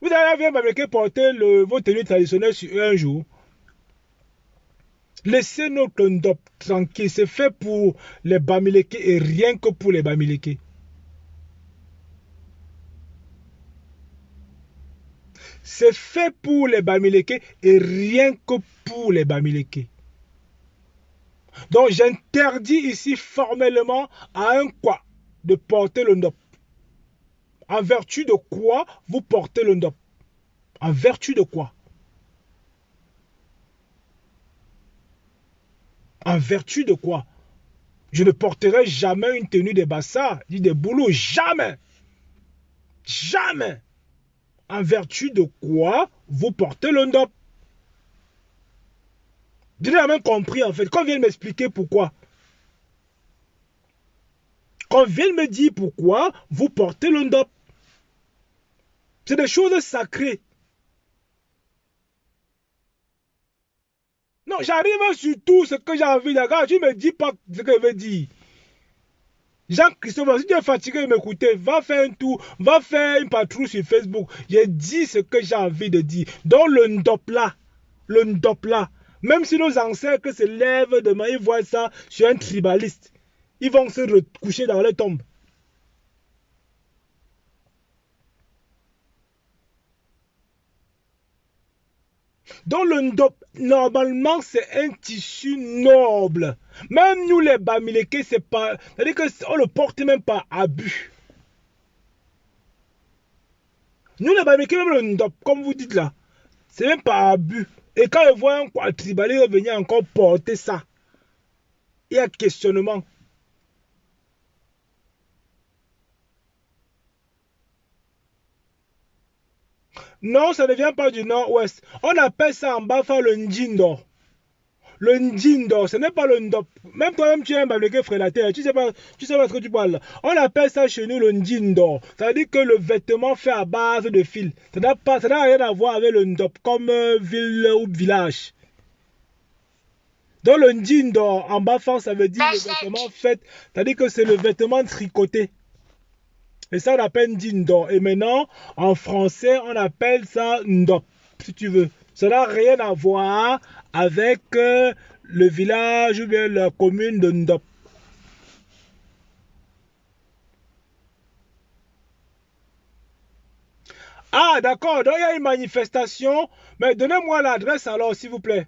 Speaker 1: Vous avez vu un bamileke porter vos tenues traditionnelles sur un jour. Laissez nos condoms tranquilles. C'est fait pour les bamileke et rien que pour les bamileke. C'est fait pour les bamileke et rien que pour les bamileke. Donc j'interdis ici formellement à un quoi de porter le ndop. En vertu de quoi vous portez le ndop? En vertu de quoi? En vertu de quoi? Je ne porterai jamais une tenue de bassa, ni de boulot, jamais. Jamais. En vertu de quoi vous portez le ndop? Je n'ai jamais compris en fait. Quand on vient de m'expliquer pourquoi. Quand on vient de me dire pourquoi vous portez le ndop. C'est des choses sacrées. Non, j'arrive sur tout ce que j'ai envie de regarder. Tu ne me dis pas ce que je veux dire. Jean-Christophe, si tu es fatigué de m'écouter, va faire un tour, va faire une patrouille sur Facebook. J'ai dit ce que j'ai envie de dire. Donc le ndop là, même si nos ancêtres se lèvent demain, ils voient ça sur un tribaliste, ils vont se recoucher dans leur tombe. Donc le ndop, normalement, c'est un tissu noble. Même nous les bamileke, c'est pas... C'est-à-dire qu'on ne le porte même pas à abus. Nous les bamileke, même le ndop, comme vous dites là, c'est même pas à abus. Et quand je vois un tribaliste venir encore porter ça, il y a questionnement. Non, ça ne vient pas du nord-ouest. On appelle ça en Bafa le Njindo. Le Njindo, ce n'est pas le Ndop. Même toi-même, tu es un bamileke frélaté. Tu sais pas ce que tu parles. On appelle ça chez nous le Njindo. Ça veut dire que le vêtement fait à base de fil. Ça n'a rien à voir avec le Ndop, comme ville ou village. Donc le Njindo, en Bafa, ça veut dire le vêtement fait. C'est-à-dire que c'est le vêtement tricoté. Et ça, on appelle Ndindo. Et maintenant, en français, on appelle ça Ndop, si tu veux. Ça n'a rien à voir avec le village ou bien la commune de Ndop. Ah, d'accord. Donc, il y a une manifestation. Mais donnez-moi l'adresse alors, s'il vous plaît.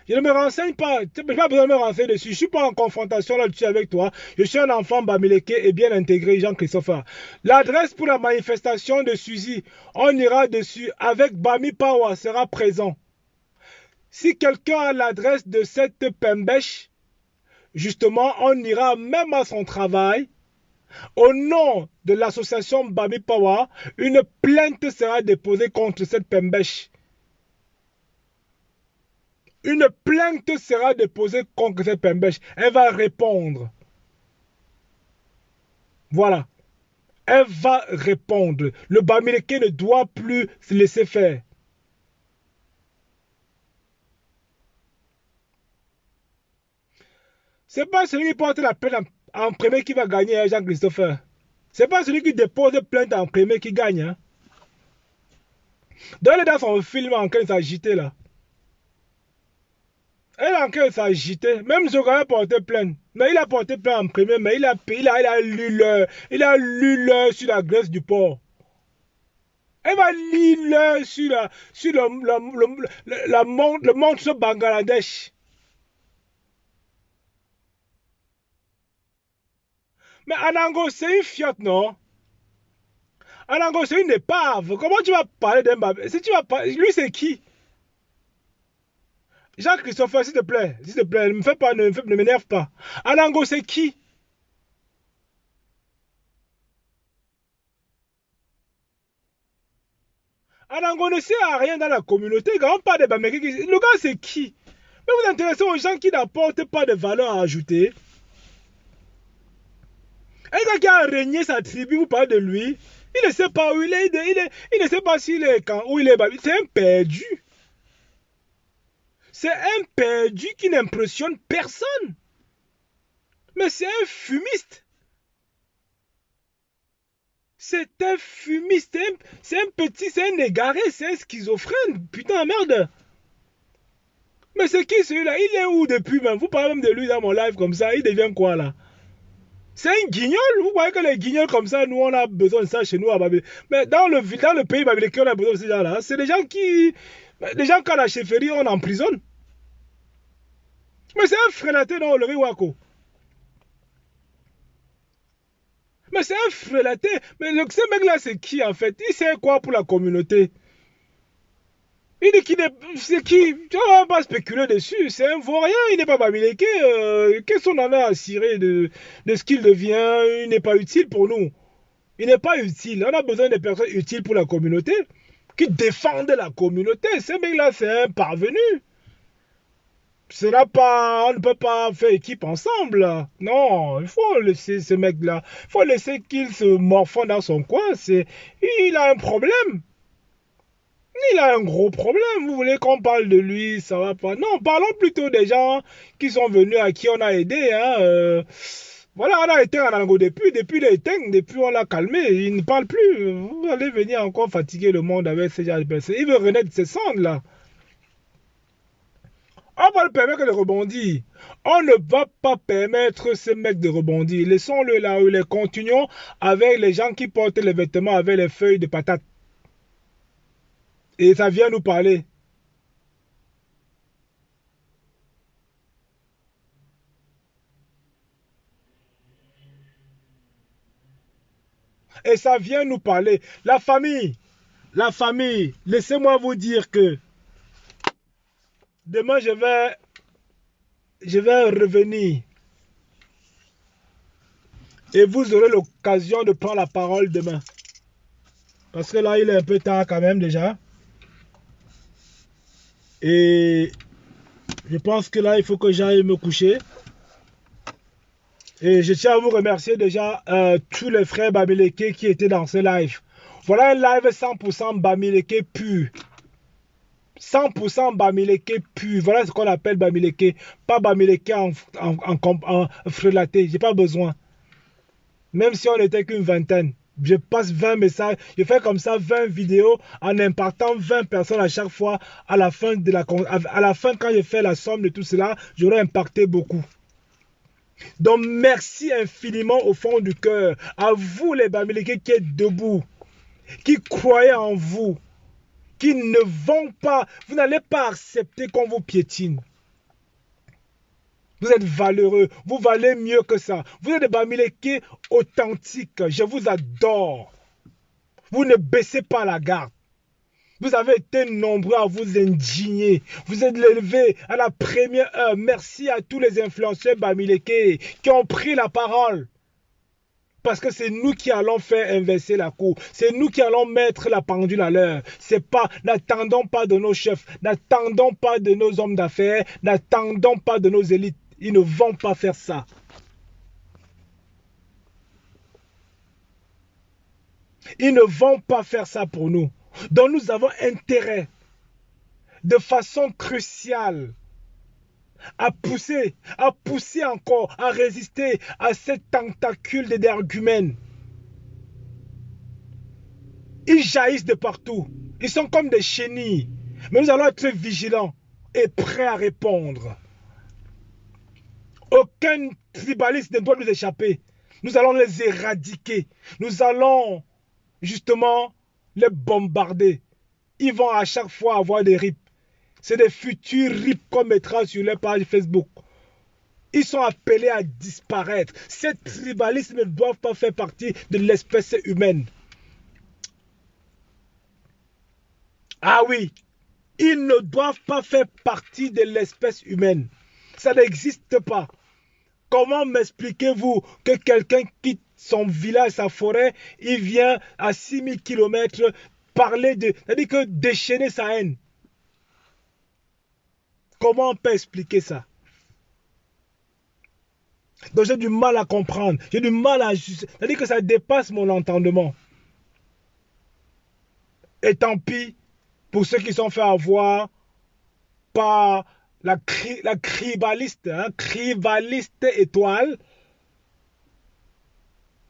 Speaker 1: Je ne me renseigne pas. Je n'ai pas besoin de me renseigner dessus. Je ne suis pas en confrontation là-dessus avec toi. Je suis un enfant bamileke et bien intégré, Jean-Christophe. L'adresse pour la manifestation de Suzy, on ira dessus avec Bami Power sera présent. Si quelqu'un a l'adresse de cette pembèche, justement, on ira même à son travail. Au nom de l'association Bami Power, une plainte sera déposée contre cette pembèche. Une plainte sera déposée contre cette pembèche. Elle va répondre. Voilà. Elle va répondre. Le bamileke ne doit plus se laisser faire. C'est pas celui qui porte la plainte en premier qui va gagner, hein, Jean-Christopher. C'est pas celui qui dépose plainte en premier qui gagne. Hein. Donc, il est dans son film en train de s'agiter là. Elle est en train de s'agiter. Même Zoga a porté plainte. Mais il a porté plainte en premier, mais il a lu l'heure sur la graisse du porc. Elle va lire l'heure sur le monstre Bangladesh. Mais Anango, c'est une fiotte, non? Anango, c'est une épave. Comment tu vas parler d'un babé? Si tu vas parler, lui, c'est qui? Jean-Christopher, s'il te plaît, ne me fais pas, ne m'énerve pas. Anango, c'est qui? Anango ne sert à rien dans la communauté. Quand on parle de Bameke, le gars, c'est qui? Mais vous intéressez aux gens qui n'apportent pas de valeur à ajouter. Un gars qui a régné sa tribu, vous parlez de lui. Il ne sait pas où il est. Il ne sait pas s'il est quand, où il est. C'est un perdu. C'est un perdu qui n'impressionne personne. Mais c'est un fumiste. C'est un fumiste. C'est un petit, c'est un égaré, c'est un schizophrène. Putain, merde. Mais c'est qui celui-là? Il est où depuis même? Vous parlez même de lui dans mon live comme ça. Il devient quoi là? C'est un guignol. Vous voyez que les guignols comme ça, nous on a besoin de ça chez nous à Babylone. Mais dans le pays babylonien, on a besoin de ces gens-là. C'est des gens qui. Des gens qu'à la chefferie, on emprisonne. Mais c'est un frélaté, non, le Riwako. Mais c'est un frélaté. Mais ce mec-là, c'est qui en fait? Il sait quoi pour la communauté? Il dit qu'il est. C'est qui? Tu vas pas spéculer dessus. C'est un vaurien, il n'est pas babiléké. Qu'est-ce qu'on en a à cirer de ce qu'il devient? Il n'est pas utile pour nous. Il n'est pas utile. On a besoin de personnes utiles pour la communauté. Qui défendent la communauté. Ce mec-là, c'est un parvenu. On ne peut pas faire équipe ensemble. Non, il faut laisser ce mec-là. Il faut laisser qu'il se morfonde dans son coin. Il a un problème. Il a un gros problème. Vous voulez qu'on parle de lui, ça va pas. Non, parlons plutôt des gens qui sont venus, à qui on a aidé. Hein. Voilà, on a éteint Anango depuis on l'a calmé. Il ne parle plus. Vous allez venir encore fatiguer le monde avec ces gens de personnes. Il veut renaître de ses cendres là. On va le permettre de rebondir. On ne va pas permettre ce mec de rebondir. Laissons-le là où il est. Continuons avec les gens qui portent les vêtements avec les feuilles de patate. Et ça vient nous parler. Et ça vient nous parler. La famille, laissez-moi vous dire que demain je vais revenir. Et vous aurez l'occasion de prendre la parole demain. Parce que là, il est un peu tard quand même déjà. Et je pense que là, il faut que j'aille me coucher. Et je tiens à vous remercier déjà tous les frères Bamileke qui étaient dans ce live. Voilà un live 100% Bamileke pur. 100% Bamileke pur. Voilà ce qu'on appelle Bamileke. Pas Bamileke en frelaté. J'ai pas besoin. Même si on n'était qu'une vingtaine. Je passe 20 messages. Je fais comme ça 20 vidéos en impactant 20 personnes à chaque fois. À la fin, quand je fais la somme de tout cela, j'aurai impacté beaucoup. Donc merci infiniment au fond du cœur à vous les Bamileke qui êtes debout, qui croyez en vous, qui ne vont pas, vous n'allez pas accepter qu'on vous piétine. Vous êtes valeureux, vous valez mieux que ça. Vous êtes des Bamileke authentiques, je vous adore. Vous ne baissez pas la garde. Vous avez été nombreux à vous indigner. Vous êtes levés à la première heure. Merci à tous les influenceurs Bamileke qui ont pris la parole. Parce que c'est nous qui allons faire inverser la cour. C'est nous qui allons mettre la pendule à l'heure. C'est pas, n'attendons pas de nos chefs. N'attendons pas de nos hommes d'affaires. N'attendons pas de nos élites. Ils ne vont pas faire ça. Ils ne vont pas faire ça pour nous. Donc nous avons intérêt, de façon cruciale, à pousser encore, à résister à cette tentacule d'énergumènes. Ils jaillissent de partout. Ils sont comme des chenilles. Mais nous allons être vigilants et prêts à répondre. Aucun tribaliste ne doit nous échapper. Nous allons les éradiquer. Nous allons justement les bombarder. Ils vont à chaque fois avoir des rips. C'est des futurs rips qu'on mettra sur les pages Facebook. Ils sont appelés à disparaître. Ces tribalistes ne doivent pas faire partie de l'espèce humaine. Ah oui, ils ne doivent pas faire partie de l'espèce humaine. Ça n'existe pas. Comment m'expliquez-vous que quelqu'un quitte son village, sa forêt, il vient à 6000 km parler de... C'est-à-dire que déchaîner sa haine. Comment on peut expliquer ça? Donc j'ai du mal à comprendre. J'ai du mal à... C'est-à-dire que ça dépasse mon entendement. Et tant pis pour ceux qui sont fait avoir par la cribaliste, cribaliste étoile,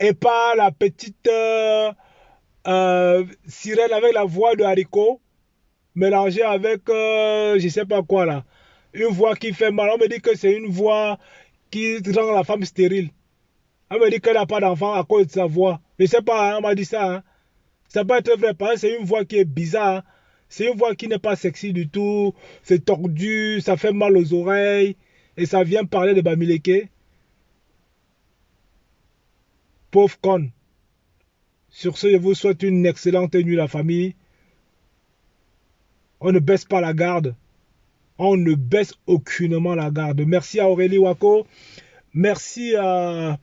Speaker 1: et pas la petite sirène avec la voix de haricot, mélangée avec je sais pas quoi là. Une voix qui fait mal. On me dit que c'est une voix qui rend la femme stérile. On me dit qu'elle n'a pas d'enfant à cause de sa voix. Je sais pas, hein, on m'a dit ça. Hein. Ça peut être vrai, parce que c'est une voix qui est bizarre. Hein. C'est une voix qui n'est pas sexy du tout. C'est tordu, ça fait mal aux oreilles. Et ça vient parler de Bamileke. Pauvre con. Sur ce, je vous souhaite une excellente nuit, la famille. On ne baisse pas la garde. On ne baisse aucunement la garde. Merci à Aurélie Wako. Merci à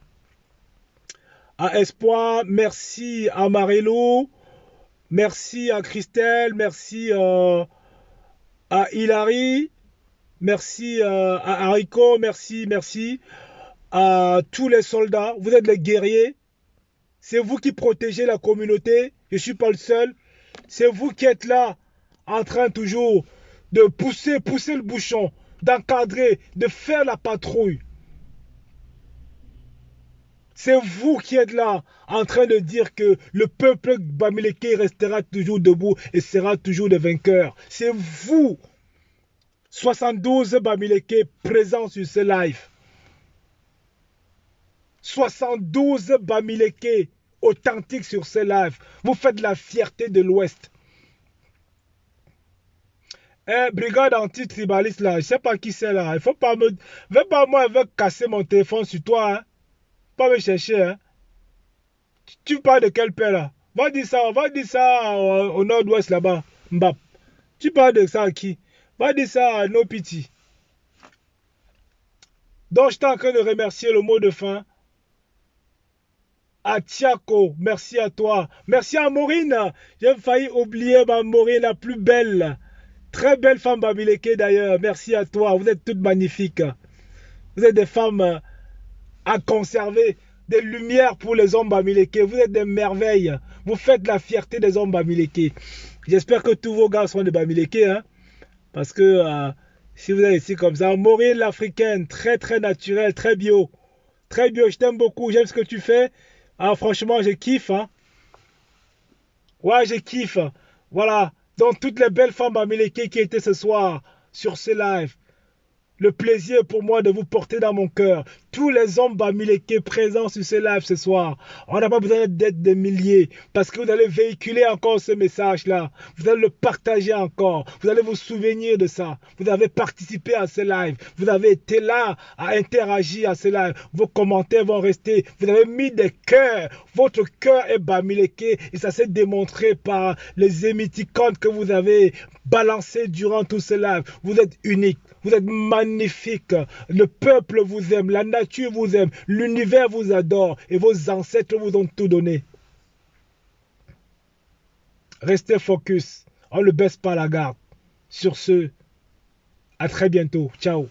Speaker 1: Espoir. Merci à Marilou. Merci à Christelle. Merci à Hilary. Merci à Haricot. Merci à tous les soldats. Vous êtes les guerriers. C'est vous qui protégez la communauté. Je ne suis pas le seul. C'est vous qui êtes là en train toujours de pousser le bouchon, d'encadrer, de faire la patrouille. C'est vous qui êtes là en train de dire que le peuple Bamileke restera toujours debout et sera toujours des vainqueurs. C'est vous, 72 Bamileke présents sur ce live. 72 Bamileke authentiques sur ce live. Vous faites la fierté de l'Ouest. Brigade anti-tribaliste là, je sais pas qui c'est là. Il faut pas me... Veux pas moi, elle veut casser mon téléphone sur toi. Hein. Pas me chercher. Hein. Tu parles de quel père là? Va dire ça au nord-ouest là-bas. Mbap. Tu parles de ça à qui? Va dire ça à No Pity. Donc je suis en train de remercier le mot de fin. À Tiako, merci à toi. Merci à Maureen. J'ai failli oublier ma Maureen la plus belle. Très belle femme Bamileke d'ailleurs. Merci à toi. Vous êtes toutes magnifiques. Vous êtes des femmes à conserver. Des lumières pour les hommes Bamileke. Vous êtes des merveilles. Vous faites la fierté des hommes Bamileke. J'espère que tous vos gars sont des Bamileke. Hein? Parce que si vous êtes ici comme ça. Maureen l'Africaine. Très très naturelle. Très bio. Très bio. Je t'aime beaucoup. J'aime ce que tu fais. Ah, franchement, je kiffe. Hein? Ouais, je kiffe. Voilà. Donc, toutes les belles femmes Bamileke qui étaient ce soir sur ce live. Le plaisir pour moi de vous porter dans mon cœur. Tous les hommes Bamileke présents sur ce live ce soir. On n'a pas besoin d'être des milliers. Parce que vous allez véhiculer encore ce message-là. Vous allez le partager encore. Vous allez vous souvenir de ça. Vous avez participé à ce live. Vous avez été là à interagir à ce live. Vos commentaires vont rester. Vous avez mis des cœurs. Votre cœur est Bamileke. Et ça s'est démontré par les émoticônes que vous avez balancés durant tout ce live. Vous êtes unique. Vous êtes magnifique. Le peuple vous aime. La nature vous aime. L'univers vous adore. Et vos ancêtres vous ont tout donné. Restez focus. On ne baisse pas la garde. Sur ce, à très bientôt. Ciao.